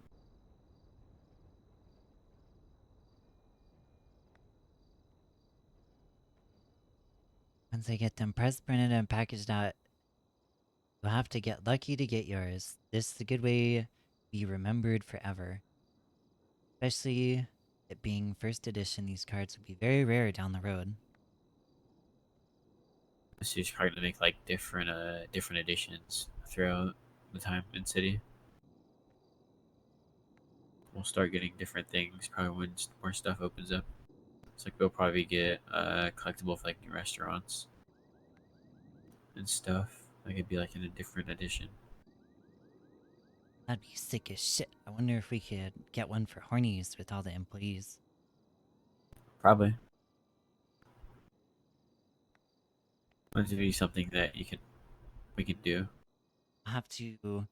Once I get them press printed and packaged out, you'll have to get lucky to get yours. This is a good way to be remembered forever. Especially it being first edition, these cards would be very rare down the road. So you're probably gonna make like different editions throughout the time in city. We'll start getting different things probably when more stuff opens up. It's like we'll probably get collectible for like new restaurants and stuff. Like it'd be like in a different edition. That'd be sick as shit. I wonder if we could get one for Hornies with all the employees. Probably. Might be something that we could do. I'll have to.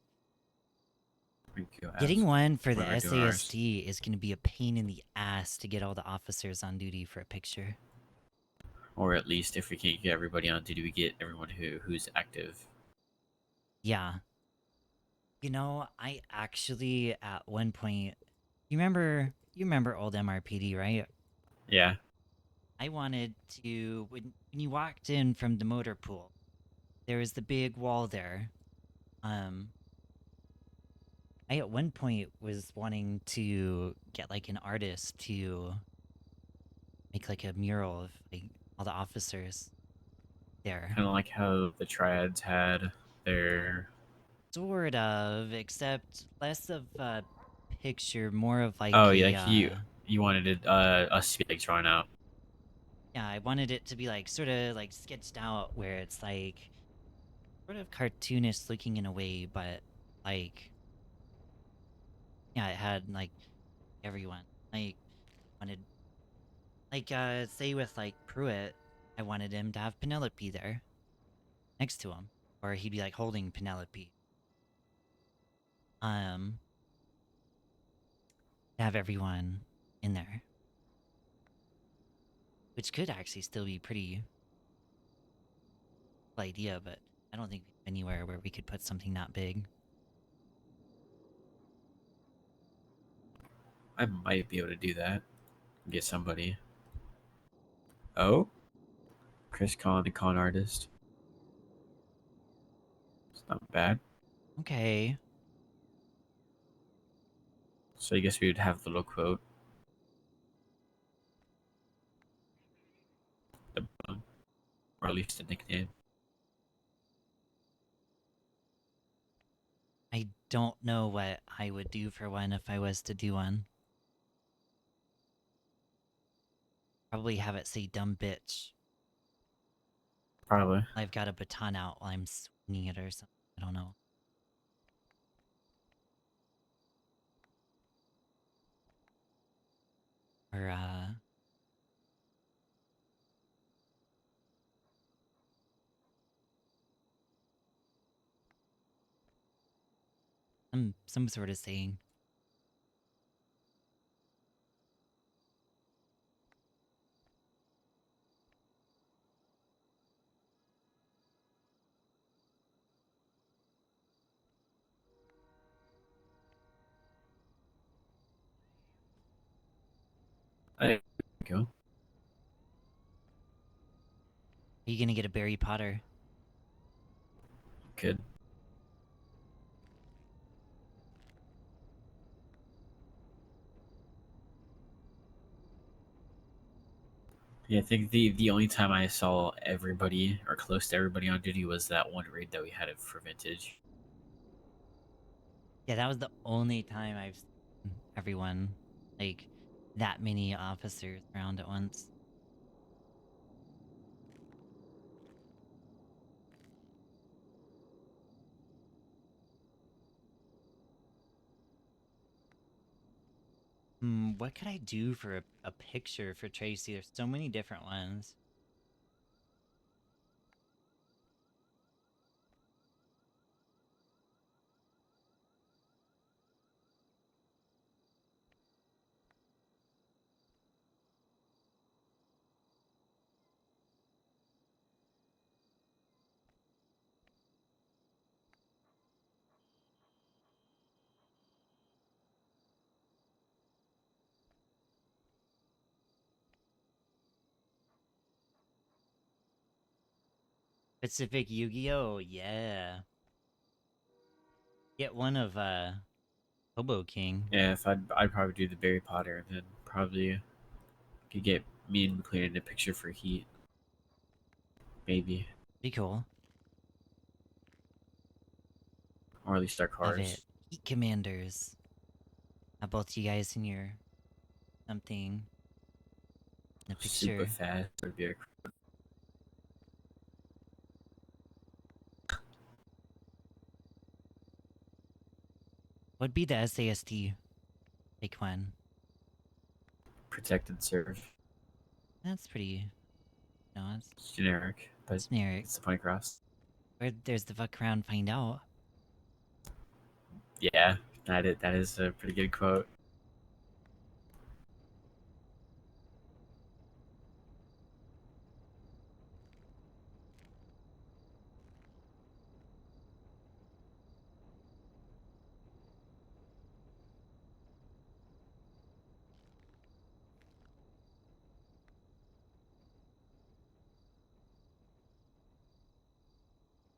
We could go Getting ask one for the when we're doing ours. SAST is going to be a pain in the ass to get all the officers on duty for a picture. Or at least if we can't get everybody on duty, we get everyone who's active. Yeah. You know, I actually at one point, you remember old MRPD, right? Yeah. I wanted to when you walked in from the motor pool, there was the big wall there. Um, I at one point was wanting to get like an artist to make like a mural of like all the officers there. Kind of like how the triads had their. Sort of, except less of a picture, more of like Oh yeah, a like you wanted it, us to be like drawn out. yeah, I wanted it to be like sort of like sketched out where it's like sort of cartoonish looking in a way, but like yeah, it had like everyone. Like wanted like say with like Pruitt, I wanted him to have Penelope there next to him. Or he'd be like holding Penelope. Um to have everyone in there. Which could actually still be pretty cool idea, but I don't think we have anywhere where we could put something that big. I might be able to do that. Get somebody. Oh, Chris Con, the con artist. It's not bad. Okay. So I guess we would have the little quote. The, or at least a nickname. I don't know what I would do for one if I was to do one. Probably have it say dumb bitch. Probably. I've got a baton out while I'm swinging it or something. I don't know. Or some sort of saying. I go. Are you gonna get a Barry Potter? Good. Yeah, I think the only time I saw everybody or close to everybody on duty was that one raid that we had for vintage. Yeah, that was the only time I've seen everyone, like, that many officers around at once. What could I do for a picture for Tracy? There's so many different ones. Pacific Yu-Gi-Oh! Yeah. Get one of Hobo King. Yeah, if I'd probably do the Barry Potter, and then probably could get me and McLean in a picture for Heat. Maybe. Be cool. Or at least our Love it. cars. Heat Commanders. Have both you guys in your something in a Super picture. fast would be a What'd be the SAST? Pick one. protect and serve. That's pretty. No, it's It's generic, but generic. it's the point across. Where there's the fuck around, find out. Yeah, that is a pretty good quote.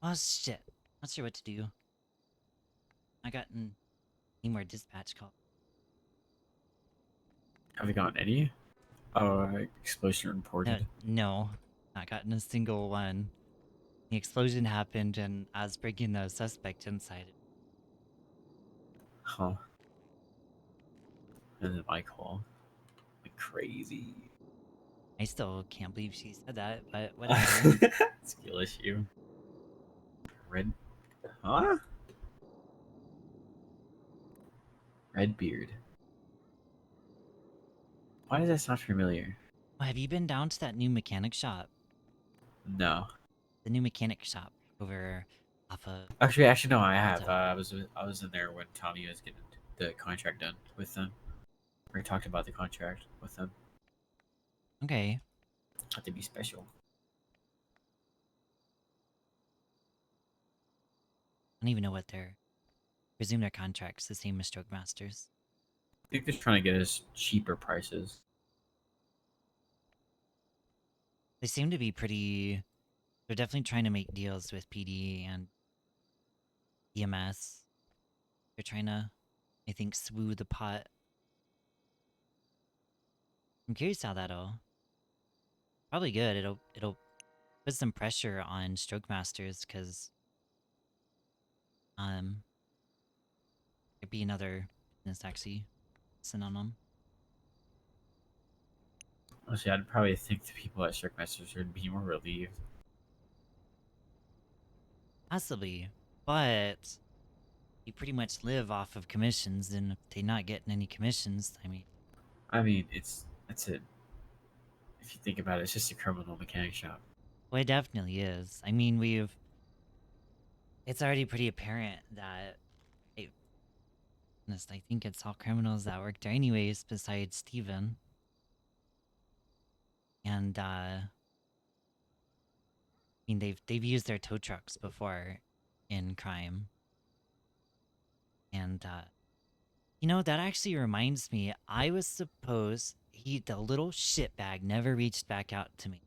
Oh shit. Not sure what to do. I gotten any more dispatch calls. Have we gotten any? Explosion No, reported. no, not gotten a single one. The explosion happened, and I was bringing the suspect inside. Huh. And then my call. Like crazy. I still can't believe she said that, but whatever. Skill issue. Red. Huh? Redbeard. Why does that sound familiar? Oh, have you been down to that new mechanic shop? No. The new mechanic shop over off of. Actually, no. I What's have. up? I was in there when Tommy was getting the contract done with them. We talked about the contract with them. Okay. Had to be special. I don't even know what they're. Presume their contract's the same as Stroke Masters. I think they're trying to get us cheaper prices. They seem to be pretty. They're definitely trying to make deals with PD and EMS. They're trying to, I think, swoo the pot. I'm curious how that'll. Probably good. It'll put some pressure on Stroke Masters because there'd be another business actually sitting on them. Honestly, I'd probably think the people at Sharkmasters would be more relieved. Possibly, but you pretty much live off of commissions, and if they're not getting any commissions, I mean, I mean, that's it. If you think about it, it's just a criminal mechanic shop. well, it definitely is. I mean, it's already pretty apparent that, hey, honest, I think it's all criminals that work there anyways, besides Steven. And, I mean, they've used their tow trucks before in crime. And, you know, that actually reminds me, I was supposed, the little shitbag never reached back out to me.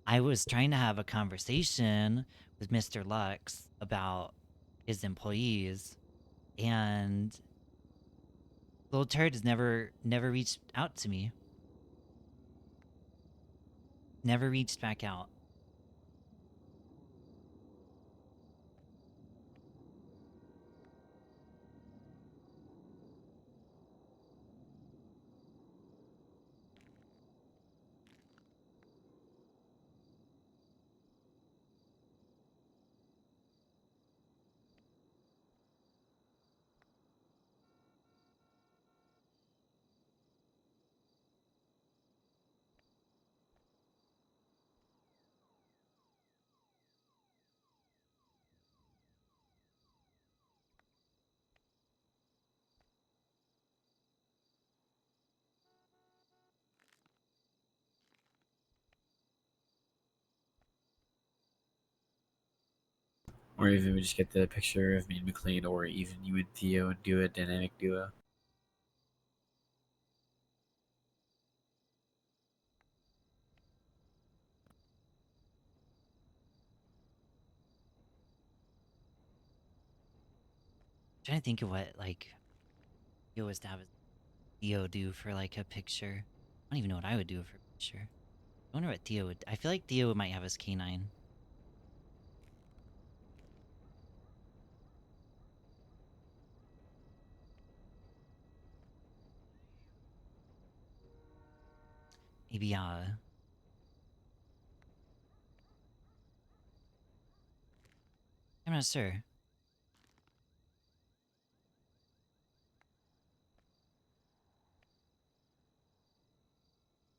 I was trying to have a conversation with Mr. Lux about his employees, and little turd has never reached out to me. Never reached back out. Or even we just get the picture of me and McLean, or even you and Theo and do a dynamic duo. Trying to think of what like Theo was to have Theo do for like a picture. I don't even know what I would do for a picture. I wonder what Theo would. I feel like Theo might have his canine. Maybe I'm not sure.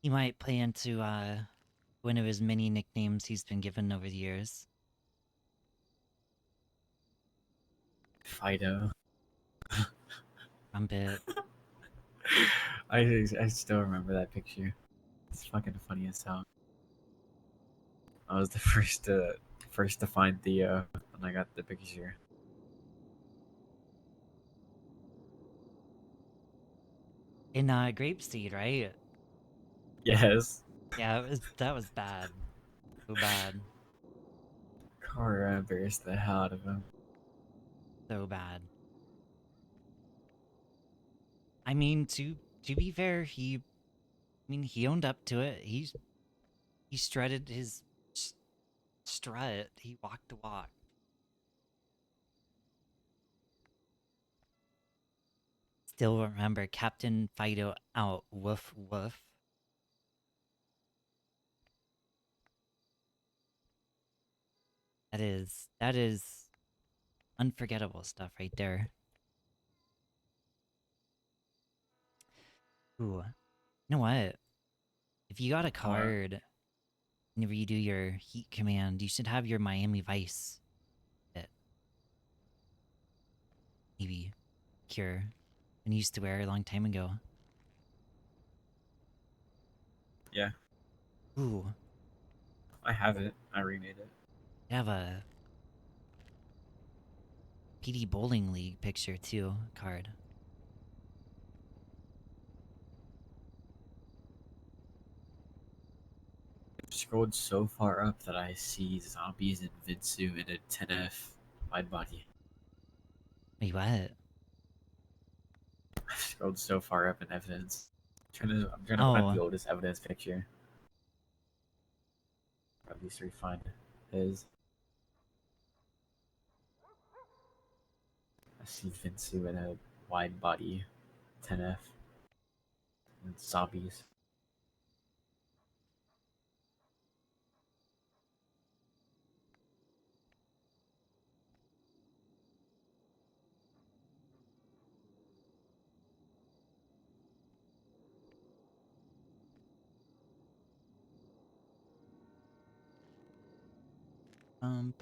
He might play into one of his many nicknames he's been given over the years. Fido. Trumpet. I still remember that picture. It's fucking funny as hell. I was the first to find Theo when I got the picture. In Grapeseed, right? Yes. Yeah, that was bad. So bad. Car embarrassed the hell out of him. So bad. I mean, to be fair, he owned up to it. He strutted his strut. He walked the walk. Still remember Captain Fido out. Woof woof. That is unforgettable stuff right there. Ooh. You know what? If you got a card whenever you do your heat command, you should have your Miami Vice bit. Maybe. Cure. And used to wear a long time ago. Yeah. Ooh. I have it. I remade it. You have a PD Bowling League picture too, card. I've scrolled so far up that I see zombies and Vinsu in a 10F wide body. Wait, what? I've scrolled so far up in evidence. I'm trying to find the Oh, oldest evidence picture. Or at least find his. I see Vinsu in a wide body 10F and zombies.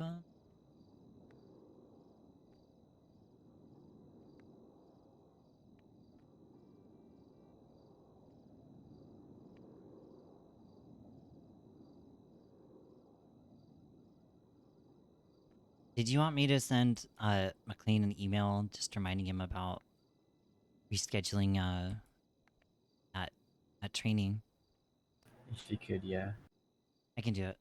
bum. Did you want me to send McLean an email just reminding him about rescheduling that That training. If you could, yeah. I can do it.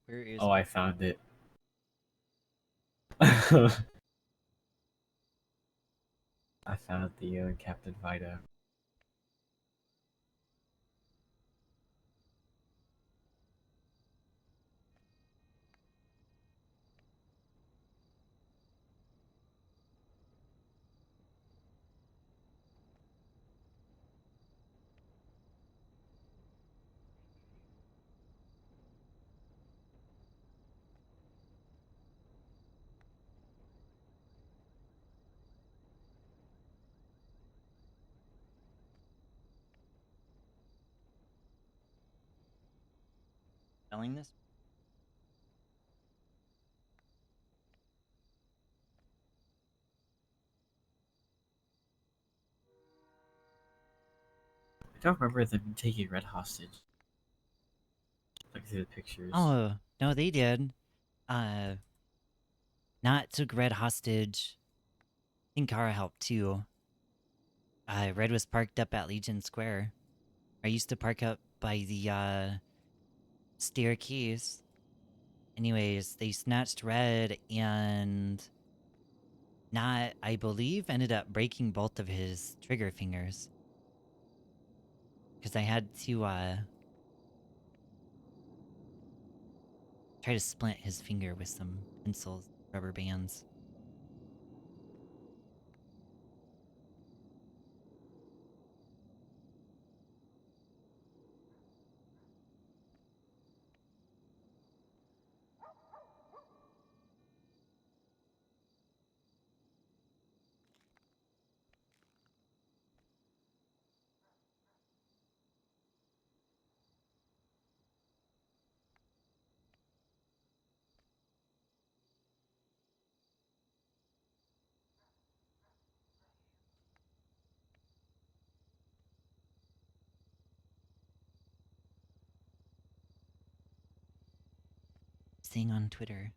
Where is Oh, I found it. I found the Captain Vida. spelling this? I don't remember them taking Red hostage. Look through the pictures. Oh, no, they did. Uh, Not took Red hostage. I think Kara helped too. Red was parked up at Legion Square. I used to park up by the staircase. Anyways, they snatched Red and not, I believe, ended up breaking both of his trigger fingers. Because I had to try to splint his finger with some pencils, rubber bands. Saying on Twitter.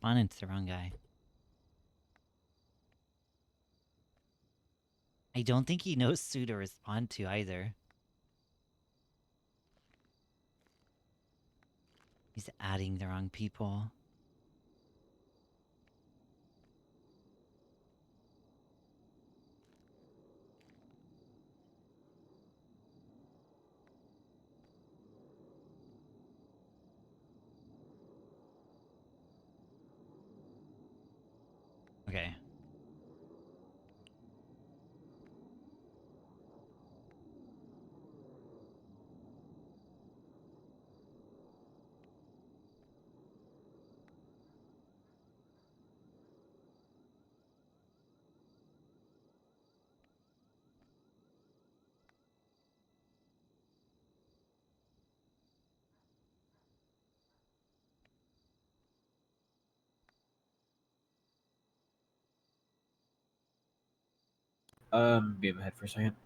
Responded to the wrong guy. I don't think he knows who to respond to either. He's adding the wrong people. Okay. Be ahead for a second.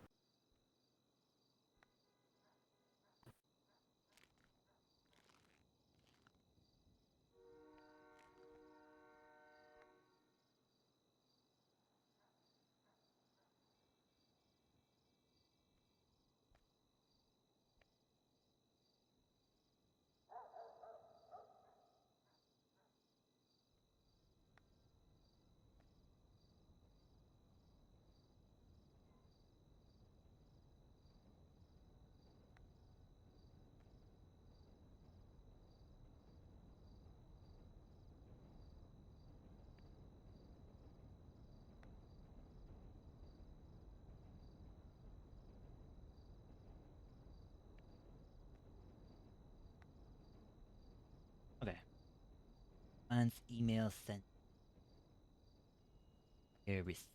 month email sent. Everything.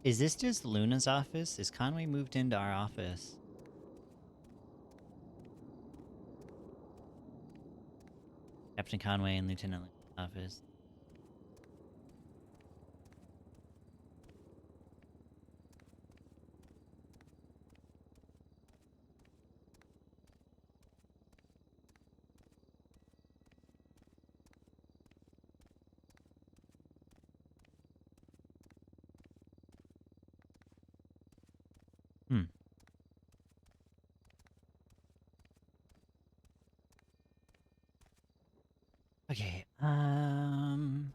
Is this just Luna's office? Is Conway moved into our office? Captain Conway and Lieutenant Luna's office. Hmm. Okay, bum.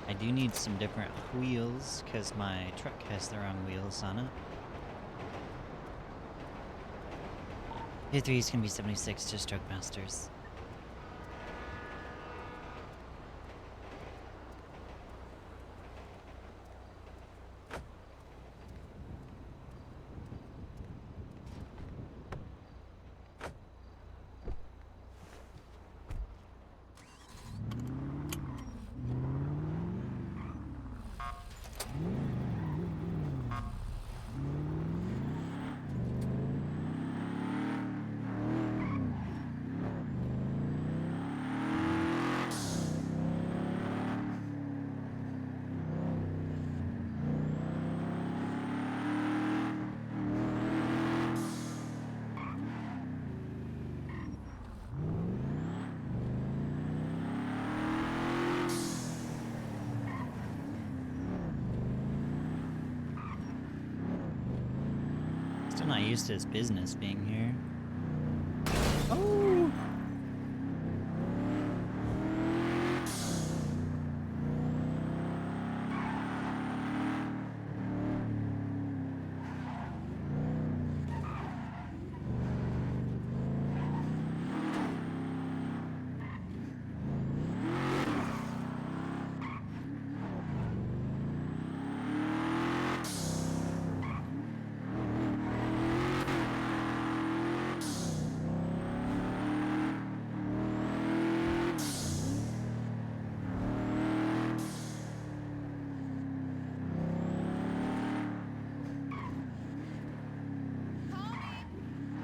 I do need some different wheels, because my truck has the wrong wheels on it. Tier 3 is going to be 76 to Stroke Masters. Still not used to his business being here. Oh!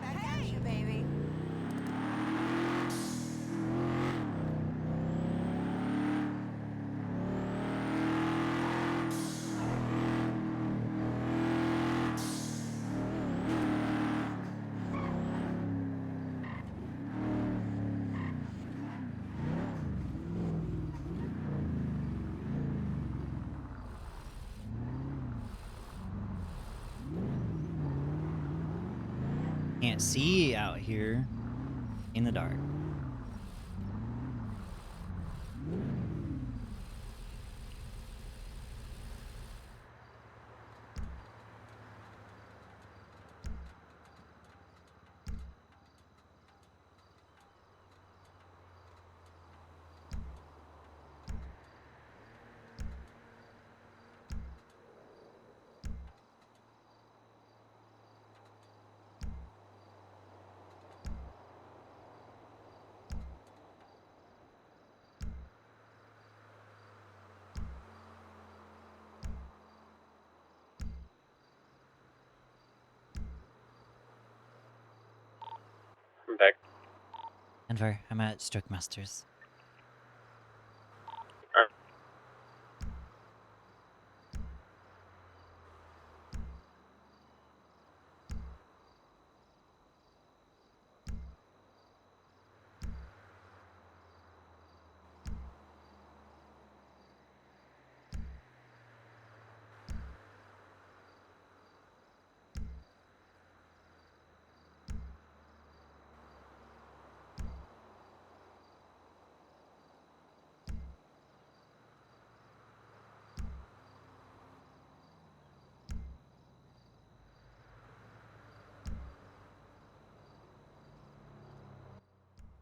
Back at you, baby. Can't see out here in the dark. contact. Denver, I'm at Stroke Masters.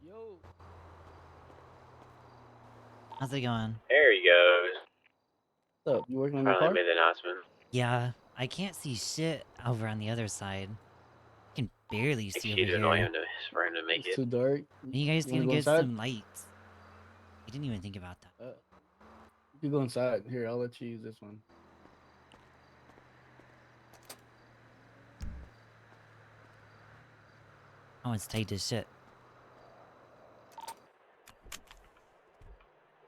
Yo. How's it going? There he goes. What's up? You working on your Finally car? made the announcement. Yeah, I can't see shit over on the other side. I can barely see over Exceeded annoying here. him to, for him to make It's it. too dark. When you guys You wanna gonna go get inside? some lights? I didn't even think about that. You can go inside. Here, I'll let you use this one. Oh, it's tight as shit.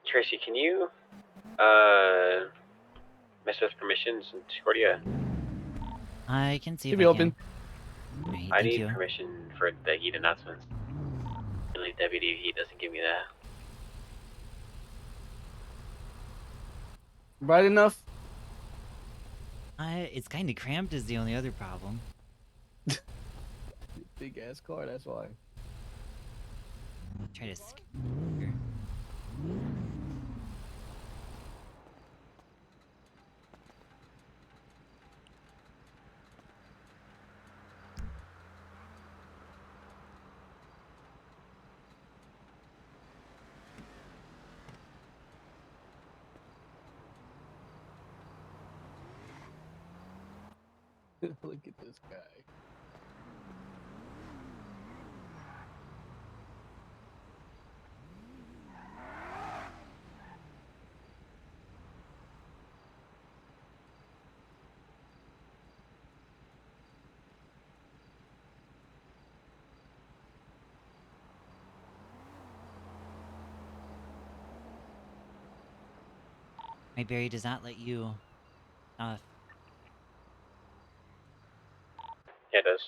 Tracy, can you mess with permissions and Discordia? I can see if Should be I open. can. Alright, I thank need you. permission for the heat announcements. Only Deputy Heat doesn't give me that. Bright enough? It's kind of cramped is the only other problem. Big ass car, that's why. Try to scoot here. Look at this guy. My Barry does not let you off. Yeah, it does.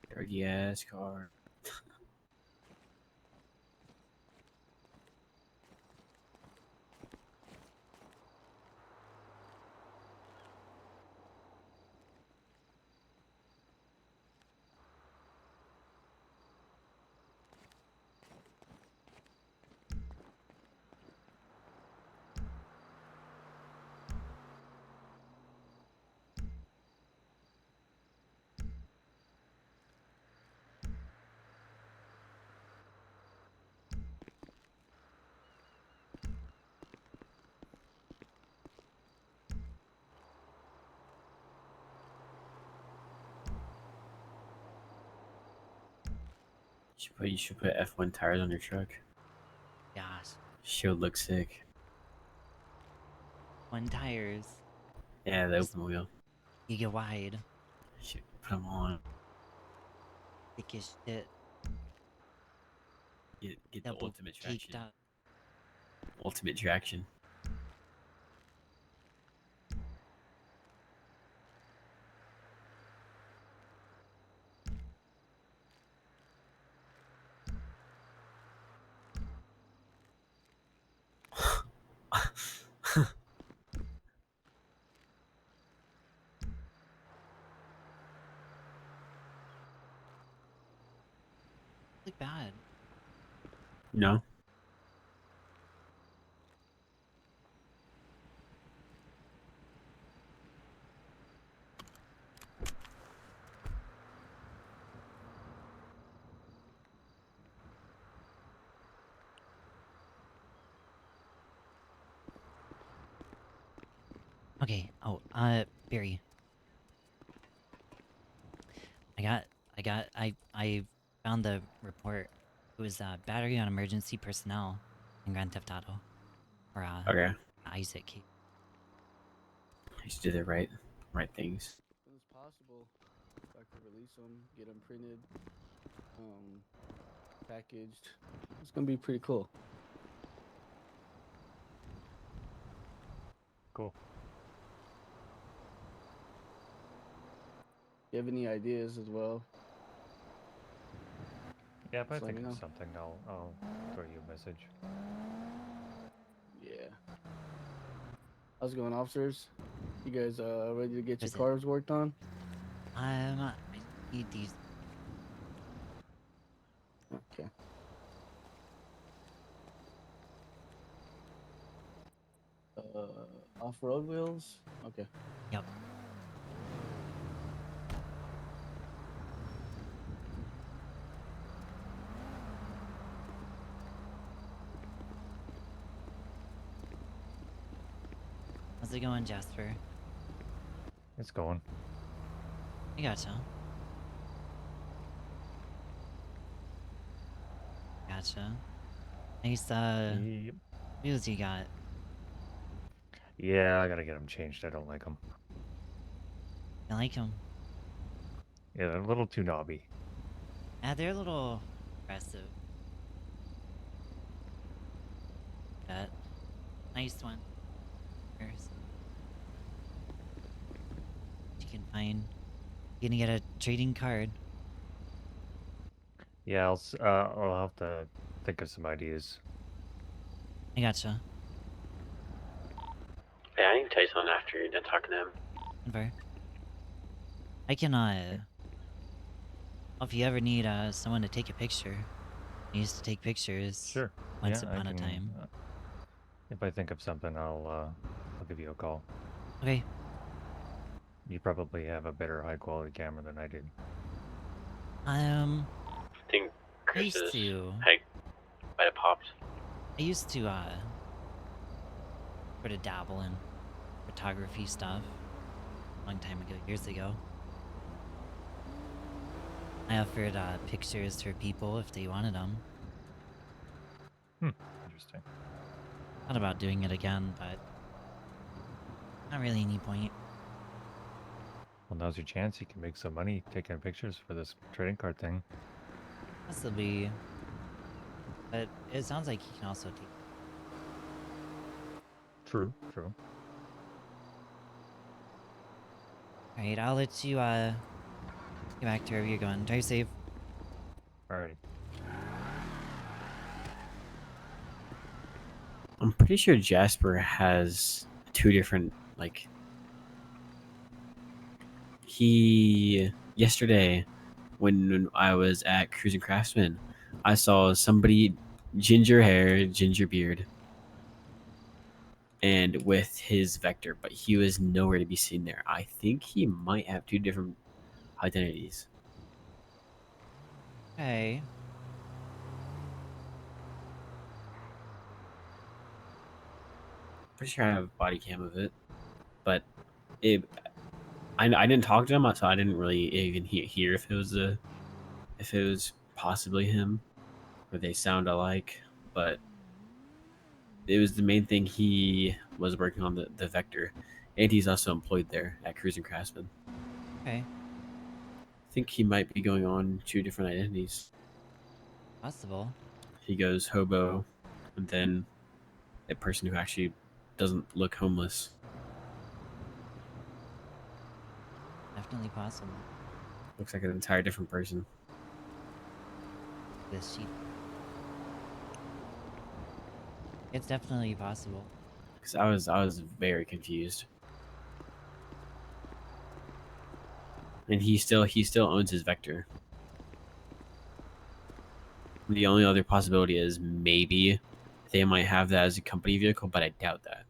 Dirty ass car. You should put F1 tires on your truck. Gosh, Should look sick. one tires. Yeah, the Just open wheel. giga wide. Should put them on. Thick as shit. Get the Double ultimate caked traction. up. Ultimate traction. Look bad. No. Okay. Oh, Barry. I found the report. It was battery on emergency personnel in Grand Theft Auto, or Okay. Isaac case. I should do the right things. As soon as possible, so I could release them, get them printed, packaged. It's gonna be pretty cool. Cool. If you have any ideas as well, Yeah, if I just let think me of know. something, I'll throw you a message. Yeah. How's it going, officers? You guys ready to get your Is it? cars worked on? I need these. Okay. Off-road wheels? Okay. Yep. How's it going, Jasper? It's going. I gotcha. Gotcha. Nice, Yep. wheels you got. Yeah, I gotta get them changed. I don't like them. I like them. Yeah, they're a little too knobby. Yeah, they're a little aggressive. But nice one. Here's you can find. You're gonna get a trading card. Yeah, I'll have to think of some ideas. I gotcha. Hey, I need to tell you something after you're done talking to him. Whatever. I can if you ever need someone to take a picture. I used to take pictures Sure. once Yeah, I upon a can. time. If I think of something, I'll give you a call. Okay. You probably have a better high quality camera than I did. I think I used Chris's to head might have popped. I used to sort of dabble in photography stuff a long time ago, years ago. I offered pictures for people if they wanted them. Interesting. Thought about doing it again, but not really any point. Well, now's your chance. You can make some money taking pictures for this trading card thing. Possibly, but it sounds like you can also take. True. True. All right, I'll let you get back to wherever you're going. Drive safe. Alrighty. I'm pretty sure Jasper has two different he yesterday when I was at Cruising Craftsman, I saw somebody ginger hair, ginger beard, and with his vector, but he was nowhere to be seen there. I think he might have two different identities. Okay. Pretty sure I have a body cam of it, but I didn't talk to him, so I didn't really even hear if it was possibly him, or they sound alike. But it was the main thing. He was working on the vector, and he's also employed there at Cruising Craftsman. Okay. I think he might be going on two different identities. Possible. He goes hobo, and then a person who actually doesn't look homeless. Definitely possible. Looks like an entire different person. This sheet. It's definitely possible. Because I was very confused. And he still owns his vector. The only other possibility is maybe they might have that as a company vehicle, but I doubt that.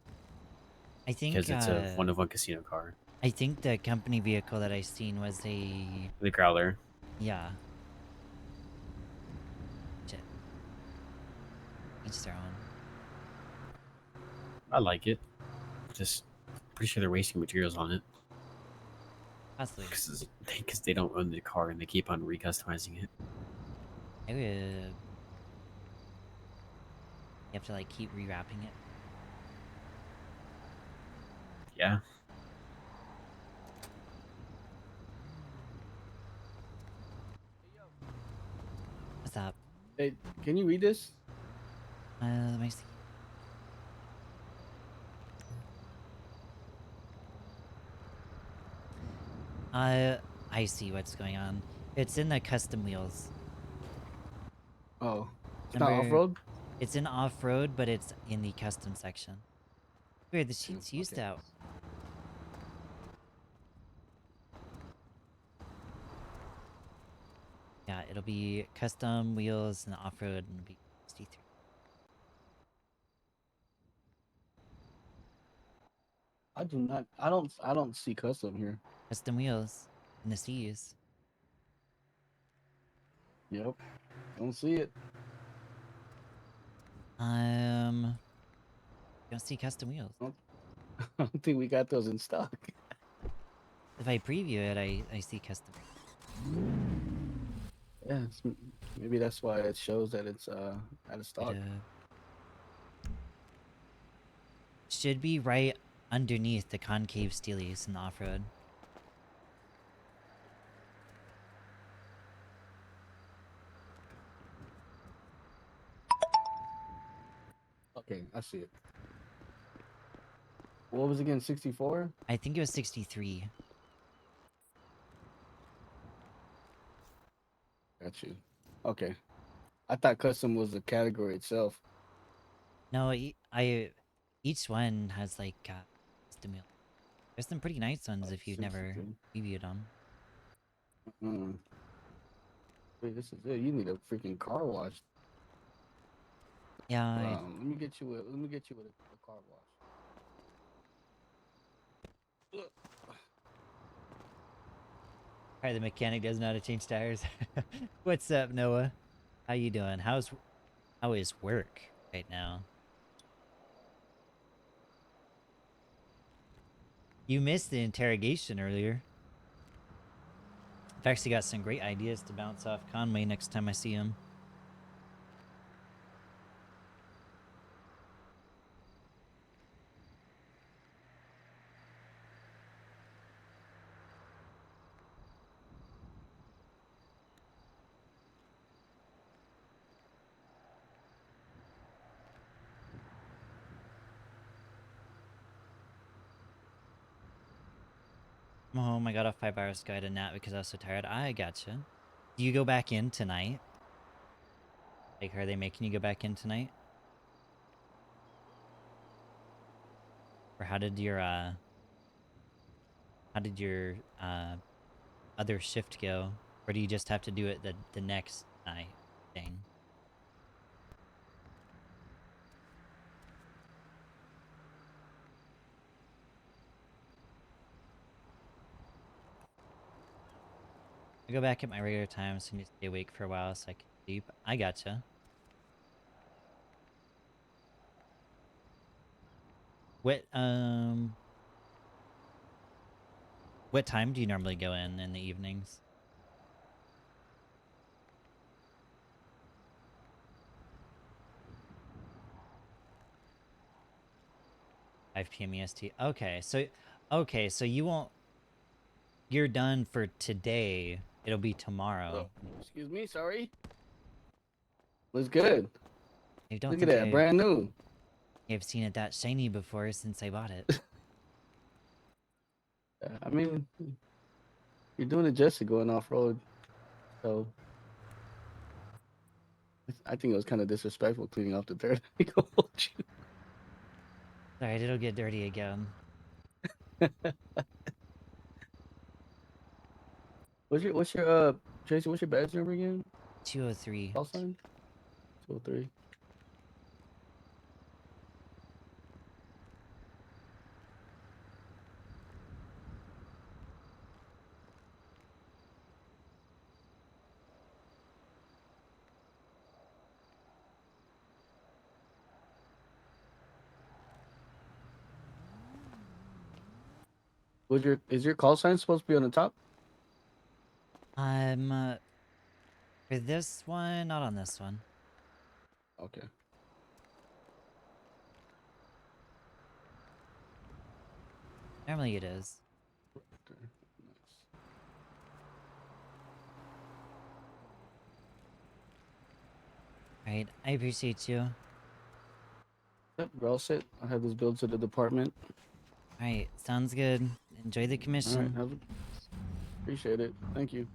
I think Because it's a one-of-one casino car. I think the company vehicle that I seen was a The Growler. yeah. Shit. Each their own. I like it. Just pretty sure they're wasting materials on it Possibly. because they don't own the car and they keep on recustomizing it. I would. You have to like keep rewrapping it. Yeah. What's up? Hey, can you read this? Let me see. I see what's going on. It's in the custom wheels. Oh, it's not Remember, off road. it's in off-road, but it's in the custom section. Weird, the sheets used Okay. out. Yeah, it'll be custom wheels and off-road and be 63. I do not. I don't see custom here. Custom wheels in the C's. Yep. Don't see it. You don't see custom wheels. I don't think we got those in stock. If I preview it, I see custom. Yeah, maybe that's why it shows that it's out of stock. Should be right underneath the concave steelies in the off-road. Okay, I see it. What was it again? 64? I think it was 63. Got you. Okay. I thought custom was the category itself. No, each one has like custom wheels. There's some pretty nice ones if you've never 63. previewed them. Wait, this is it. You need a freaking car wash. Yeah. Let me get you with a car wash. Alright, the mechanic doesn't know how to change tires. What's up, Noah? How you doing? How is work right now? You missed the interrogation earlier. I've actually got some great ideas to bounce off Conway next time I see him. I'm home. I got off 5 hours ago. I had a nap because I was so tired. I gotcha. Do you go back in tonight? Like, are they making you go back in tonight? Or how did your other shift go? Or do you just have to do it the next night thing? I go back at my regular time, so I need to stay awake for a while so I can sleep. I gotcha. What time do you normally go in the evenings? 5 p.m. EST. Okay, so you won't. You're done for today. It'll be tomorrow. Excuse me, sorry. Looks good. I don't Look at think that, brand new. I've seen it that shiny before since I bought it. I mean, you're doing it just to going off road, so I think it was kind of disrespectful cleaning off the dirt. I ain't gonna hold you. Alright, it'll get dirty again. What's your Tracy? What's your badge number again? 203. Call sign. 203. Is your call sign supposed to be on the top? For this one, not on this one. Okay. Normally it is. Okay. Nice. Alright, I appreciate you. Yep, we're all set. I'll have this billed to the department. Alright, sounds good. Enjoy the All right, commission. appreciate it. Thank you.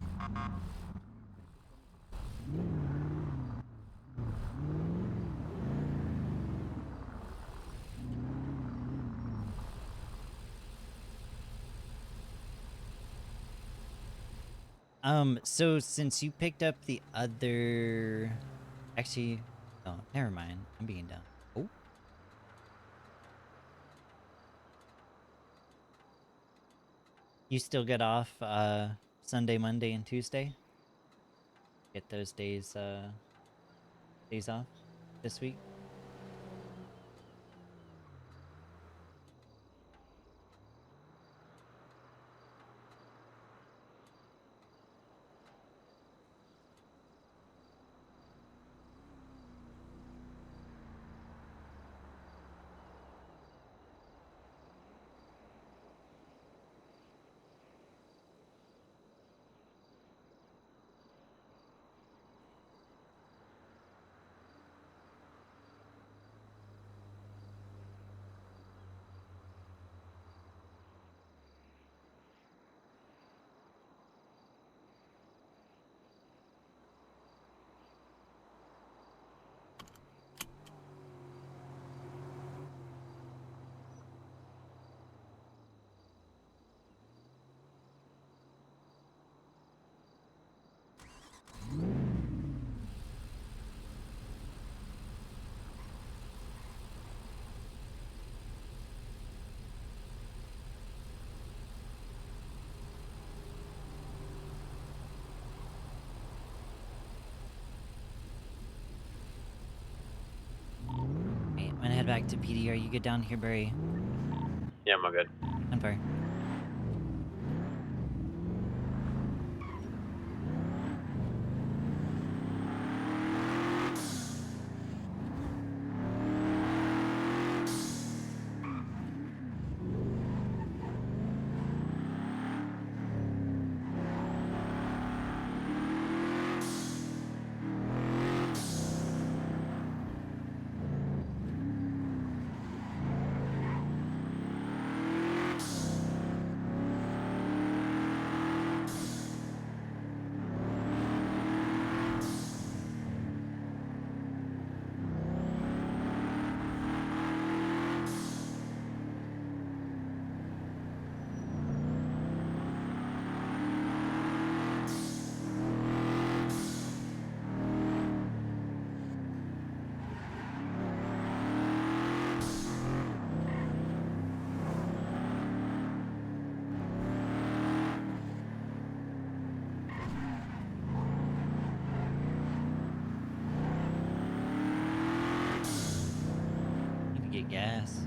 So since you picked up the other... Actually, oh, never mind. I'm being dumb. Oh. You still get off, Sunday, Monday, and Tuesday? Get those days off this week? Hey, I'm gonna head back to PD. Are you good down here, Barry? Yeah, I'm all good. Confirm. Need to get gas.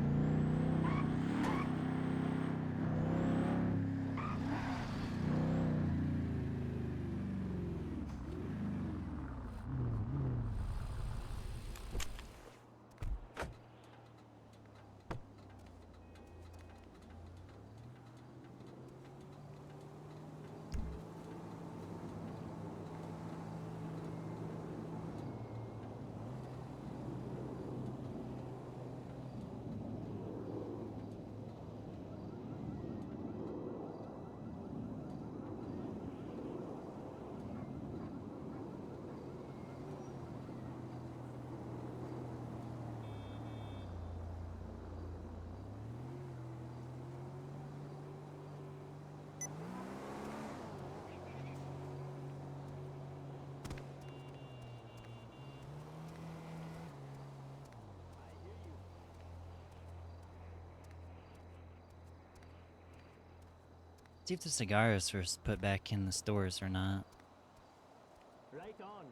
See if the cigars were put back in the stores or not. Right on.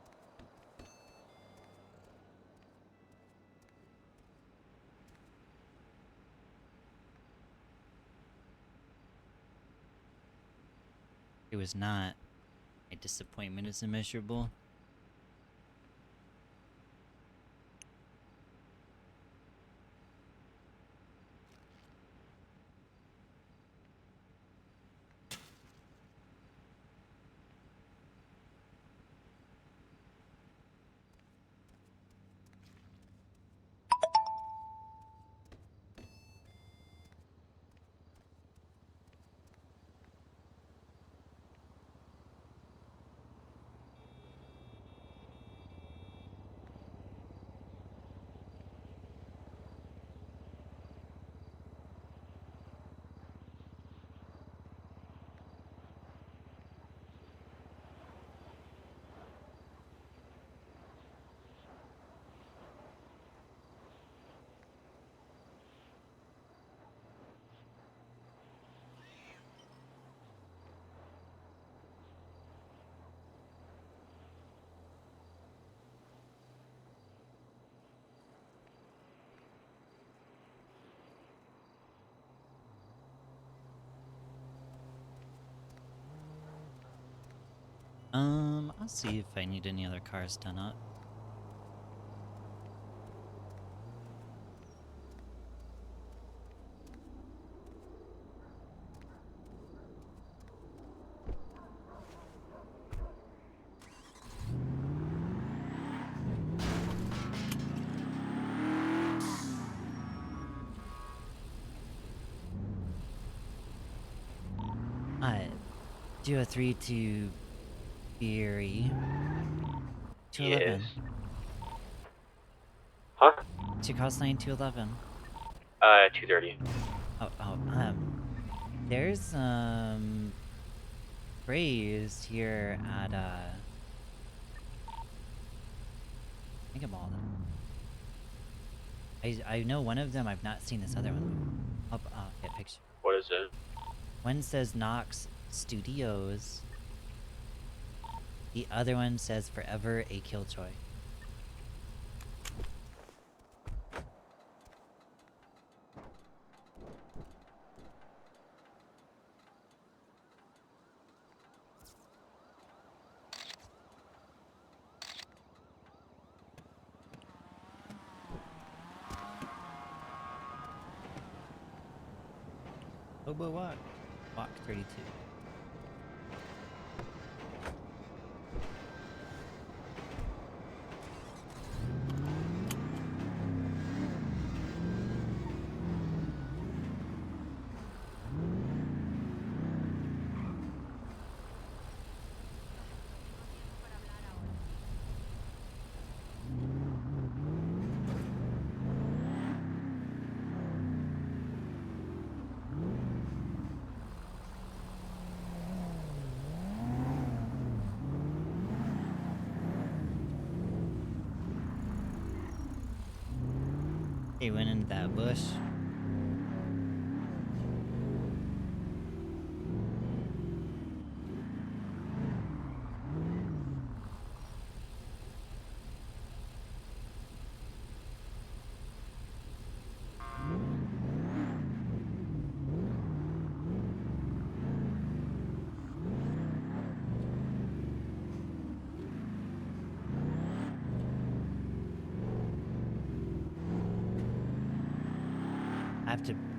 it was not. My disappointment is immeasurable. I'll see if I need any other cars done up. Do a 3 to Beery. 211. Yes. Huh? To cost 9211. 230. There's Braves here at think of all of them. I know one of them. I've not seen this other one. I'll get a picture. What is it? One says Knox Studios. The other one says Forever a Killjoy. Hobo Walk. Walk 32. He went into that bush.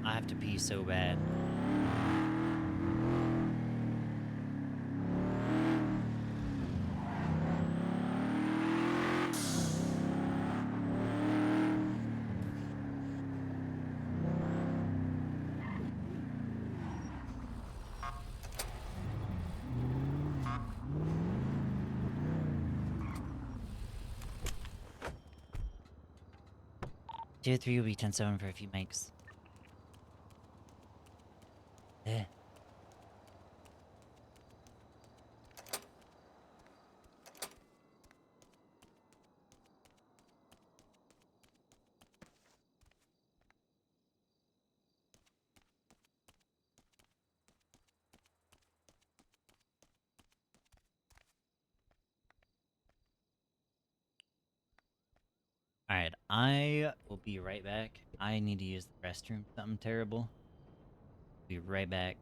I have to pee so bad. Tier 3 will be 10-7 for a few makes. Eh. Alright, I will be right back. I need to use the restroom. Something terrible. Be right back.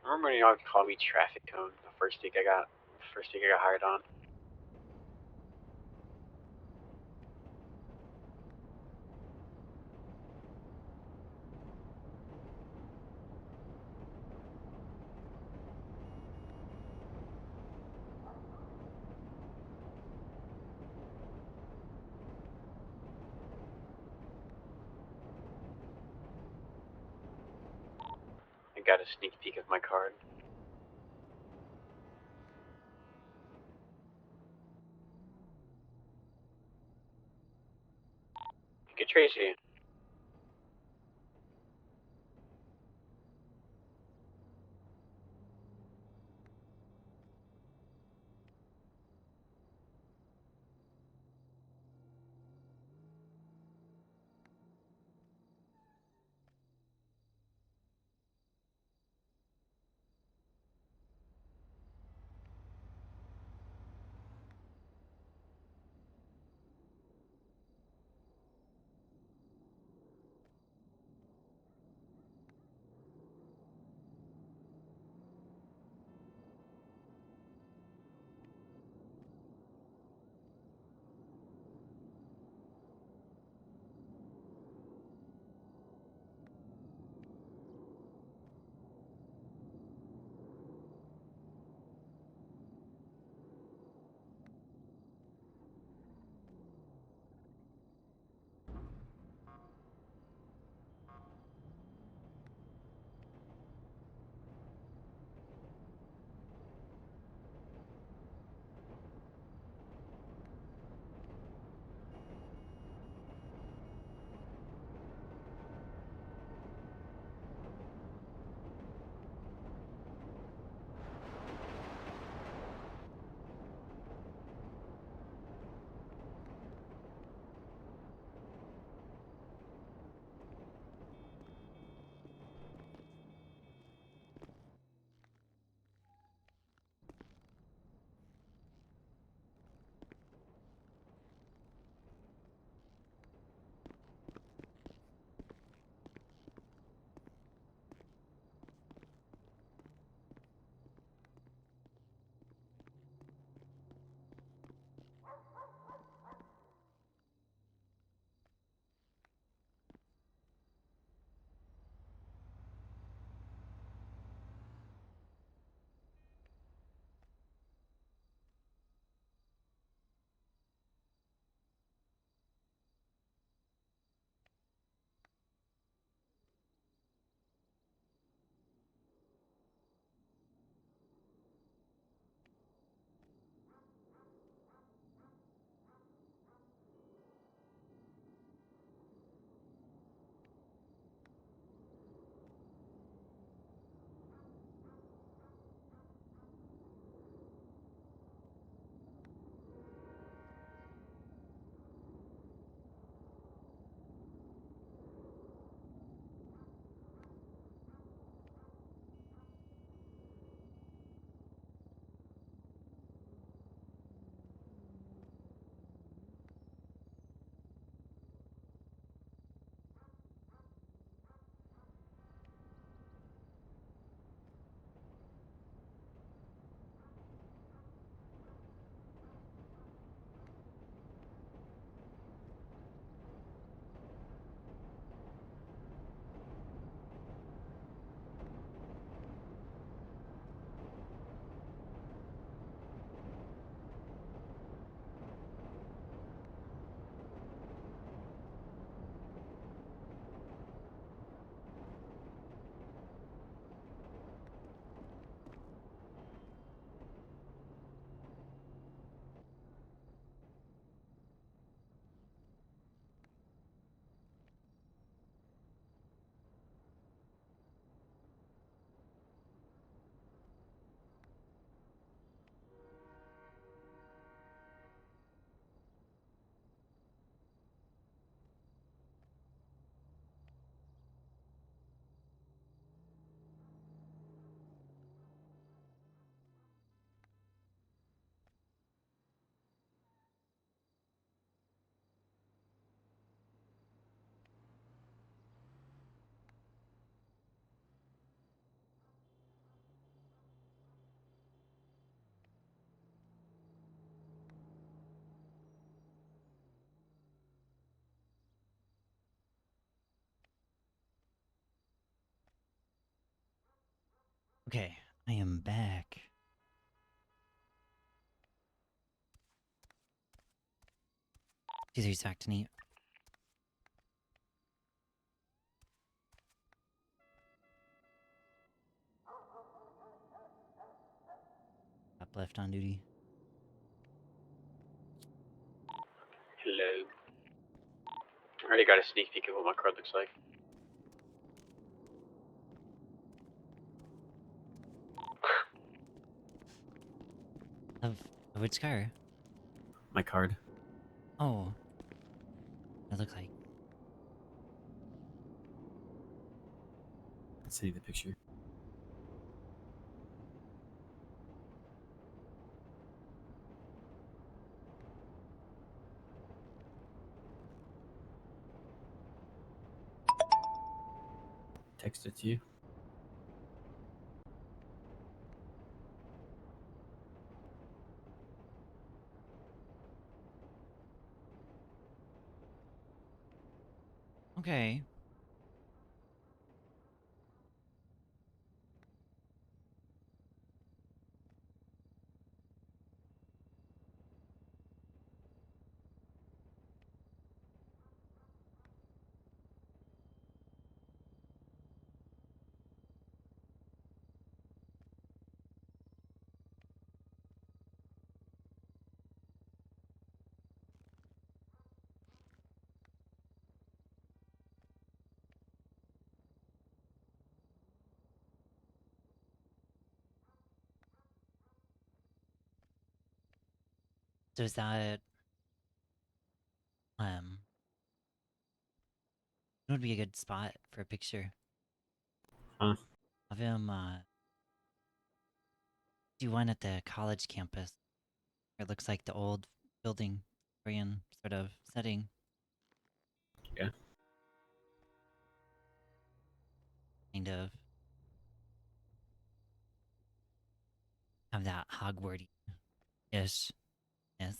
Remember when y'all called me traffic cone the first week I got hired on? I got a sneak peek of my card. Get Tracey. Okay, I am back. Caesar's back to neat. Up left on duty. Hello. Already got a sneak peek of what my card looks like. Of which car? My card. Oh. It looks like. Let's see the picture. Text it to you. Okay. So is that it would be a good spot for a picture Huh? of him do one at the college campus. Where it looks like the old building Korean sort of setting. Yeah. Kind of have that Hogwarty-ish. Yes.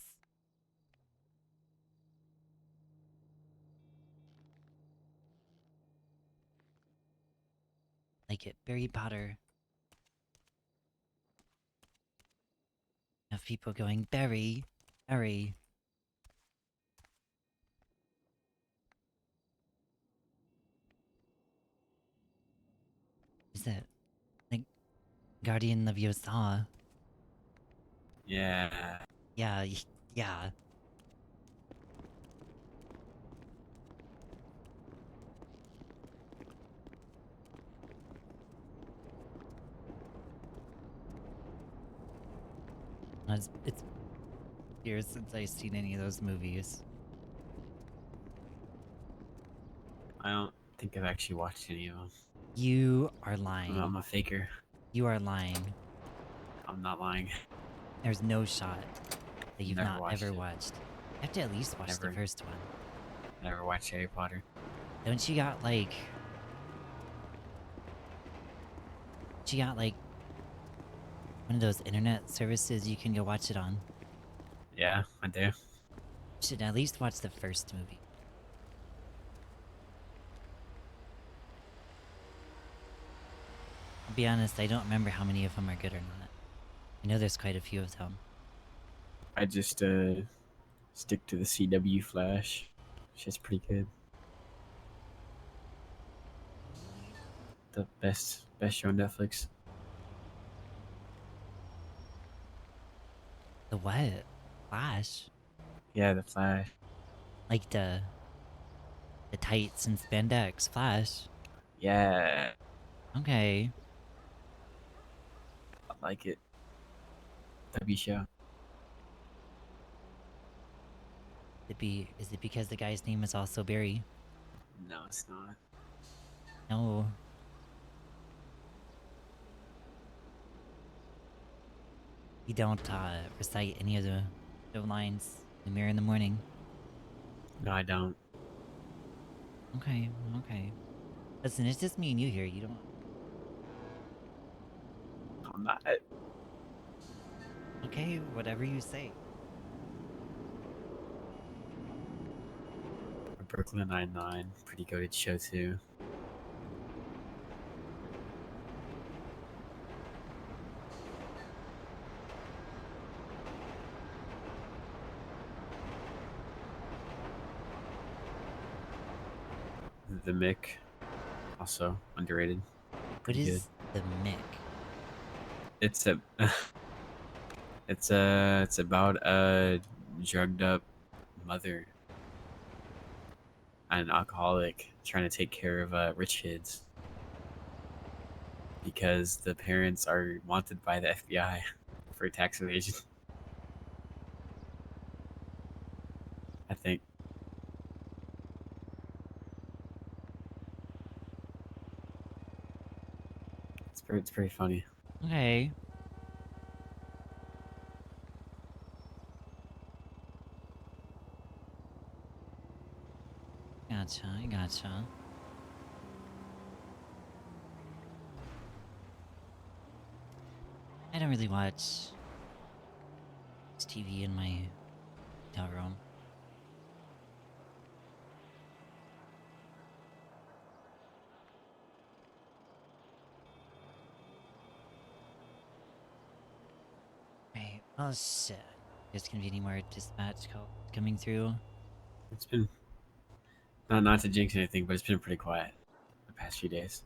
Like it. Harry Potter. Have people going, Berry, Berry. Is it like Guardian of Yosa? Yeah. Yeah, yeah. It's years since I've seen any of those movies. I don't think I've actually watched any of them. You are lying. I'm a faker. You are lying. I'm not lying. There's no shot that you've Never not watched ever it. watched. You have to at least watch the Never. first one. Never watched Harry Potter. Don't you got like... She got like one of those internet services you can go watch it on. Yeah, I do. You should at least watch the first movie. I'll be honest, I don't remember how many of them are good or not. I know there's quite a few of them. I just stick to the CW Flash. Shit's pretty good. The best show on Netflix. The what? Flash? Yeah, the Flash. Like the tights and spandex Flash? Yeah, Okay. I like it. W show. Is it because the guy's name is also Barry? No, it's not. No. You don't recite any of the show lines in the mirror in the morning. No, I don't. Okay, okay. Listen, it's just me and you here. You don't... I'm not. Okay, whatever you say. Brooklyn Nine-Nine. Pretty goated show too. The Mick, also underrated. What Pretty good. is the Mick? It's a it's about a drugged up mother and an alcoholic trying to take care of rich kids because the parents are wanted by the FBI for tax evasion. I think it's pretty funny. Okay. Gotcha, I gotcha. I don't really watch TV in my hotel room. Right. Oh shit. There's gonna be any more dispatch calls coming through? It's been not to jinx anything, but it's been pretty quiet the past few days.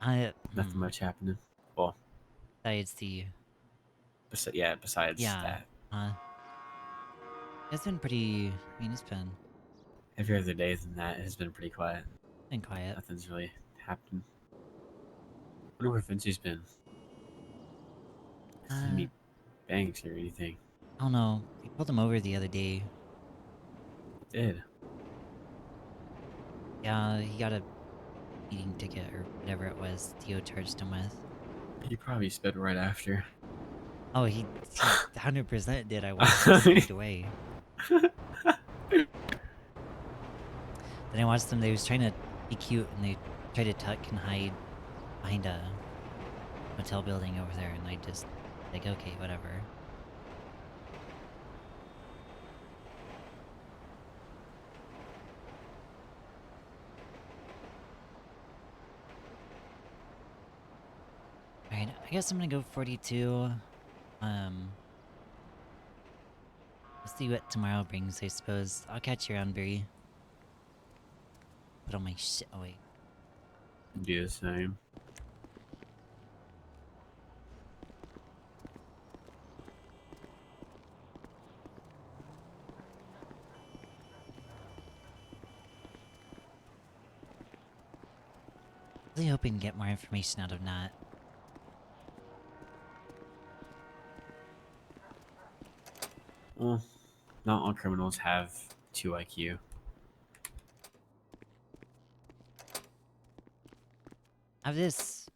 Nothing much happening. Well, Besides the besides yeah. that, It's been pretty. I mean, it's been every other day than that has been pretty quiet. quiet. Nothing's really happened. I wonder where Vinci's been. Seen any banks or anything? I don't know. We pulled him over the other day. Did. Yeah, he got a speeding ticket or whatever it was Theo charged him with. He probably sped right after. Oh, he 100% did. I watched him speed away. Then I watched them. They was trying to be cute and they tried to tuck and hide behind a hotel building over there, and I just like, okay, whatever. Alright, I guess I'm gonna go 42. Let's see what tomorrow brings, I suppose. I'll catch you around, Bree. Put all my shit away. Do the same. Really hoping to get more information out of Nat. Well, not all criminals have 2 IQ. Have this.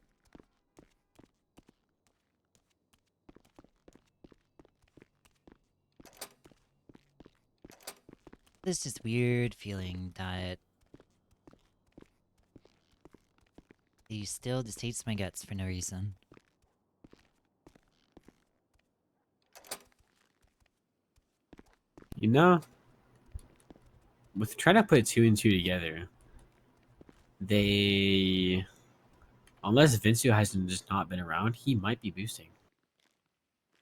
This just weird feeling that he still just hates my guts for no reason. You know, with trying to put 2 and 2 together, they, unless Vincio hasn't just not been around, he might be boosting.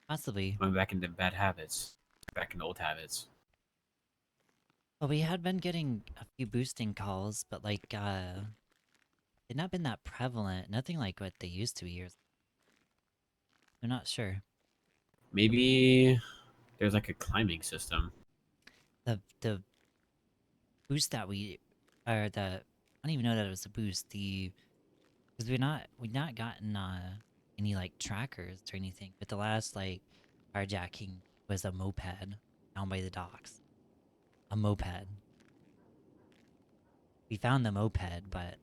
Possibly. Going back into bad habits, back into old habits. Well, we had been getting a few boosting calls, but like, they've not been that prevalent. Nothing like what they used to be years. I'm not sure. Maybe there's like a climbing system. The boost that or the, I don't even know that it was a boost. Because we've not gotten any like trackers or anything. But the last like carjacking was a moped down by the docks. A moped. We found the moped, but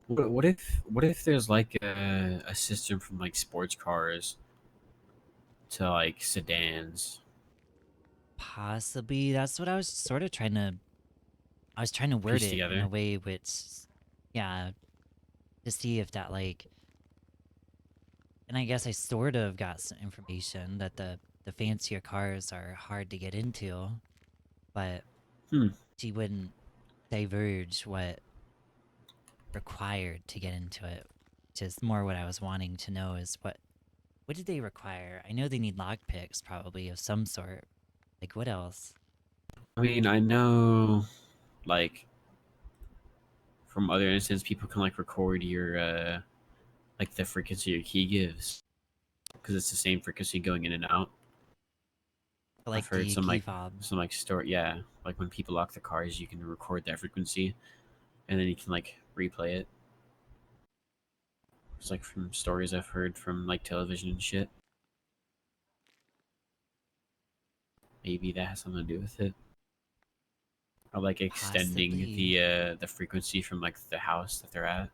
What if there's like a system from like sports cars to like sedans? possibly that's what I was sort of trying to. I was trying to word Piece it in a together. way which, yeah, to see if that like. And I guess I sort of got some information that the fancier cars are hard to get into, but she wouldn't diverge what required to get into it, which is more what I was wanting to know is what did they require? I know they need lockpicks probably of some sort. Like what else? I mean, I know, like, from other instances, people can like record your like the frequency your key gives, because it's the same frequency going in and out. I've Like heard the some key like fob. story, yeah, like when people lock the cars, you can record that frequency, and then you can like replay it. It's like from stories I've heard from like television and shit. Maybe that has something to do with it. Or like extending Possibly. the frequency from like the house that they're at,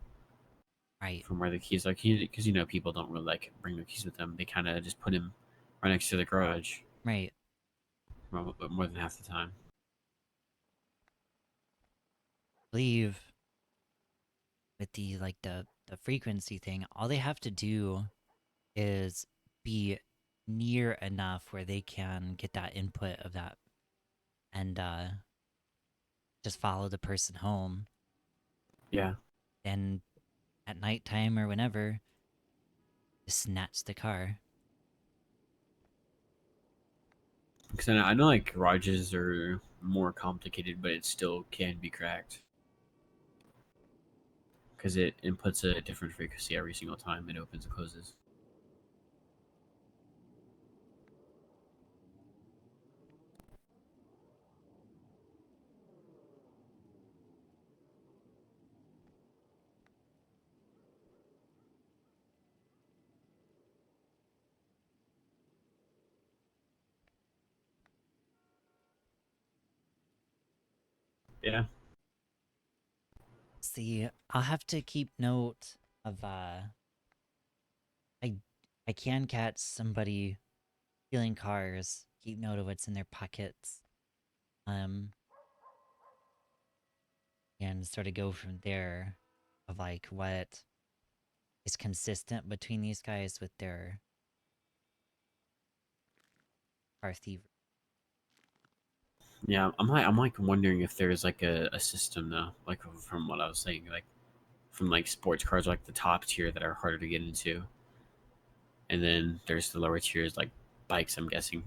Right. from where the keys are, because you know people don't really like bring their keys with them. They kind of just put them right next to the garage Right. more than half the time. Believe with the like the frequency thing, all they have to do is be near enough where they can get that input of that and just follow the person home. Yeah, And at nighttime or whenever, just snatch the car. because I know like garages are more complicated, but it still can be cracked because it inputs a different frequency every single time it opens and closes. Yeah. See, I'll have to keep note of I I can catch somebody stealing cars, keep note of what's in their pockets. Um and sort of go from there of like what is consistent between these guys with their car thievery. Yeah, I'm like wondering if there's like a system though, like from what I was saying, like from like sports cars, like the top tier that are harder to get into, and then there's the lower tiers like bikes. I'm guessing,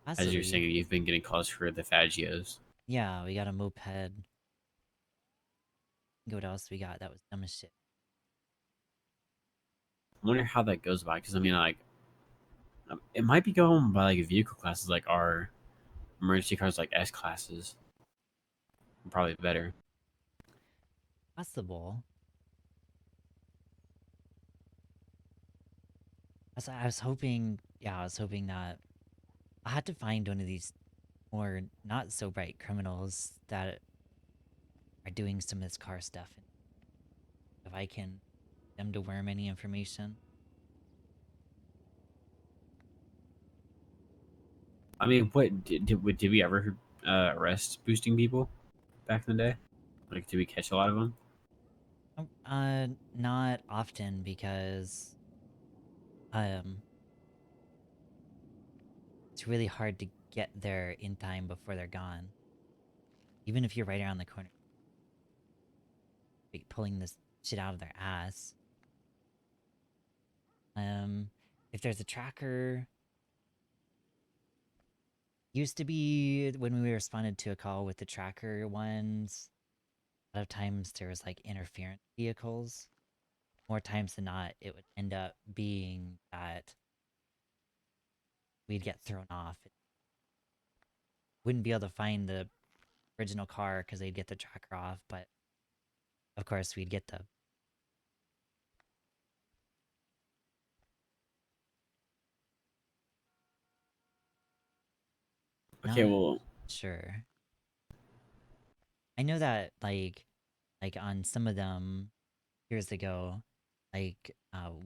as you're Possibly. saying, you've been getting calls for the Fagios. Yeah, we got a moped. What else we got? That was dumb as shit. I wonder how that goes by, because I mean, like, it might be going by like vehicle classes, like our emergency cars, like S classes, probably better. Possible. I was hoping, yeah, I was hoping that I had to find one of these more not so bright criminals that are doing some of this car stuff. And if I can them to worm any information. I mean, what did we ever arrest boosting people back in the day? Like, did we catch a lot of them? Not often because um it's really hard to get there in time before they're gone. Even if you're right around the corner, like pulling this shit out of their ass. Um, if there's a tracker, used to be when we responded to a call with the tracker ones. A lot of times there was like interference vehicles. More times than not, it would end up being that we'd get thrown off. Wouldn't be able to find the original car because they'd get the tracker off, but of course we'd get the Okay, not well, sure. I know that like on some of them years ago, like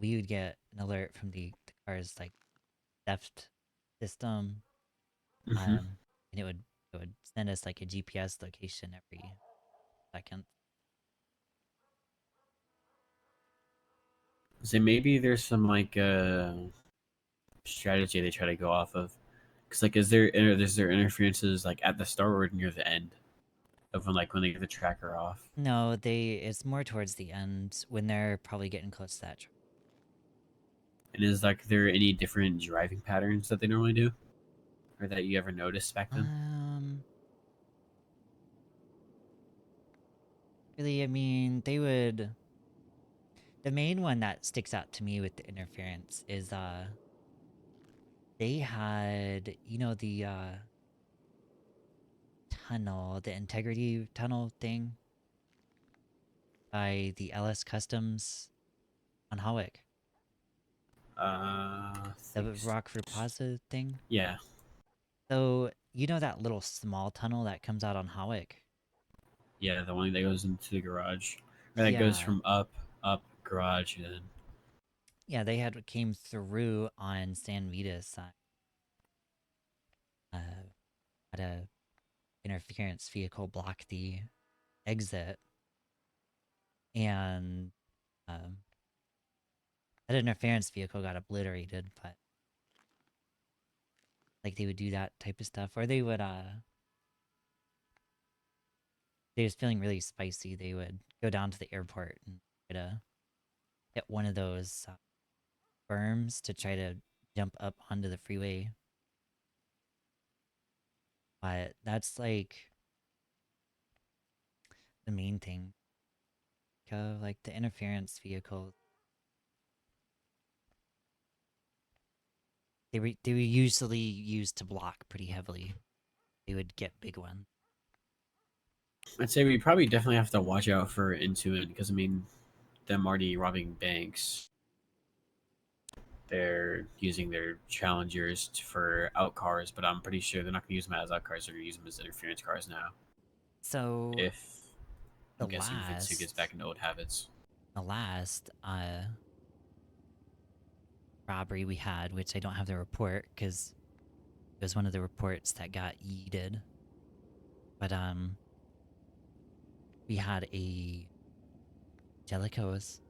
we would get an alert from the car's like theft system, hmm and it would send us like a GPS location every second. so maybe there's some like strategy they try to go off of, because like is there interferences like at the start or near the end of when they get the tracker off? No, it's more towards the end when they're probably getting close to that. And is like there any different driving patterns that they normally do, or that you ever noticed back then? Um, really, I mean, they would. The main one that sticks out to me with the interference is they had, you know, the tunnel, the integrity tunnel thing by the LS Customs on Hawick. The Thanks. Rockford Plaza thing. Yeah, So, you know that little small tunnel that comes out on Hawick? yeah, the one that goes into the garage, or that goes Yeah. from up garage and then Yeah, they had came through on San Vitas uh, had a interference vehicle block the exit, and um, that interference vehicle got obliterated. But like they would do that type of stuff, or they would they was feeling really spicy. They would go down to the airport and try to hit one of those berms to try to jump up onto the freeway. But that's like the main thing. Like the interference vehicles, they were usually used to block pretty heavily. They would get big ones. I'd say we probably definitely have to watch out for Intuit because I mean, them already robbing banks. They're using their challengers for out cars, but I'm pretty sure they're not going to use them as out cars. They're going to use them as interference cars now. So If the I'm guessing Vince gets last back into old habits. the last robbery we had, which I don't have the report because it was one of the reports that got yeeted. But we had a Jellicoe's,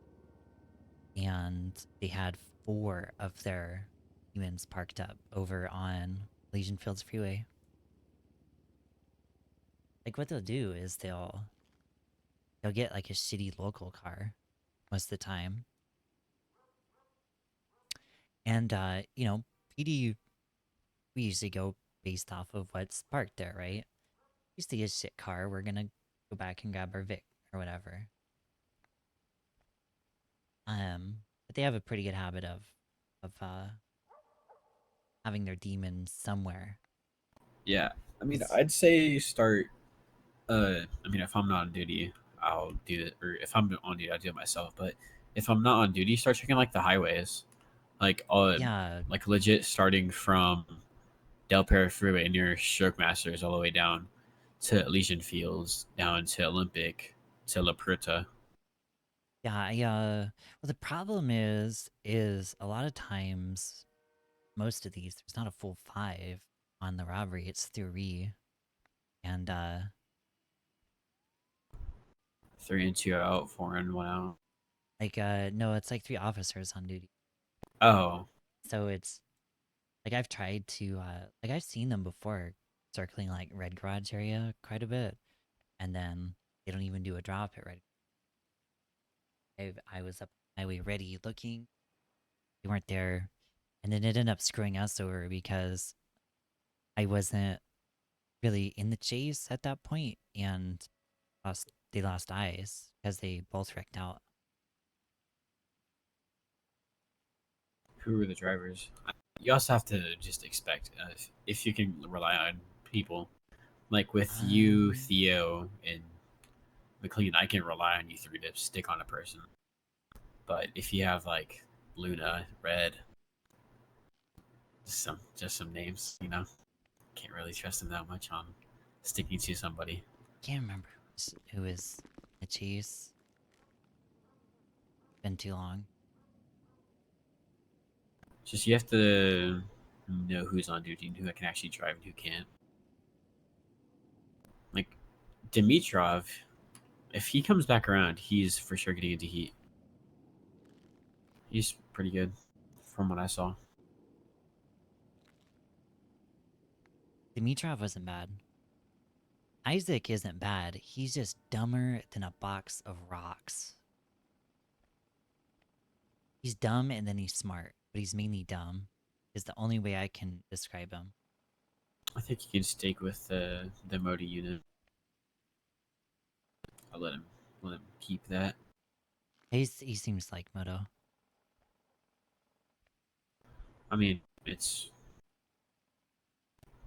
and they had 4 of their humans parked up over on Legion Fields Freeway. Like what they'll do is they'll get like a shitty local car most of the time. And you know, PD we usually go based off of what's parked there, right? You see a shit car, we're gonna go back and grab our Vic or whatever. But they have a pretty good habit of having their demons somewhere. Yeah, I mean, I'd say start. I mean, if I'm not on duty, I'll do it, or if I'm on duty, I'll do it myself. But if I'm not on duty, start checking like the highways, Yeah, like legit starting from Del Perro Freeway near Stroke Masters all the way down to Elysian Fields, down to Olympic, to La Pruta. yeah, well the problem is a lot of times most of these there's not a full 5 on the robbery, it's 3. And 3 and 2 out, 4 and 1 out. like no, it's like 3 officers on duty. Oh, So it's like I've tried to like I've seen them before circling like Red Garage area quite a bit, and then they don't even do a drop at Red. I was up highway ready looking, they weren't there, and then it ended up screwing us over because I wasn't really in the chase at that point, and they lost eyes because they both wrecked out. who were the drivers? You also have to just expect if you can rely on people. Like with you, Um, Theo, and McLean, I can rely on you 3 to stick on a person. But if you have like Luna, Red, just some names, can't really trust them that much on sticking to somebody. can't remember who was in the chase. Been too long. Just you have to know who's on duty and who can actually drive and who can't. Like Dimitrov, if he comes back around, he's for sure getting into heat. He's pretty good from what I saw. Dimitrov wasn't bad. Isaac isn't bad. He's just dumber than a box of rocks. He's dumb and then he's smart, but he's mainly dumb. Is the only way I can describe him. I think you can stick with the Modi unit. I'll let him let him keep that. He seems like Moto. I mean, it's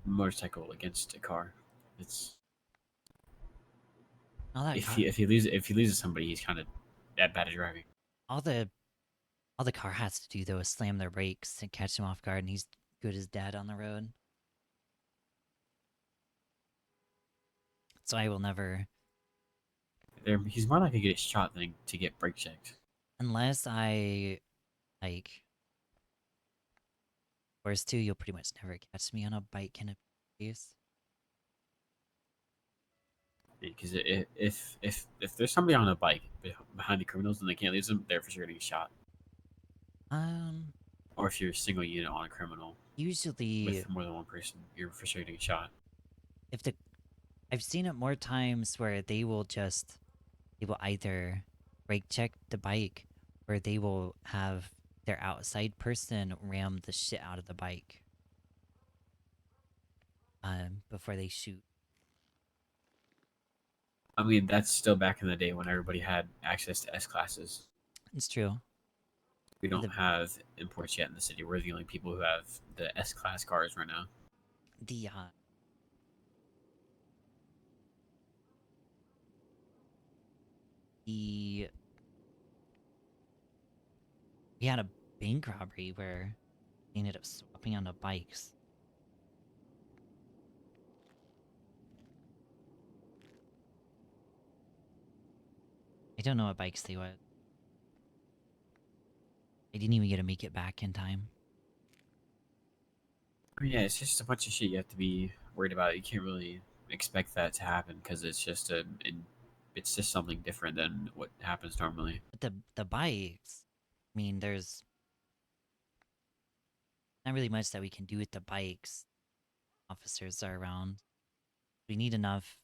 motorcycle against a car. It's All that car, if he loses somebody, he's kind of that bad at driving. all the all the car has to do though is slam their brakes and catch him off guard, and he's good as dead on the road. So I will never, He's more likely to get shot than to get brake checked. unless I like. Whereas two, you'll pretty much never catch me on a bike in a place. Because if there's somebody on a bike behind the criminals and they can't lose them, they're for sure getting shot. Or if you're a single unit on a criminal Usually, with more than one person, you're for sure getting shot. if the I've seen it more times where they will either brake check the bike or they will have their outside person ram the shit out of the bike before they shoot. I mean, that's still back in the day when everybody had access to S classes. It's true. We don't The have imports yet in the city. We're the only people who have the S class cars right now. the the we had a bank robbery where they ended up swapping onto bikes. I don't know what bikes they were. I didn't even get to make it back in time. I mean, yeah, it's just a bunch of shit you have to be worried about. You can't really expect that to happen because it's just it's just something different than what happens normally. But the bikes, I mean, there's not really much that we can do with the bikes. Officers are around. We need enough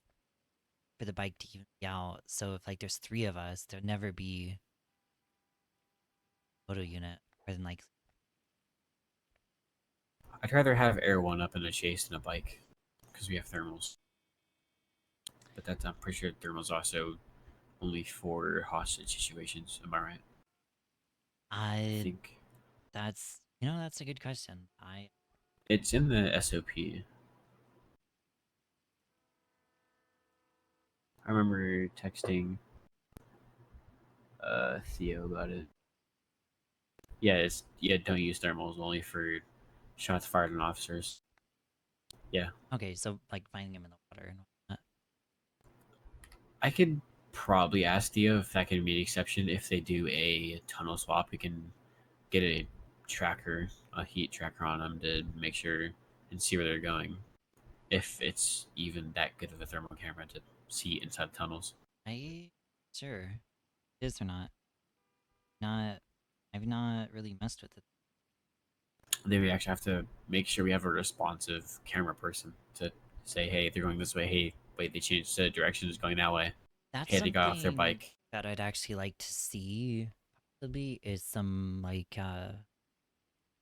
for the bike to even be out. So if like there's three of us, there'd never be a photo unit more than like I'd rather have Air One up in a chase than a bike because we have thermals. But that's I'm pretty sure thermals also only for hostage situations. Am I right? I I think that's a good question. it's in the SOP. I remember texting Theo about it. Yeah, don't use thermals only for shots fired on officers. Yeah. Okay, so like finding him in the water and whatnot. I could probably ask Theo if that can be an exception. If they do a tunnel swap, we can get a tracker, a heat tracker on them to make sure and see where they're going. If it's even that good of a thermal camera to see inside tunnels. Sure. It is or not. Not I've not really messed with it. Then we actually have to make sure we have a responsive camera person to say, hey, they're going this way. Hey, wait, they changed the direction, it's going that way. That's Hey, they got off their something bike. that I'd actually like to see possibly is some like so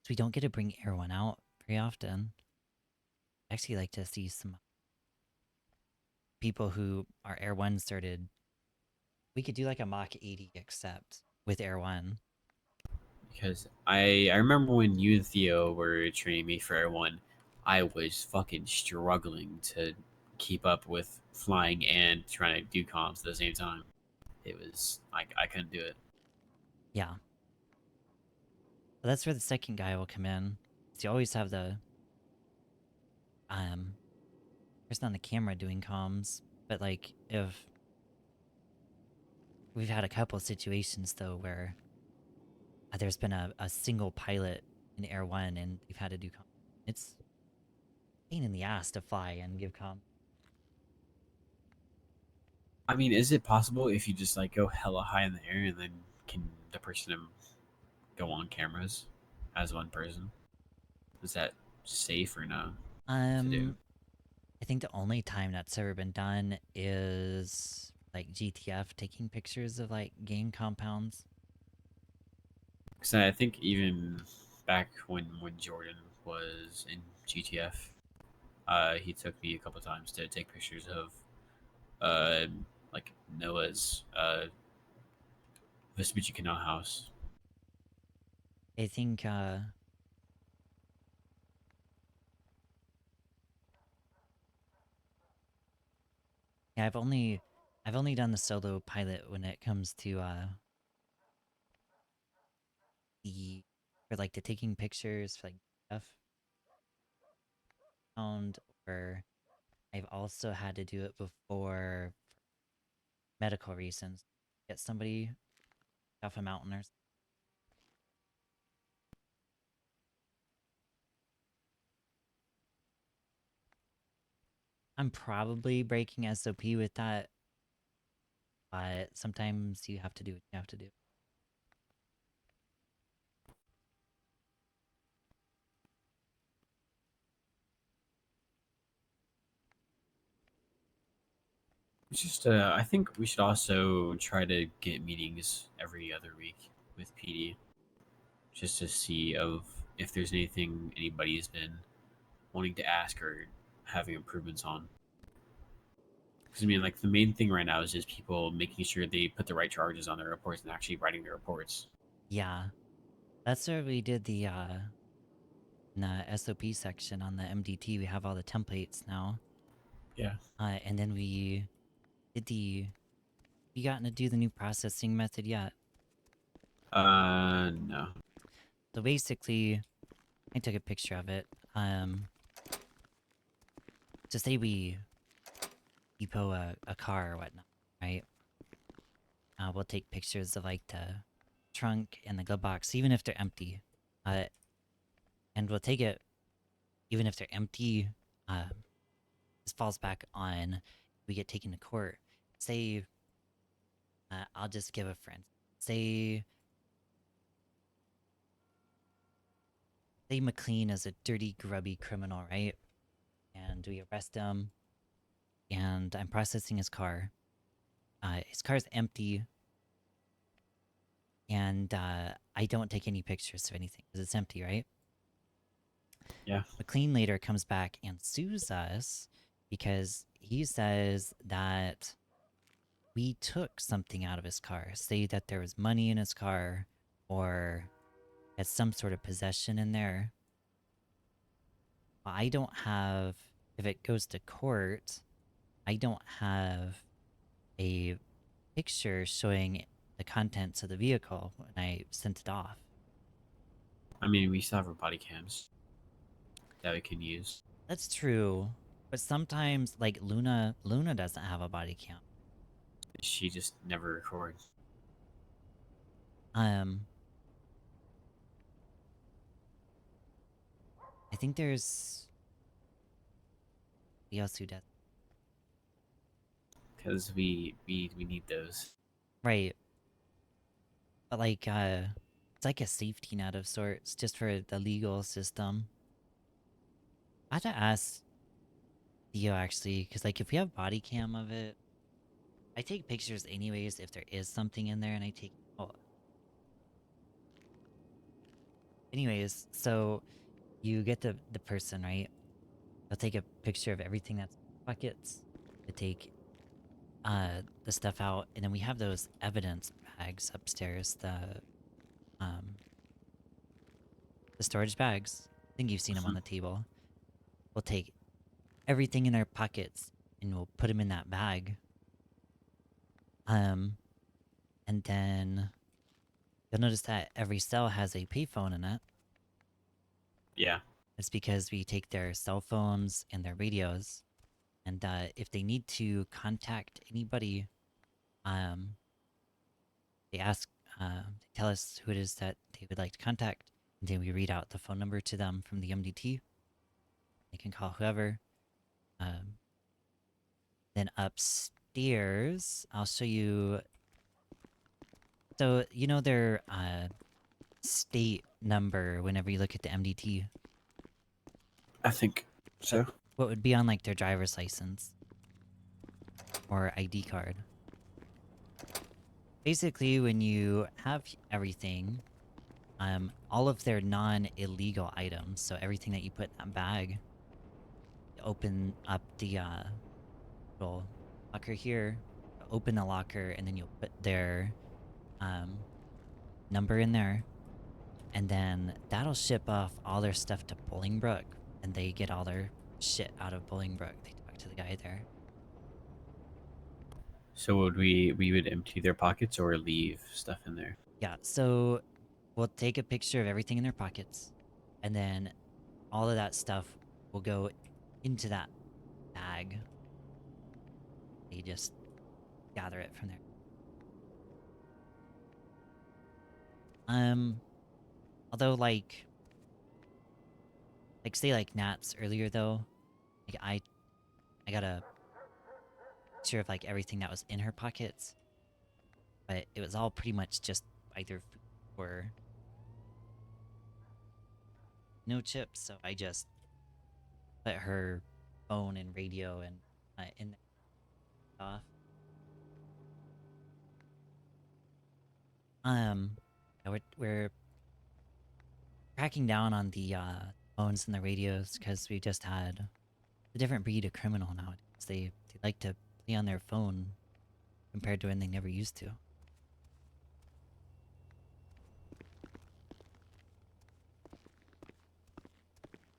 we don't get to bring Air One out very often. I'd actually like to see some people who are Air One started. We could do like a Mach 80 except with Air One. Because I remember when you and Theo were training me for Air One, I was fucking struggling to keep up with flying and trying to do comms at the same time. It was like I couldn't do it. Yeah. But that's where the second guy will come in. So you always have the person on the camera doing comms, but like if we've had a couple of situations though where there's been a single pilot in Air One and they've had to do comms. It's a pain in the ass to fly and give comms. I mean, is it possible if you just like go hella high in the air and then can the person go on cameras as one person? Is that safe or no to do? I think the only time that's ever been done is like GTF taking pictures of like game compounds. Because I think even back when Jordan was in GTF, he took me a couple times to take pictures of like Noah's Vespucci Canal House. I think yeah, I've only done the solo pilot when it comes to the for like the taking pictures for like stuff found, or I've also had to do it before medical reasons. Get somebody off a mountain or something. I'm probably breaking SOP with that, but sometimes you have to do what you have to do. It's just I think we should also try to get meetings every other week with PD, just to see of if there's anything anybody's been wanting to ask or having improvements on. Because I mean, like the main thing right now is just people making sure they put the right charges on their reports and actually writing their reports. Yeah, that's where we did the in the SOP section on the MDT. We have all the templates now. Yeah. And then we did the. You gotten to do the new processing method yet? No. So basically, I took a picture of it. To say we depot a car or whatnot, right? We'll take pictures of like the trunk and the glove box, even if they're empty. And we'll take it even if they're empty. This falls back on we get taken to court. Say, I'll just give a friend. Say McLean is a dirty, grubby criminal, right? And we arrest him, and I'm processing his car. His car's empty, and I don't take any pictures of anything because it's empty, right? Yeah. McLean later comes back and sues us because he says that we took something out of his car. Say that there was money in his car or had some sort of possession in there. I don't have, if it goes to court, I don't have a picture showing the contents of the vehicle when I sent it off. I mean, we still have our body cams that we can use. That's true, but sometimes, like Luna doesn't have a body cam. She just never records. I think there's somebody else who does. Because we need those. Right. But like, it's like a safety net of sorts, just for the legal system. I have to ask Theo actually, because like if we have body cam of it, I take pictures anyways if there is something in there, and I take. Oh. Anyways, so you get the person, right? They'll take a picture of everything that's in buckets. They take the stuff out, and then we have those evidence bags upstairs. The storage bags. I think you've seen them on the table. We'll take everything in our pockets and we'll put them in that bag. And then you'll notice that every cell has a payphone in it. Yeah. It's because we take their cell phones and their radios, and if they need to contact anybody, they ask, they tell us who it is that they would like to contact, and then we read out the phone number to them from the MDT. They can call whoever. Then upstairs, I'll show you. So you know their state number whenever you look at the MDT. I think so. What would be on like their driver's license or ID card? Basically, when you have everything, all of their non-illegal items, so everything that you put in that bag, you open up the little locker here, open the locker, and then you'll put their number in there, and then that'll ship off all their stuff to Bolingbrook, and they get all their shit out of Bolingbrook. They talk to the guy there. So would we would empty their pockets or leave stuff in there? Yeah, so we'll take a picture of everything in their pockets, and then all of that stuff will go into that bag. They just gather it from there. Although like say like Nat's earlier though, like I got a picture of like everything that was in her pockets, but it was all pretty much just either food or no chips. So I just put her phone and radio and in the off. Yeah, we're cracking down on the phones and the radios because we just had a different breed of criminal nowadays. They like to play on their phone compared to when they never used to.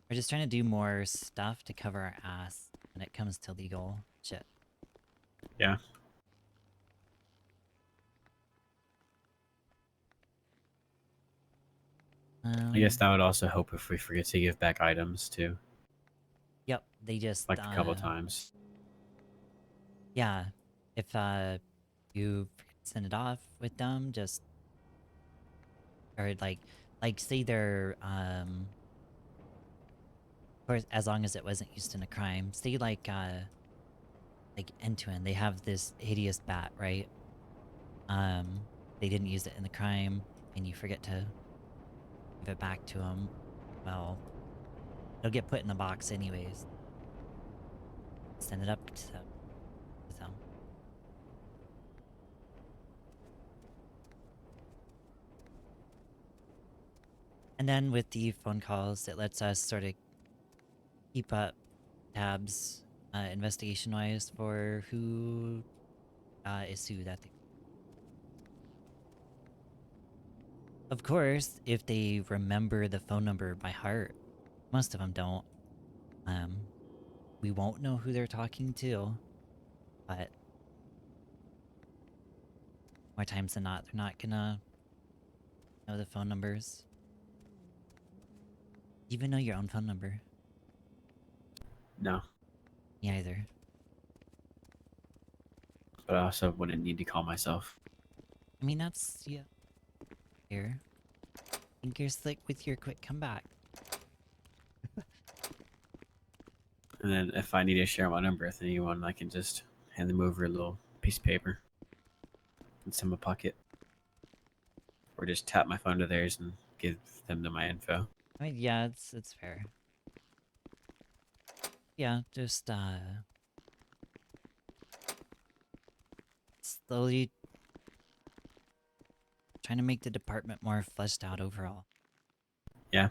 We're just trying to do more stuff to cover our ass when it comes to legal shit. Yeah. I guess that would also help if we forget to give back items too. Yep, they just like a couple times. Yeah, if you send it off with them, just or like say they're of course as long as it wasn't used in a crime. Say like end to end, they have this hideous bat, right? They didn't use it in the crime, and you forget to give it back to them. Well, it'll get put in the box anyways. Send it up to them. And then with the phone calls, it lets us sort of keep up tabs investigation-wise for who is who that they... Of course, if they remember the phone number by heart, most of them don't. We won't know who they're talking to, but more times than not, they're not gonna know the phone numbers. Even know your own phone number? No. Me either. But I also wouldn't need to call myself. I mean, that's, yeah. Here. Think you're slick with your quick comeback. And then if I need to share my number with anyone, I can just hand them over a little piece of paper. It's in my pocket. Or just tap my phone to theirs and give them to my info. I mean, yeah, it's fair. Yeah, just slowly trying to make the department more fleshed out overall. Yeah.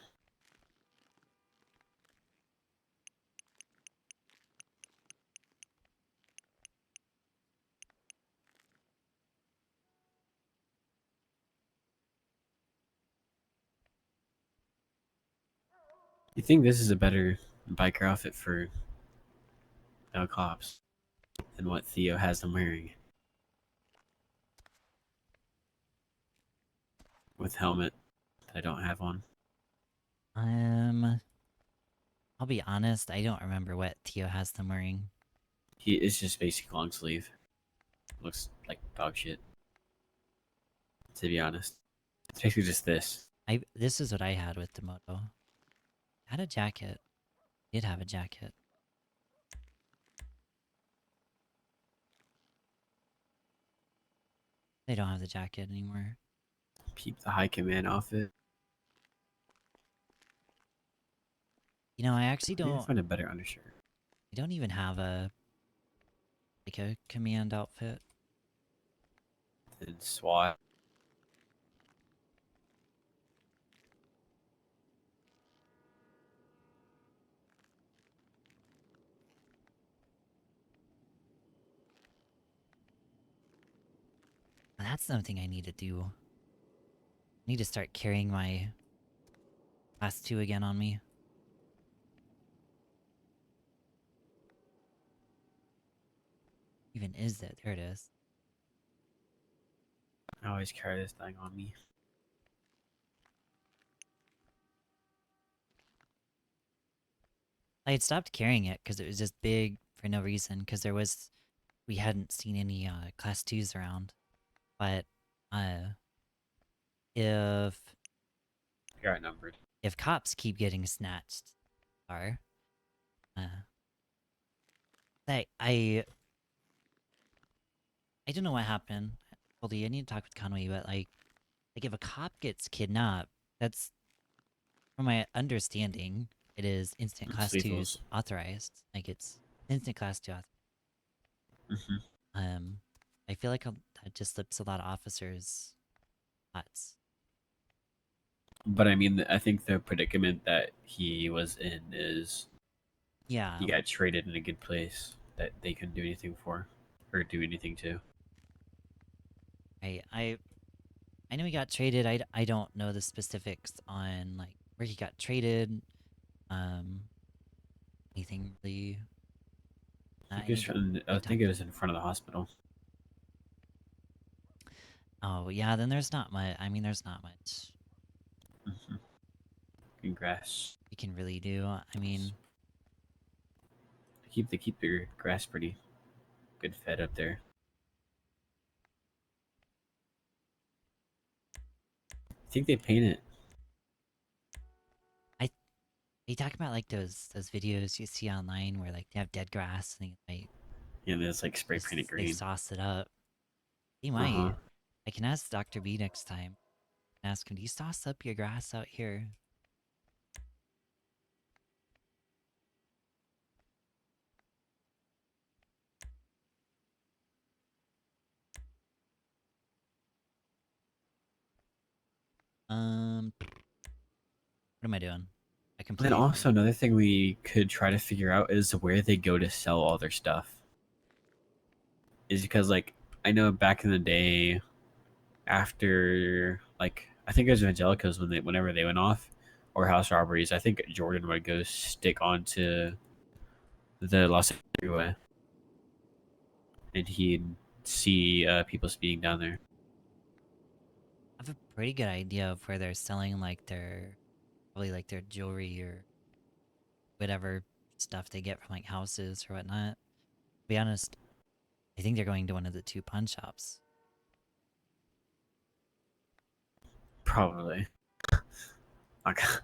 You think this is a better biker outfit for cops than what Theo has them wearing? With helmet that I don't have on. I'll be honest, I don't remember what Theo has them wearing. It's just basic long sleeve. Looks like dog shit. To be honest. It's basically just this. This is what I had with the moto. I had a jacket. Did have a jacket. They don't have the jacket anymore. Keep the high command outfit. You know, I actually I need to don't... find a better undershirt. I don't even have a command outfit. Then SWAT. That's something I need to do. I need to start carrying my class 2 again on me. Even is it? There it is. I always carry this thing on me. I had stopped carrying it because it was just big for no reason. Because we hadn't seen any class 2s around. But if You're outnumbered. if cops keep getting snatched, are I don't know what happened. Goldie, I need to talk with Conway, but like if a cop gets kidnapped, that's from my understanding, it is instant It's class 2's lethals. authorized. Like it's instant class 2 Hmm. I feel like that just slips a lot of officers' butts. But I mean, I think the predicament that he was in is Yeah, he got traded in a good place that they couldn't do anything for or do anything to. I know he got traded. I don't know the specifics on like where he got traded. Um, anything really. I need to I talk think it to was him. in front of the hospital. Oh yeah, then there's not much. I mean, there's not much Hmm. In grass. you can really do. I mean, They keep their grass pretty good fed up there. I think they paint it. they talk about like those videos you see online where like they have dead grass and they Yeah, it's like spray painted they green. sauce it up. He Uh huh. might. I can ask Dr. B next time. Ask him, do you sauce up your grass out here? What am I doing? I And then completely also forgot. another thing we could try to figure out is where they go to sell all their stuff. Is because like I know back in the day, after like I think it was Evangelicals whenever they went off, or house robberies, I think Jordan would go stick onto the Los Angeles freeway, and he'd see people speeding down there. I have a pretty good idea of where they're selling like probably like their jewelry or whatever stuff they get from like houses or whatnot. To be honest, I think they're going to one of the two pawn shops. Probably. Like, I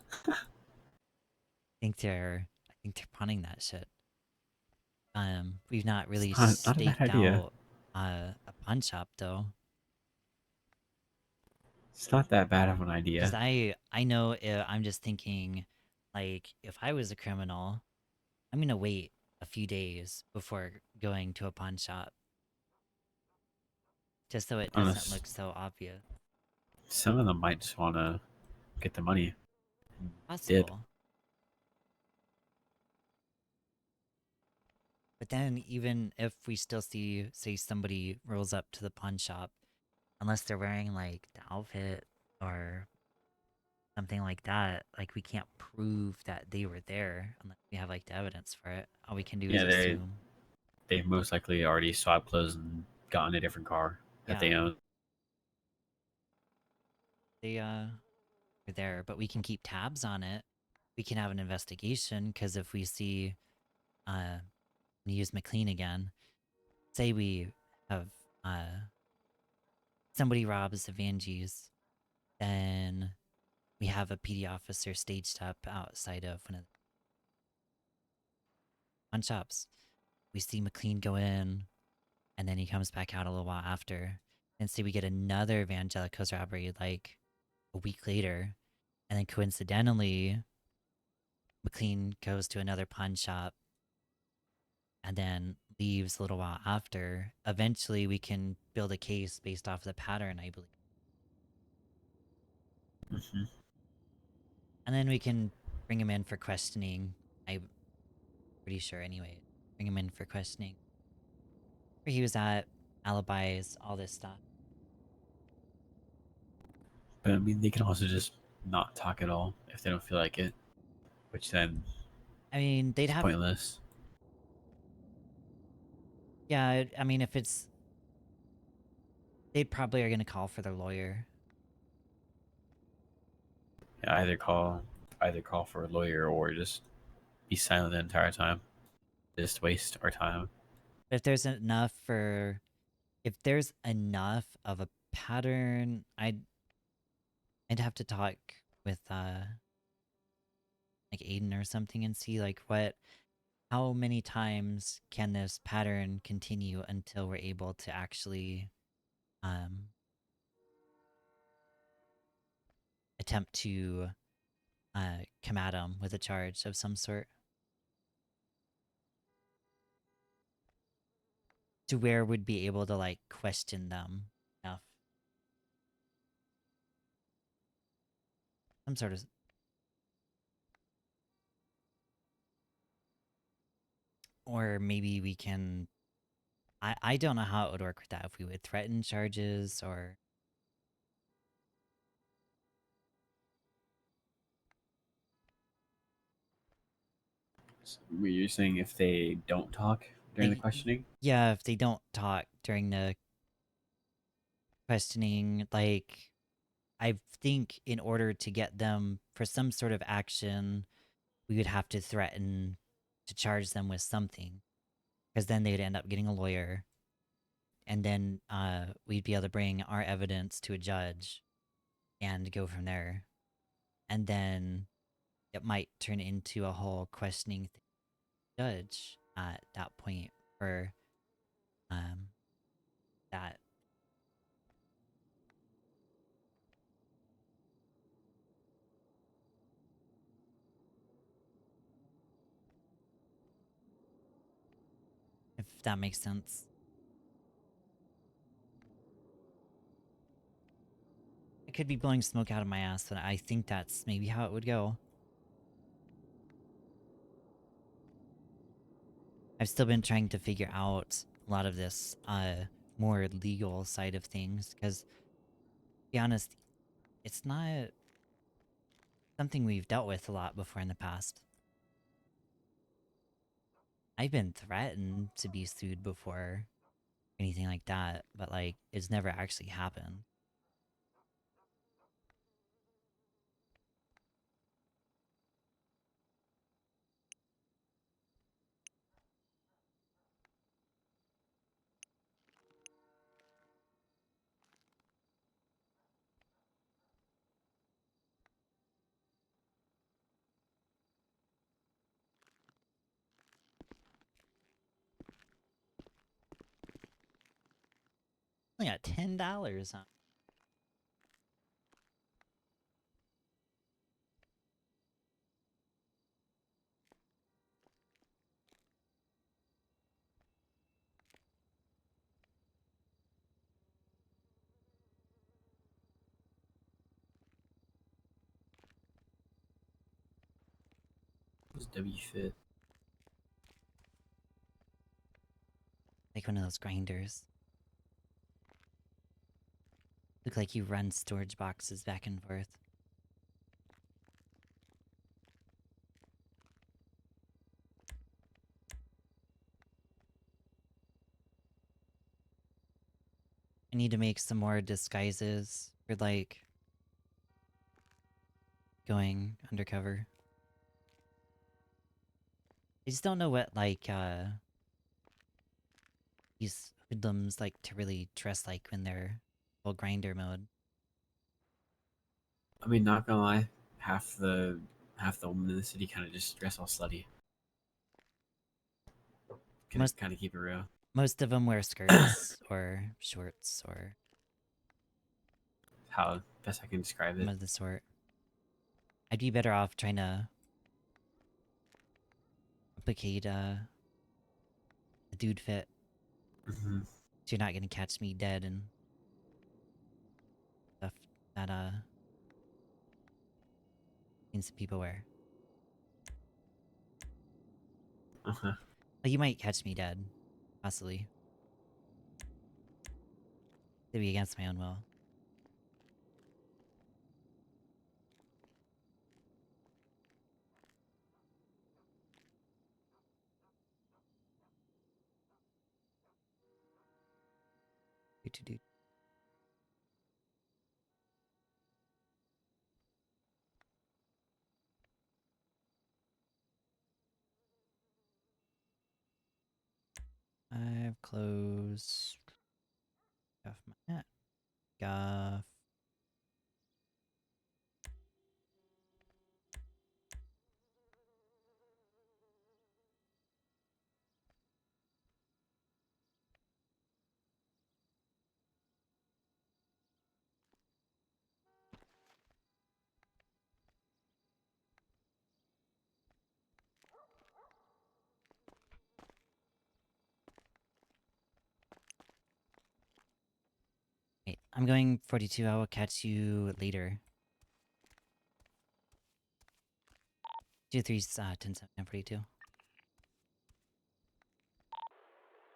think they're pawning that shit. We've not it's really not a bad staked idea. out a pawn shop though. It's not that bad of an Because idea. I know I'm just thinking, like, if I was a criminal, I'm gonna wait a few days before going to a pawn shop, just so it doesn't Unless look so obvious. some of them might just want to get the money and dip. Possible. But then even if we still see, say, somebody rolls up to the pawn shop, unless they're wearing like the outfit or something like that, like we can't prove that they were there unless we have like the evidence for it. All we can do is Yeah, assume. they most likely already swapped clothes and gotten a different car that Yeah, they own. they were there, but we can keep tabs on it. We can have an investigation because if we see we use McLean again, say we have somebody robs the Vangees, then we have a PD officer staged up outside of one of the pawn shops. We see McLean go in, and then he comes back out a little while after. And say we get another Evangelicals robbery like a week later, and then coincidentally, McLean goes to another pawn shop and then leaves a little while after. Eventually, we can build a case based off the pattern, I believe. Hmm. And then we can bring him in for questioning. I'm pretty sure, anyway. Bring him in for questioning. Where he was at, alibis, all this stuff. But I mean, they can also just not talk at all if they don't feel like it, which then I mean, they'd is have. pointless. Yeah, I mean, if it's. They probably are going to call for their lawyer. Yeah, either call for a lawyer or just be silent the entire time. Just waste our time. But if there's enough for. If there's enough of a pattern, I'd have to talk with like Aiden or something and see like how many times can this pattern continue until we're able to actually um attempt to come at them with a charge of some sort, to where we'd be able to like question them enough. Some sort of. Or maybe we can. I don't know how it would work with that, if we would threaten charges or. Were you saying if they don't talk during the Like, questioning? yeah, if they don't talk during the questioning, like, I think in order to get them for some sort of action, we would have to threaten to charge them with something, because then they'd end up getting a lawyer, and then we'd be able to bring our evidence to a judge and go from there. And then it might turn into a whole questioning judge at that point for um that. If that makes sense. I could be blowing smoke out of my ass, but I think that's maybe how it would go. I've still been trying to figure out a lot of this more legal side of things, because to be honest, it's not something we've dealt with a lot before in the past. I've been threatened to be sued before, anything like that, but like it's never actually happened. I got $10 on. What's W fit? Like one of those grinders. Look like you run storage boxes back and forth. I need to make some more disguises for like going undercover. I just don't know what like these hoodlums like to really dress like when they're full grinder mode. I mean, not gonna lie, half the women in the city kind of just dress all slutty. Can Most kind of keep it real. most of them wear skirts or shorts or How best I can describe some it. of the sort. I'd be better off trying to replicate a dude fit, Mm-hmm. so you're not gonna catch me dead and stuff that seen some people wear. Uh-huh. Like, you might catch me dead, possibly. It'd be against my own will. Do. I've closed. Off my hat. Off. Wait, I'm going 42. I will catch you later. 2-3's 10 7 and 42.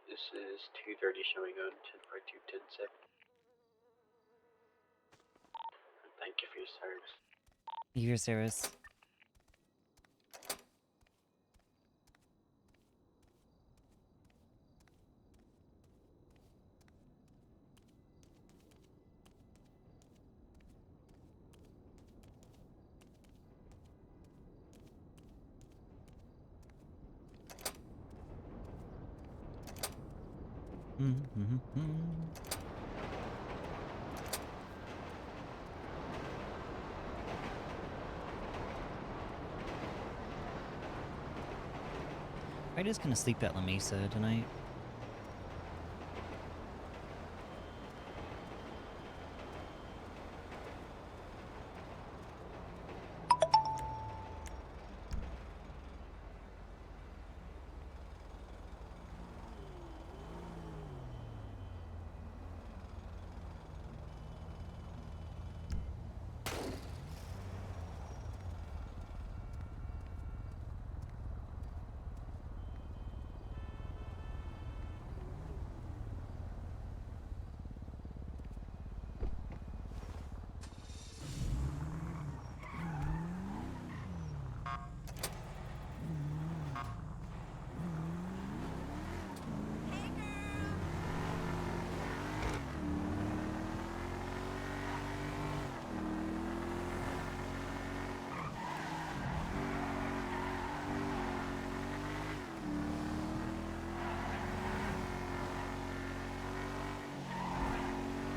This is 2:30 showing on 10:42 10 sec. Thank you for your service. Your service. I'm just gonna sleep at La Mesa tonight.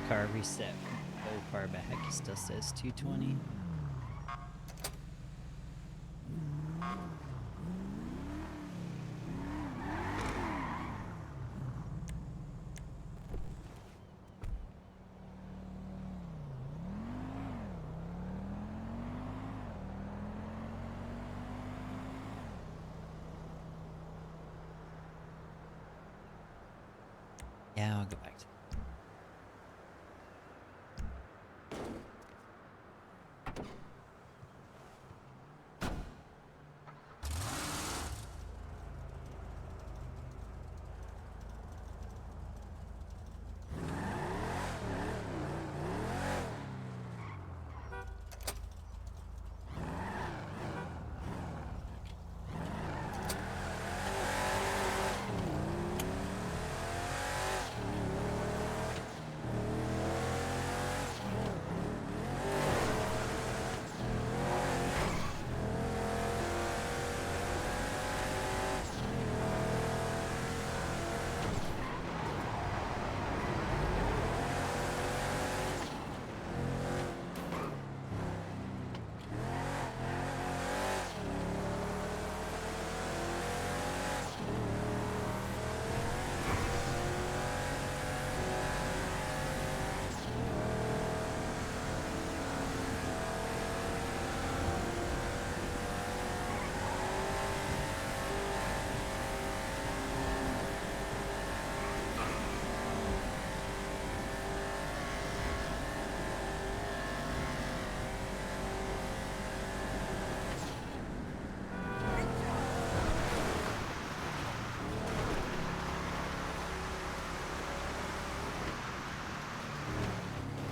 Car reset so far back. It still says 220. Yeah, I'll go back to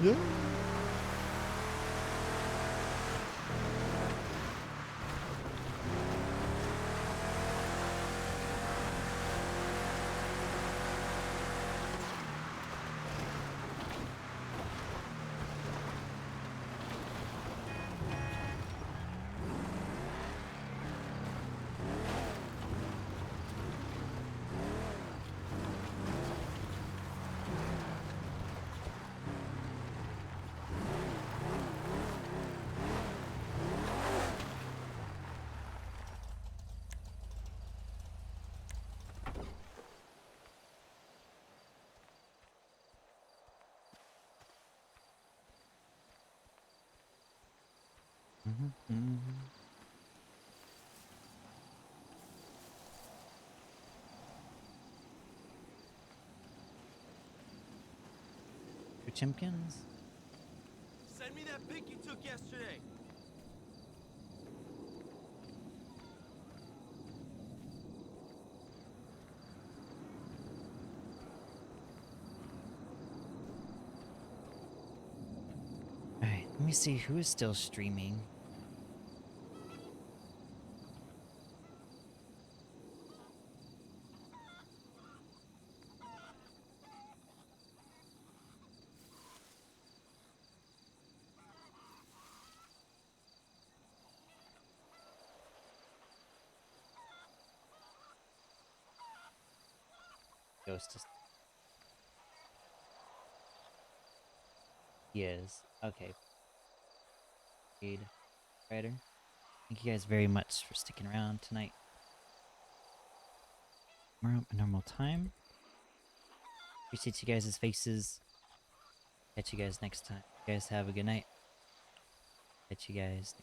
Yeah. Two Chimkins? Send me that pic you took yesterday. Alright, let me see who is still streaming. Ghost is. He is. Okay. Paid writer. Thank you guys very much for sticking around tonight. Tomorrow, a normal time. Appreciate you guys' faces. Catch you guys next time. You guys have a good night. Catch you guys.